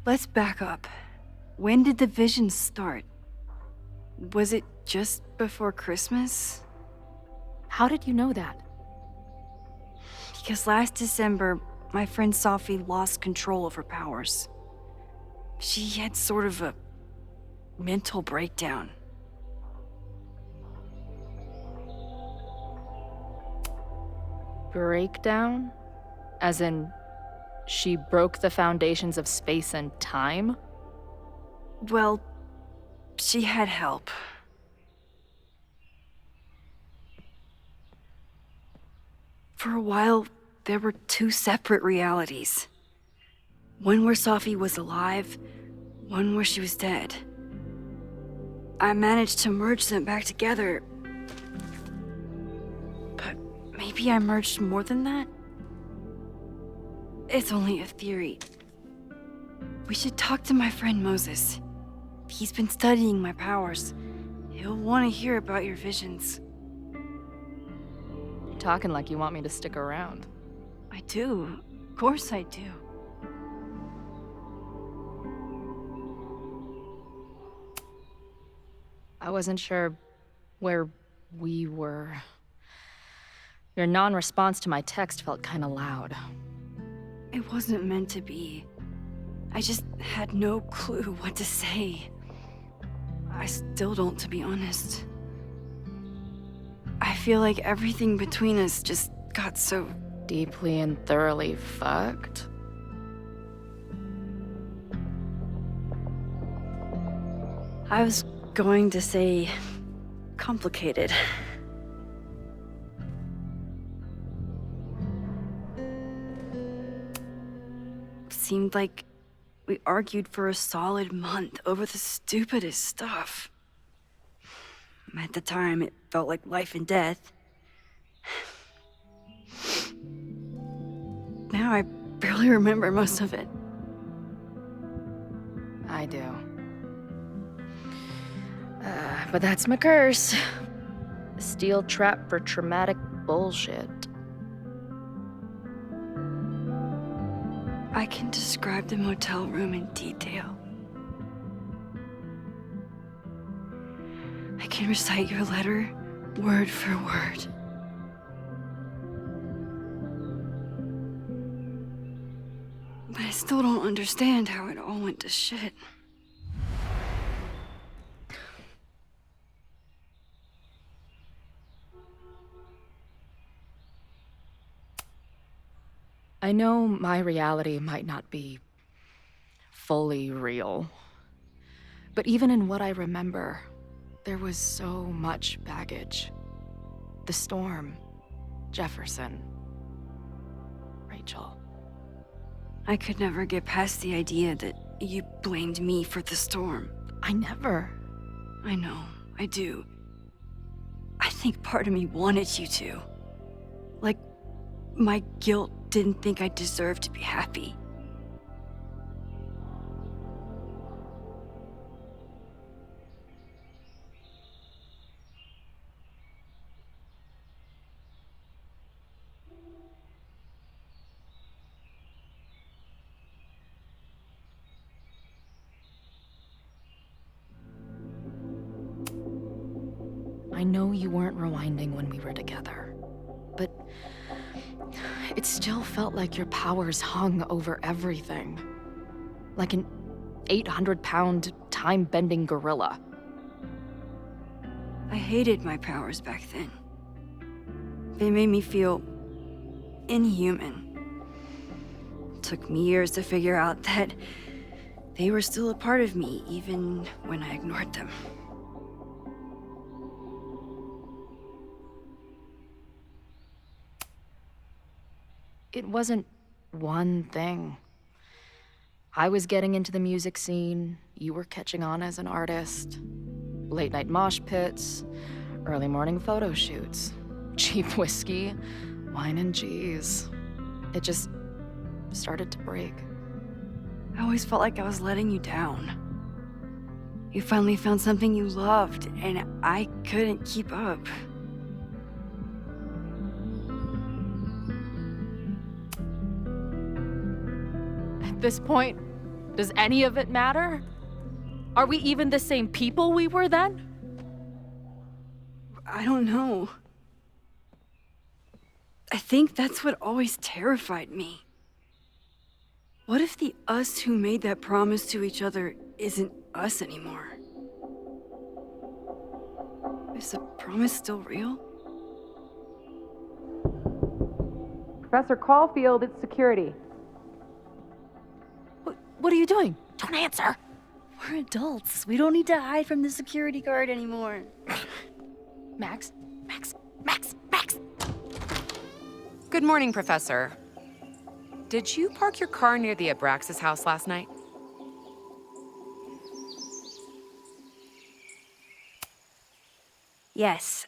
Let's back up. When did the visions start? Was it just before Christmas? How did you know that? Because last December, my friend Safi lost control of her powers. She had sort of a mental breakdown. Breakdown? As in, she broke the foundations of space and time? Well, she had help. For a while, there were two separate realities. One where Safi was alive, one where she was dead. I managed to merge them back together. But maybe I merged more than that? It's only a theory. We should talk to my friend Moses. He's been studying my powers. He'll want to hear about your visions. You're talking like you want me to stick around. I do. Of course I do. I wasn't sure where we were. Your non-response to my text felt kinda loud. It wasn't meant to be. I just had no clue what to say. I still don't, to be honest. I feel like everything between us just got so deeply and thoroughly fucked. I was going to say complicated. Seemed like we argued for a solid month over the stupidest stuff. At the time, it felt like life and death. Now I barely remember most of it. I do. But that's my curse. A steel trap for traumatic bullshit. I can describe the motel room in detail. I can recite your letter word for word. But I still don't understand how it all went to shit. I know my reality might not be fully real, but even in what I remember, there was so much baggage. The storm, Jefferson, Rachel. I could never get past the idea that you blamed me for the storm. I never. I know, I do. I think part of me wanted you to. Like, my guilt didn't think I deserved to be happy. I know you weren't rewinding when we were together, but it still felt like your powers hung over everything. Like an 800-pound, time-bending gorilla. I hated my powers back then. They made me feel inhuman. It took me years to figure out that they were still a part of me, even when I ignored them. It wasn't one thing. I was getting into the music scene, you were catching on as an artist. Late night mosh pits, early morning photo shoots, cheap whiskey, wine and cheese. It just started to break. I always felt like I was letting you down. You finally found something you loved, and I couldn't keep up. At this point, does any of it matter? Are we even the same people we were then? I don't know. I think that's what always terrified me. What if the us who made that promise to each other isn't us anymore? Is the promise still real? Professor Caulfield, it's security. What are you doing? Don't answer. We're adults. We don't need to hide from the security guard anymore. Max? Good morning, Professor. Did you park your car near the Abraxas house last night? Yes.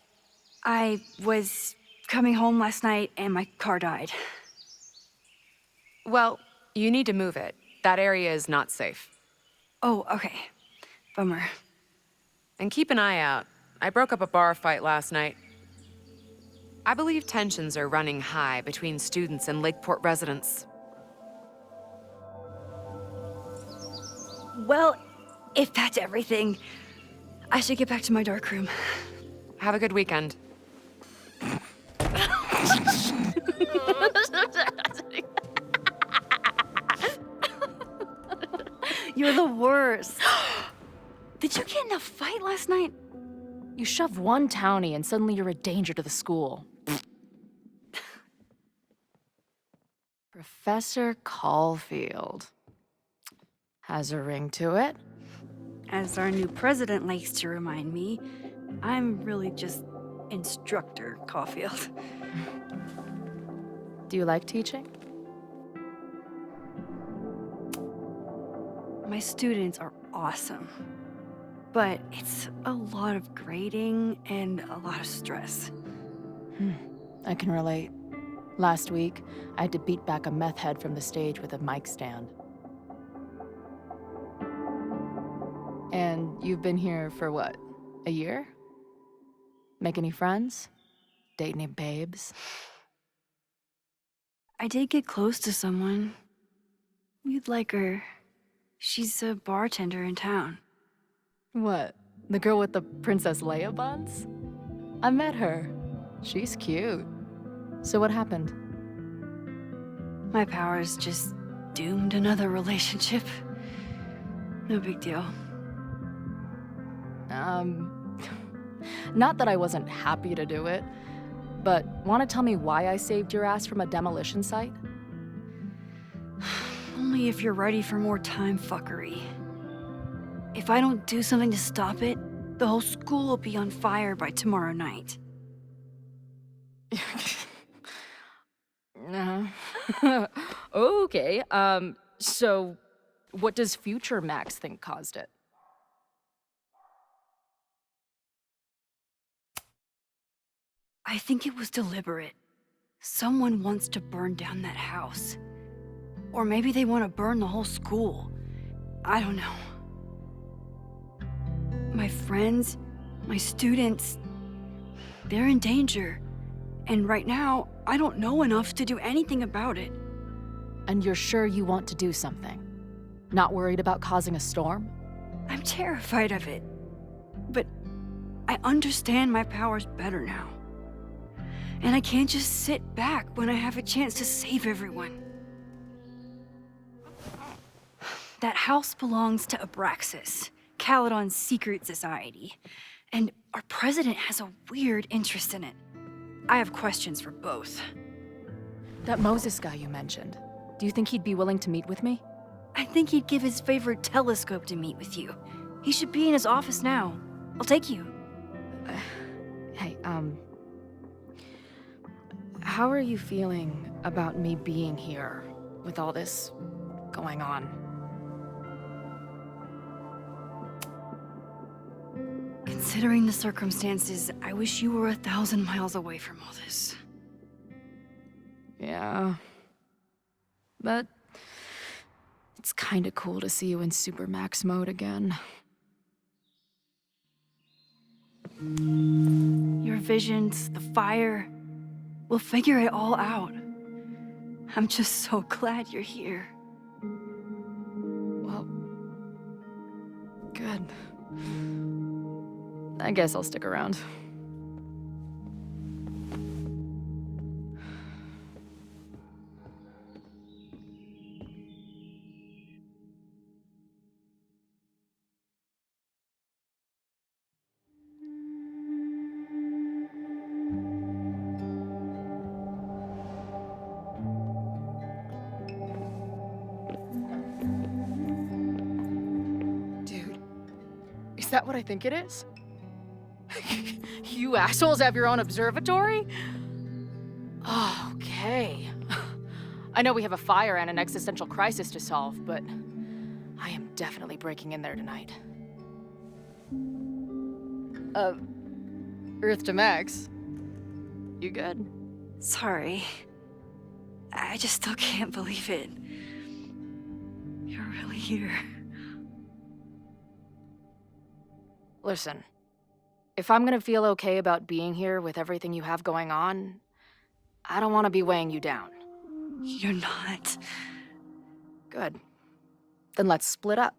I was coming home last night and my car died. Well, you need to move it. That area is not safe. Oh, okay. Bummer. And keep an eye out. I broke up a bar fight last night. I believe tensions are running high between students and Lakeport residents. Well, if that's everything, I should get back to my dark room. Have a good weekend. You're the worst. Did you get in a fight last night? You shove one townie and suddenly you're a danger to the school. Professor Caulfield. Has a ring to it. As our new president likes to remind me, I'm really just Instructor Caulfield. Do you like teaching? My students are awesome, but it's a lot of grading and a lot of stress. I can relate. Last week, I had to beat back a meth head from the stage with a mic stand. And you've been here for what, a year? Make any friends? Date any babes? I did get close to someone. You'd like her. She's a bartender in town. What? The girl with the Princess Leia buns? I met her. She's cute. So what happened? My powers just doomed another relationship. No big deal. Not that I wasn't happy to do it, but want to tell me why I saved your ass from a demolition site? Only if you're ready for more time fuckery. If I don't do something to stop it, the whole school will be on fire by tomorrow night. Okay, so what does future Max think caused it? I think it was deliberate. Someone wants to burn down that house. Or maybe they want to burn the whole school. I don't know. My friends, my students, they're in danger. And right now, I don't know enough to do anything about it. And you're sure you want to do something? Not worried about causing a storm? I'm terrified of it. But I understand my powers better now. And I can't just sit back when I have a chance to save everyone. That house belongs to Abraxas, Caledon's secret society. And our president has a weird interest in it. I have questions for both. That Moses guy you mentioned, do you think he'd be willing to meet with me? I think he'd give his favorite telescope to meet with you. He should be in his office now. I'll take you. Hey, how are you feeling about me being here with all this going on? Considering the circumstances, I wish you were 1,000 miles away from all this. Yeah. But it's kinda cool to see you in Super Max mode again. Your visions, the fire, we'll figure it all out. I'm just so glad you're here. Well, good. I guess I'll stick around. Dude, is that what I think it is? You assholes have your own observatory? Okay. I know we have a fire and an existential crisis to solve, but I am definitely breaking in there tonight. Earth to Max. You good? Sorry. I just still can't believe it. You're really here. Listen, If I'm gonna feel okay about being here with everything you have going on, I don't want to be weighing you down. You're not. Good. Then let's split up.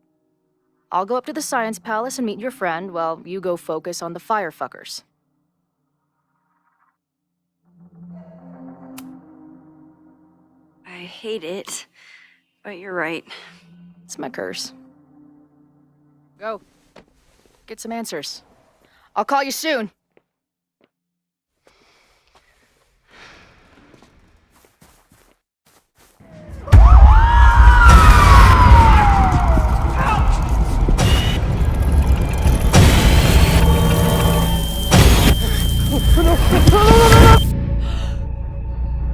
I'll go up to the Science Palace and meet your friend while you go focus on the firefuckers. I hate it, but you're right. It's my curse. Go. Get some answers. I'll call you soon.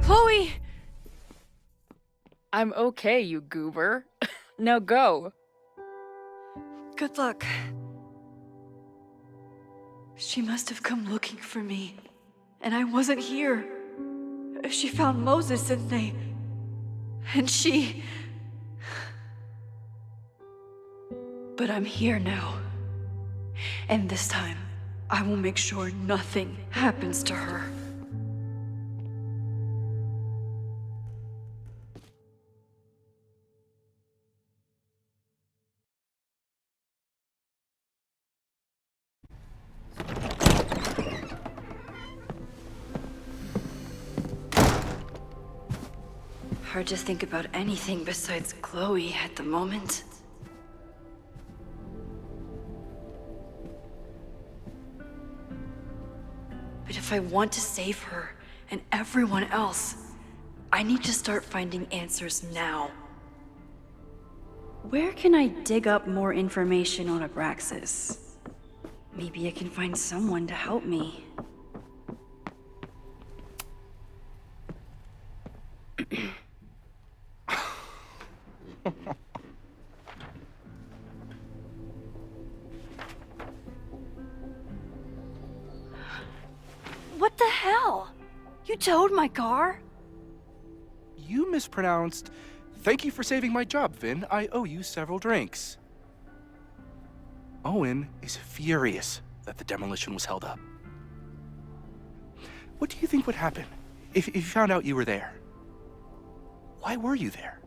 Chloe! I'm okay, you goober. Now go. Good luck. She must have come looking for me, and I wasn't here. She found Moses and she... But I'm here now. And this time, I will make sure nothing happens to her. Hard to think about anything besides Chloe at the moment. But if I want to save her and everyone else, I need to start finding answers now. Where can I dig up more information on Abraxas? Maybe I can find someone to help me. What the hell? You towed my car? You mispronounced. Thank you for saving my job, Vin. I owe you several drinks. Owen is furious that the demolition was held up. What do you think would happen if you found out you were there? Why were you there?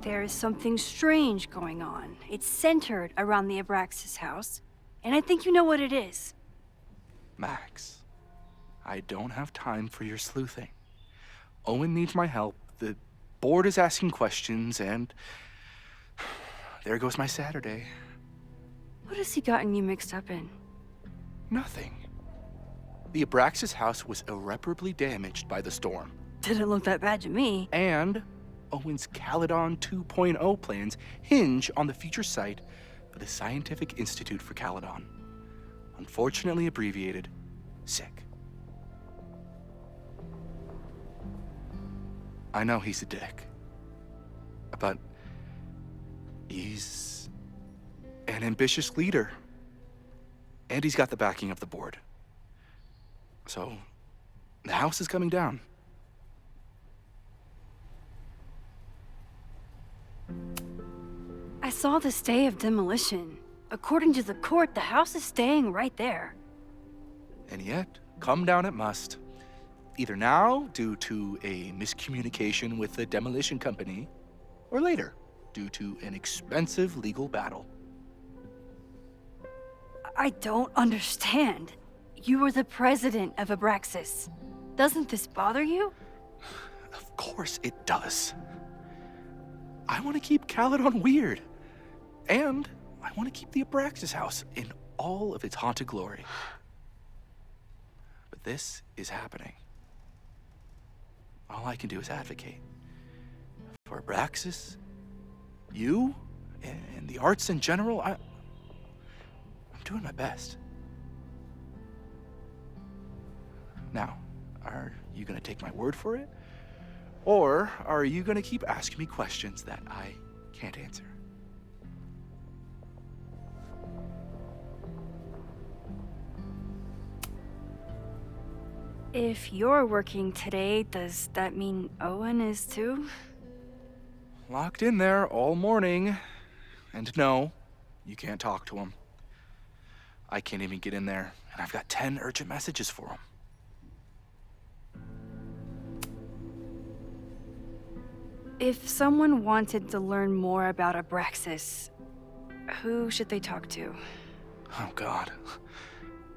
There is something strange going on. It's centered around the Abraxas house, and I think you know what it is. Max, I don't have time for your sleuthing. Owen needs my help, the board is asking questions, and there goes my Saturday. What has he gotten you mixed up in? Nothing. The Abraxas house was irreparably damaged by the storm. Didn't look that bad to me. And Owen's Caledon 2.0 plans hinge on the future site for the Scientific Institute for Caledon. Unfortunately abbreviated, SICK. I know he's a dick, but he's an ambitious leader, and he's got the backing of the board. So, the house is coming down. I saw the stay of demolition. According to the court, the house is staying right there. And yet, come down it must. Either now, due to a miscommunication with the demolition company, or later, due to an expensive legal battle. I don't understand. You were the president of Abraxas. Doesn't this bother you? Of course it does. I want to keep Caledon weird. And I want to keep the Abraxas house in all of its haunted glory. But this is happening. All I can do is advocate. For Abraxas, you, and the arts in general, I'm doing my best. Now, are you gonna take my word for it? Or are you gonna keep asking me questions that I can't answer? If you're working today, does that mean Owen is too? Locked in there all morning. And no, you can't talk to him. I can't even get in there, and I've got 10 urgent messages for him. If someone wanted to learn more about Abraxas, who should they talk to? Oh, God.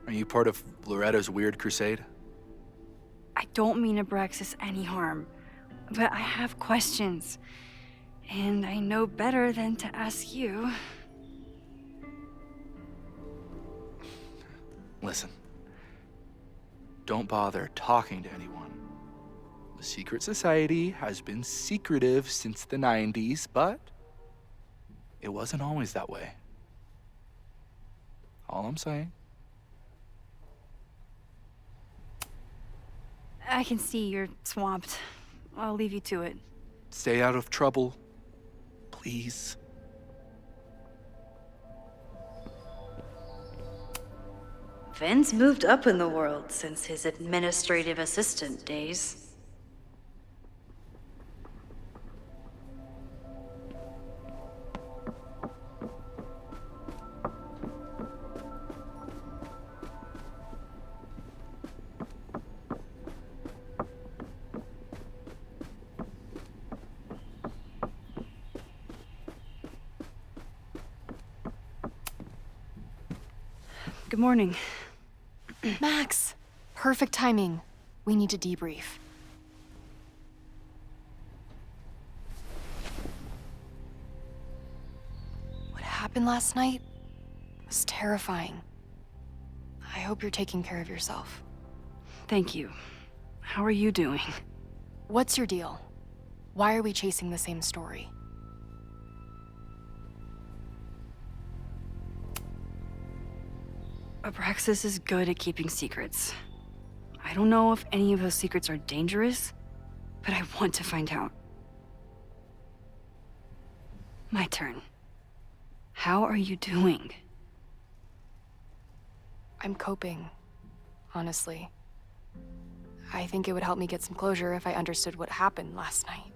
Are you part of Loretta's weird crusade? I don't mean Abraxas any harm, but I have questions, and I know better than to ask you. Listen. Don't bother talking to anyone. The secret society has been secretive since the 90s, but it wasn't always that way. All I'm saying. I can see you're swamped. I'll leave you to it. Stay out of trouble, please. Vin's moved up in the world since his administrative assistant days. Good morning. Max, perfect timing. We need to debrief. What happened last night was terrifying. I hope you're taking care of yourself. Thank you. How are you doing? What's your deal? Why are we chasing the same story? Abraxas is good at keeping secrets. I don't know if any of those secrets are dangerous, but I want to find out. My turn. How are you doing? I'm coping, honestly. I think it would help me get some closure if I understood what happened last night.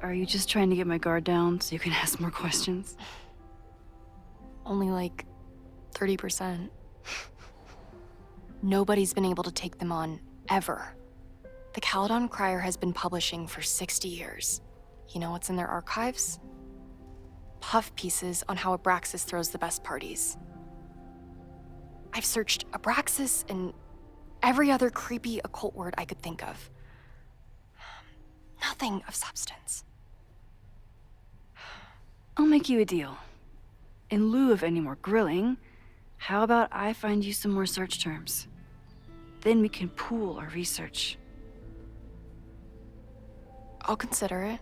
Are you just trying to get my guard down so you can ask more questions? Only like 30%. Nobody's been able to take them on, ever. The Caledon Crier has been publishing for 60 years. You know what's in their archives? Puff pieces on how Abraxas throws the best parties. I've searched Abraxas and every other creepy occult word I could think of. Nothing of substance. I'll make you a deal. In lieu of any more grilling, how about I find you some more search terms? Then we can pool our research. I'll consider it.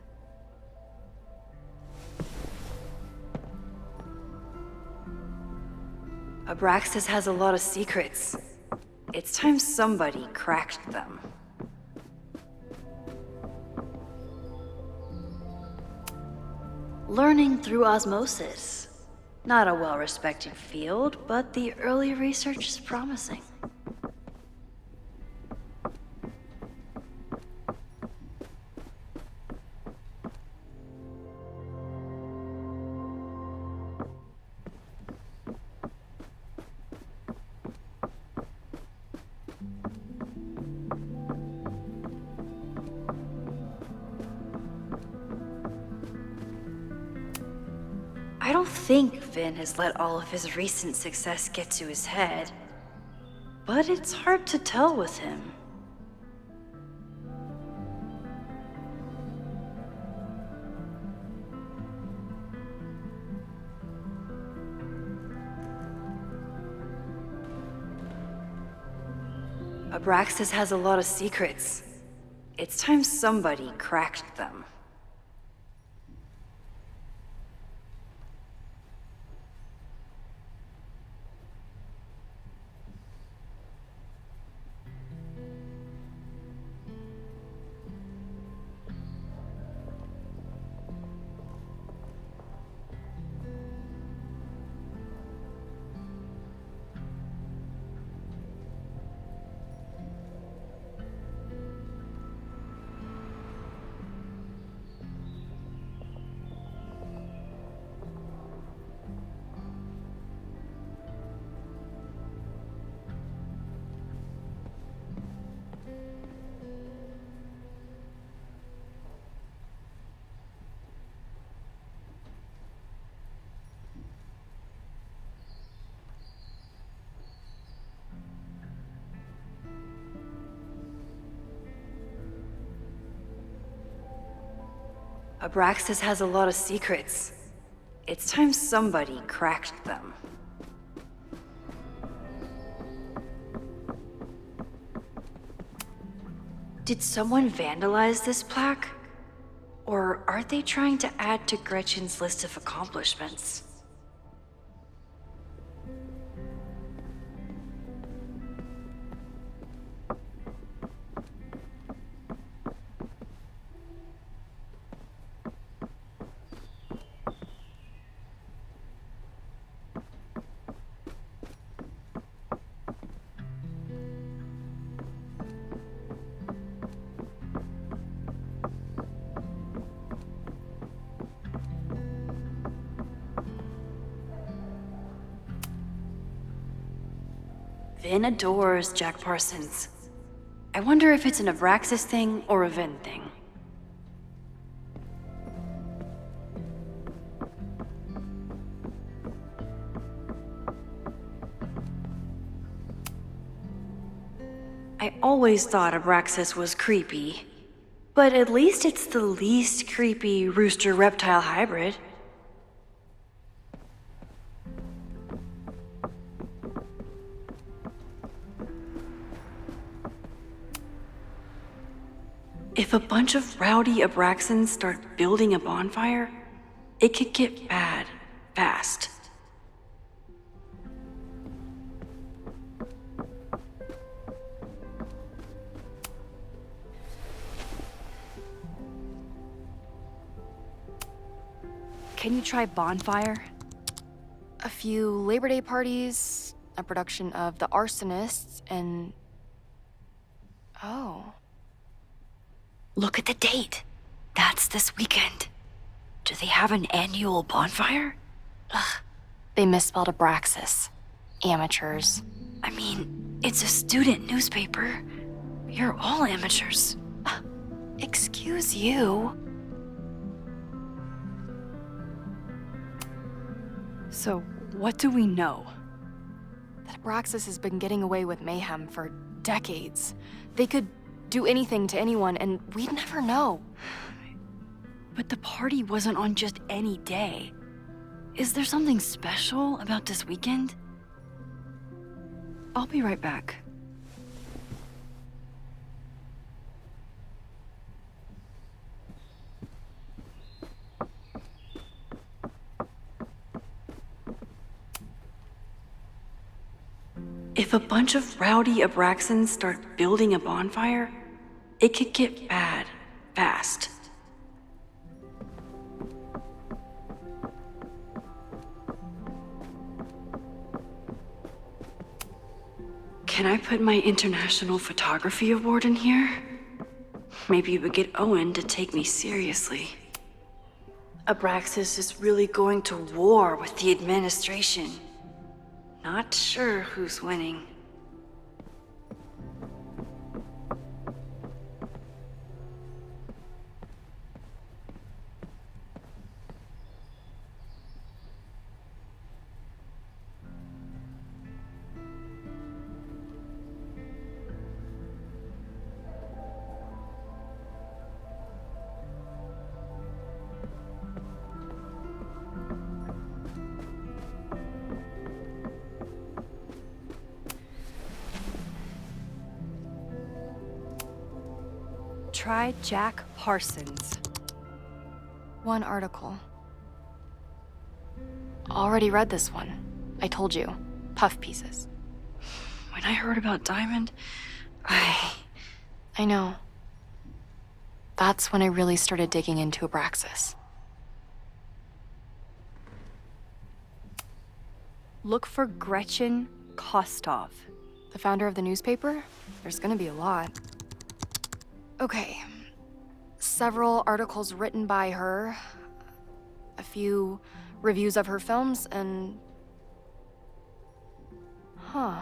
Abraxas has a lot of secrets. It's time somebody cracked them. Learning through osmosis. Not a well-respected field, but the early research is promising. I don't think Vin has let all of his recent success get to his head, but it's hard to tell with him. Abraxas has a lot of secrets. It's time somebody cracked them. Abraxas has a lot of secrets. It's time somebody cracked them. Did someone vandalize this plaque? Or are they trying to add to Gretchen's list of accomplishments? Vin adores Jack Parsons. I wonder if it's an Abraxas thing or a Vin thing. I always thought Abraxas was creepy, but at least it's the least creepy rooster-reptile hybrid. If a bunch of rowdy Abraxans start building a bonfire, it could get bad fast. Can you try bonfire? A few Labor Day parties, a production of The Arsonists, and... Oh. Look at the date. That's this weekend. Do they have an annual bonfire? Ugh. They misspelled Abraxas. Amateurs. I mean, it's a student newspaper. You're all amateurs. Excuse you. So, what do we know? That Abraxas has been getting away with mayhem for decades. They could do anything to anyone, and we'd never know. But the party wasn't on just any day. Is there something special about this weekend? I'll be right back. If a bunch of rowdy Abraxans start building a bonfire, it could get bad fast. Can I put my International Photography Award in here? Maybe it would get Owen to take me seriously. Abraxas is really going to war with the administration. Not sure who's winning. Try Jack Parsons. One article. Already read this one. I told you. Puff pieces. When I heard about Diamond, I know. That's when I really started digging into Abraxas. Look for Gretchen Kostov. The founder of the newspaper? There's gonna be a lot. Okay. Several articles written by her, a few reviews of her films, and... Huh.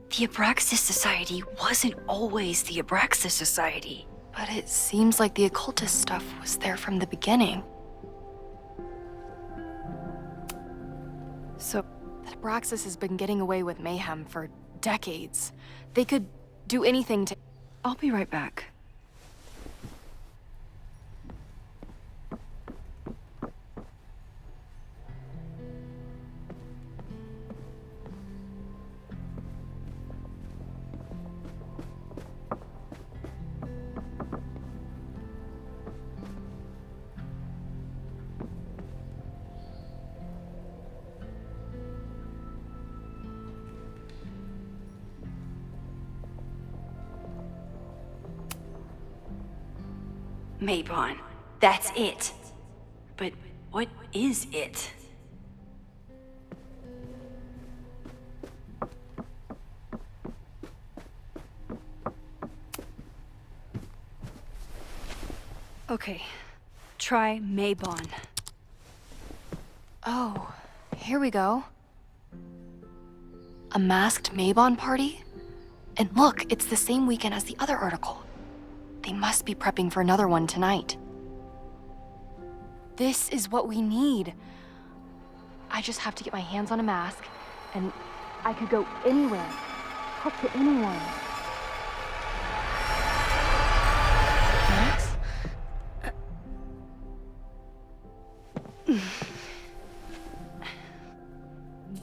The Abraxas Society wasn't always the Abraxas Society. But it seems like the occultist stuff was there from the beginning. So, that Abraxas has been getting away with mayhem for decades. They could do anything to... I'll be right back. Maybon. That's it. But what is it? Okay, try Maybon. Oh, here we go. A masked Maybon party? And look, it's the same weekend as the other article. They must be prepping for another one tonight. This is what we need. I just have to get my hands on a mask, and I could go anywhere, talk to anyone. Max?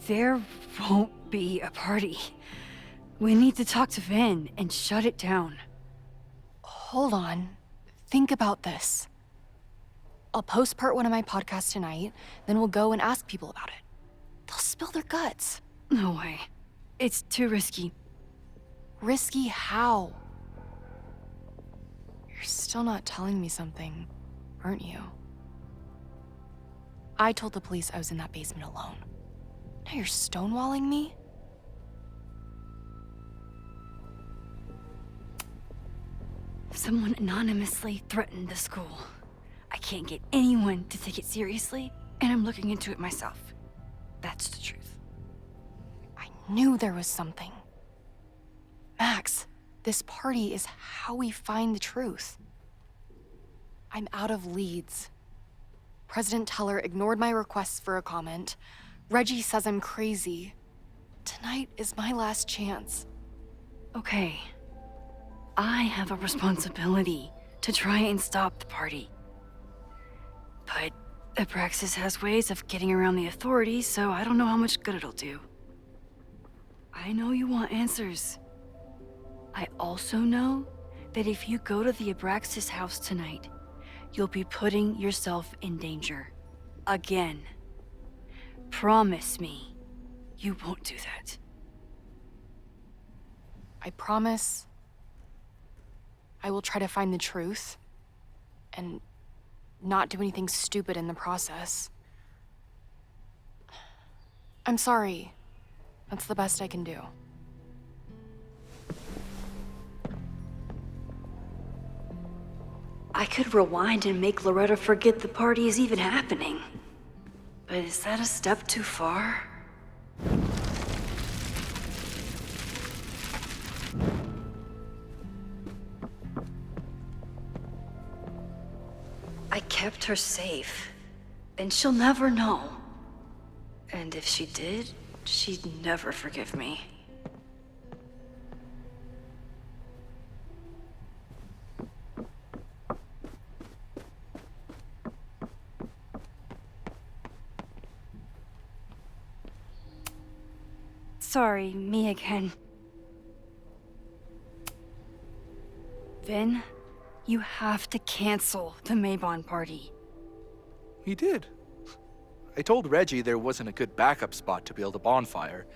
There won't be a party. We need to talk to Vin and shut it down. Hold on. Think about this. I'll post part 1 of my podcast tonight, then we'll go and ask people about it. They'll spill their guts. No way. It's too risky. Risky how? You're still not telling me something, aren't you? I told the police I was in that basement alone. Now you're stonewalling me? Someone anonymously threatened the school. I can't get anyone to take it seriously, and I'm looking into it myself. That's the truth. I knew there was something. Max, this party is how we find the truth. I'm out of leads. President Teller ignored my requests for a comment. Reggie says I'm crazy. Tonight is my last chance. Okay. I have a responsibility to try and stop the party. But Abraxas has ways of getting around the authorities, so I don't know how much good it'll do. I know you want answers. I also know that if you go to the Abraxas house tonight, you'll be putting yourself in danger. Again. Promise me you won't do that. I promise I will try to find the truth and not do anything stupid in the process. I'm sorry. That's the best I can do. I could rewind and make Loretta forget the party is even happening. But is that a step too far? I kept her safe, and she'll never know. And if she did, she'd never forgive me. Sorry, me again. Vin, you have to cancel the Maybon party. He did. I told Reggie there wasn't a good backup spot to build a bonfire.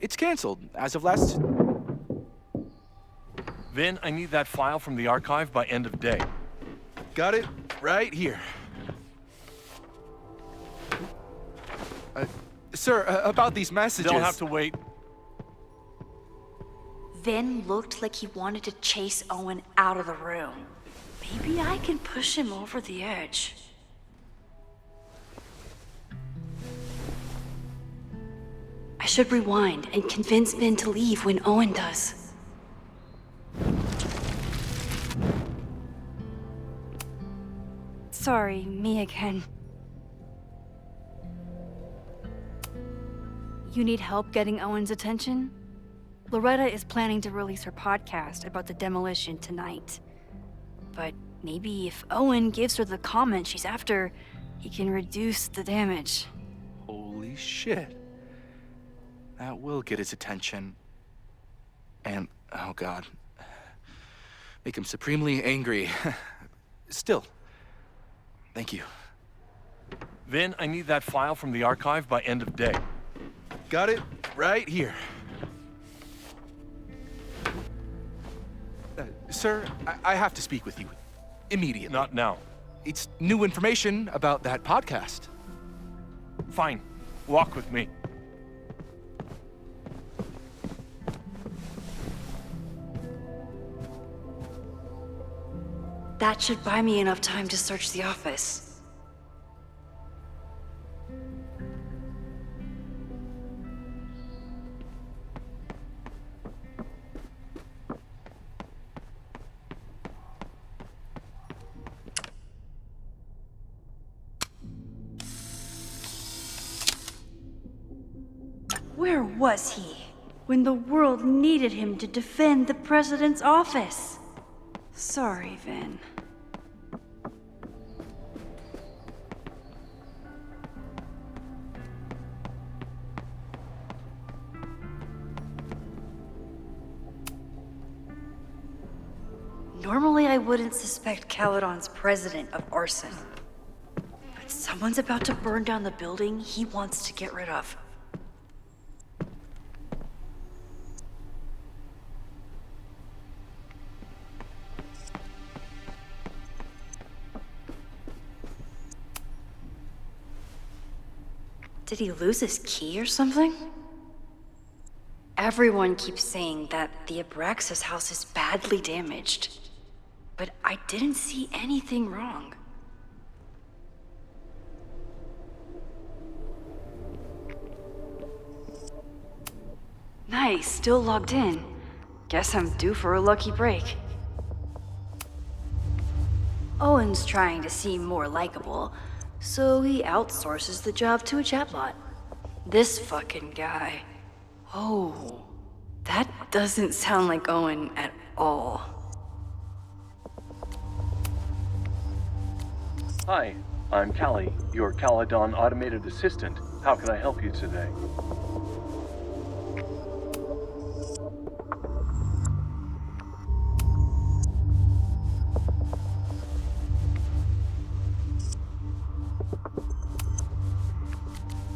It's canceled as of last... Vin, I need that file from the archive by end of day. Got it right here. Sir, about these messages... They'll have to wait. Vin looked like he wanted to chase Owen out of the room. Maybe I can push him over the edge. I should rewind and convince Vin to leave when Owen does. Sorry, me again. You need help getting Owen's attention? Loretta is planning to release her podcast about the demolition tonight. But maybe if Owen gives her the comment she's after, he can reduce the damage. Holy shit. That will get his attention. And, oh god. Make him supremely angry. Still, thank you. Vin, I need that file from the archive by end of day. Got it right here. Sir, I have to speak with you. immediately. Not now. It's new information about that podcast. Fine. Walk with me. That should buy me enough time to search the office. Where was he when the world needed him to defend the president's office? Sorry, Vin. Normally, I wouldn't suspect Caledon's president of arson. But someone's about to burn down the building he wants to get rid of. Did he lose his key or something? Everyone keeps saying that the Abraxas house is badly damaged, but I didn't see anything wrong. Nice, still logged in. Guess I'm due for a lucky break. Owen's trying to seem more likable, so he outsources the job to a chatbot. This fucking guy. Oh, that doesn't sound like Owen at all. Hi, I'm Callie, your Caledon automated assistant. How can I help you today?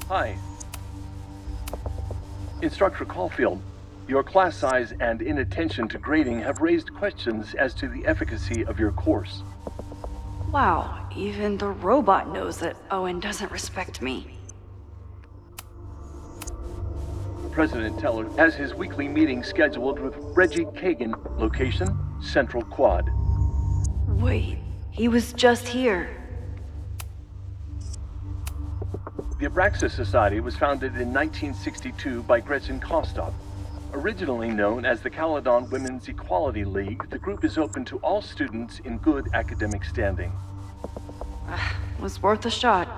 Hi. Instructor Caulfield, your class size and inattention to grading have raised questions as to the efficacy of your course. Wow, even the robot knows that Owen doesn't respect me. President Teller has his weekly meeting scheduled with Reggie Kagan, location, Central Quad. Wait, he was just here. The Abraxas Society was founded in 1962 by Gretchen Kostov. Originally known as the Caledon Women's Equality League, the group is open to all students in good academic standing. Was worth a shot.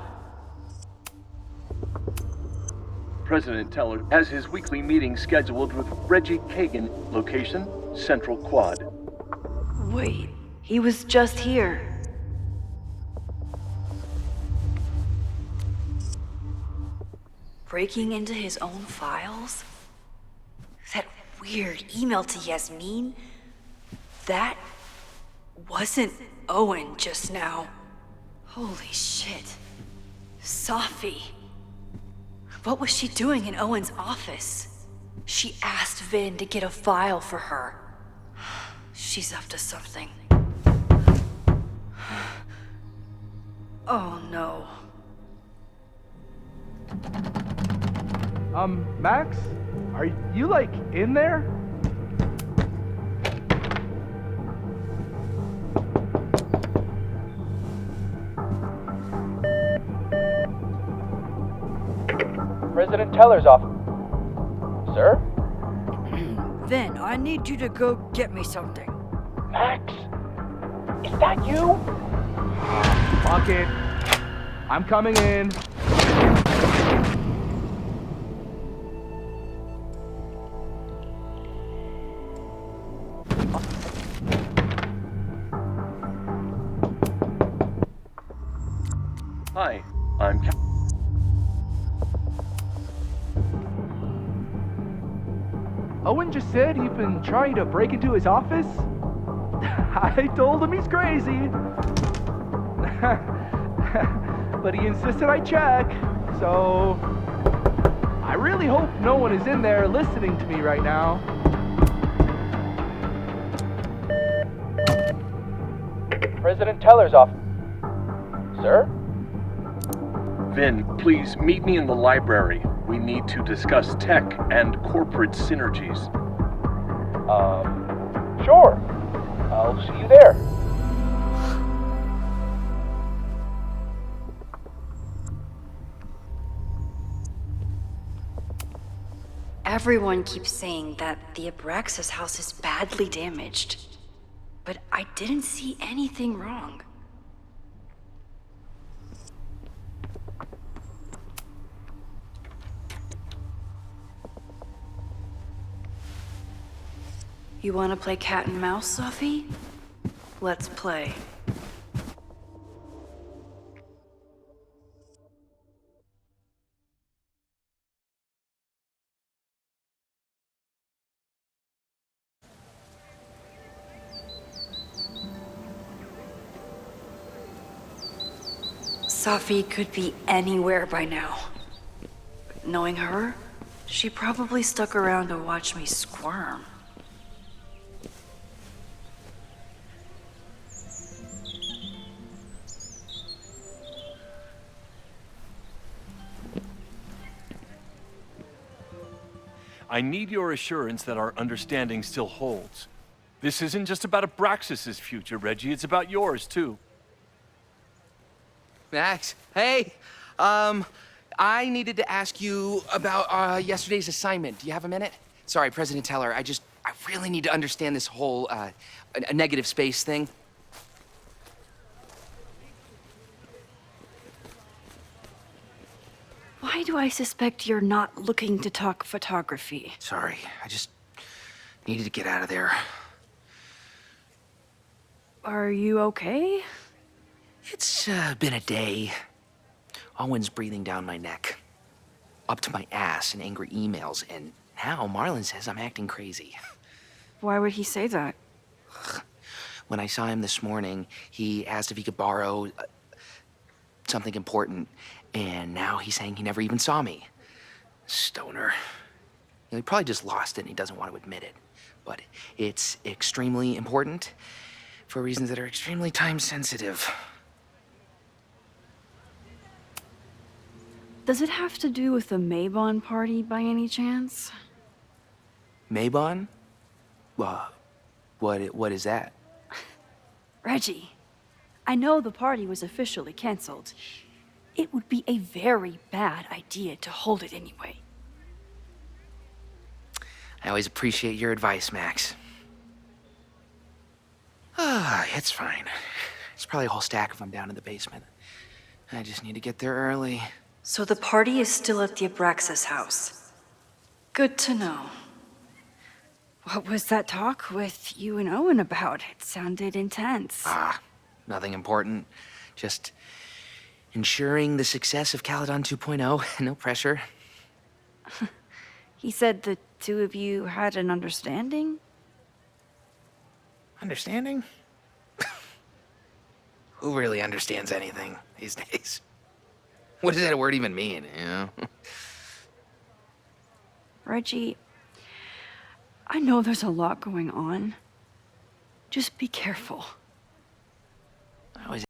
President Teller has his weekly meeting scheduled with Reggie Kagan, location, Central Quad. Wait, he was just here. Breaking into his own files? That weird email to Yasmin? That wasn't Owen just now. Holy shit. Safi. What was she doing in Owen's office? She asked Vin to get a file for her. She's up to something. Oh no. Max? Are you, like, in there? President Teller's office. Sir? Vin, I need you to go get me something. Max? Is that you? Fuck it. I'm coming in. Hi, I'm Owen just said you've been trying to break into his office? I told him he's crazy. But he insisted I check, so I really hope no one is in there listening to me right now. President Teller's office. Sir? Vin, please meet me in the library. We need to discuss tech and corporate synergies. Sure. I'll see you there. Everyone keeps saying that the Abraxas house is badly damaged, but I didn't see anything wrong. You want to play cat and mouse, Sophie? Let's play. Sophie could be anywhere by now. Knowing her, she probably stuck around to watch me squirm. I need your assurance that our understanding still holds. This isn't just about Abraxas' future, Reggie. It's about yours, too. Max, hey. I needed to ask you about yesterday's assignment. Do you have a minute? Sorry, President Teller, I really need to understand this whole a negative space thing. Why do I suspect you're not looking to talk photography? Sorry, I just needed to get out of there. Are you okay? It's been a day. Owen's breathing down my neck, up to my ass in angry emails, and now Marlon says I'm acting crazy. Why would he say that? When I saw him this morning, he asked if he could borrow something important, and now he's saying he never even saw me. Stoner. He probably just lost it and he doesn't want to admit it. But it's extremely important for reasons that are extremely time sensitive. Does it have to do with the Maybon party by any chance? Maybon? What is that? Reggie, I know the party was officially canceled. It would be a very bad idea to hold it anyway. I always appreciate your advice, Max. It's fine. It's probably a whole stack if I'm down in the basement. I just need to get there early. So the party is still at the Abraxas house. Good to know. What was that talk with you and Owen about? It sounded intense. Nothing important. Just ensuring the success of Caledon 2.0. No pressure. He said the two of you had an understanding? Understanding? Who really understands anything these days? What does that word even mean, you know? Reggie, I know there's a lot going on. Just be careful. I always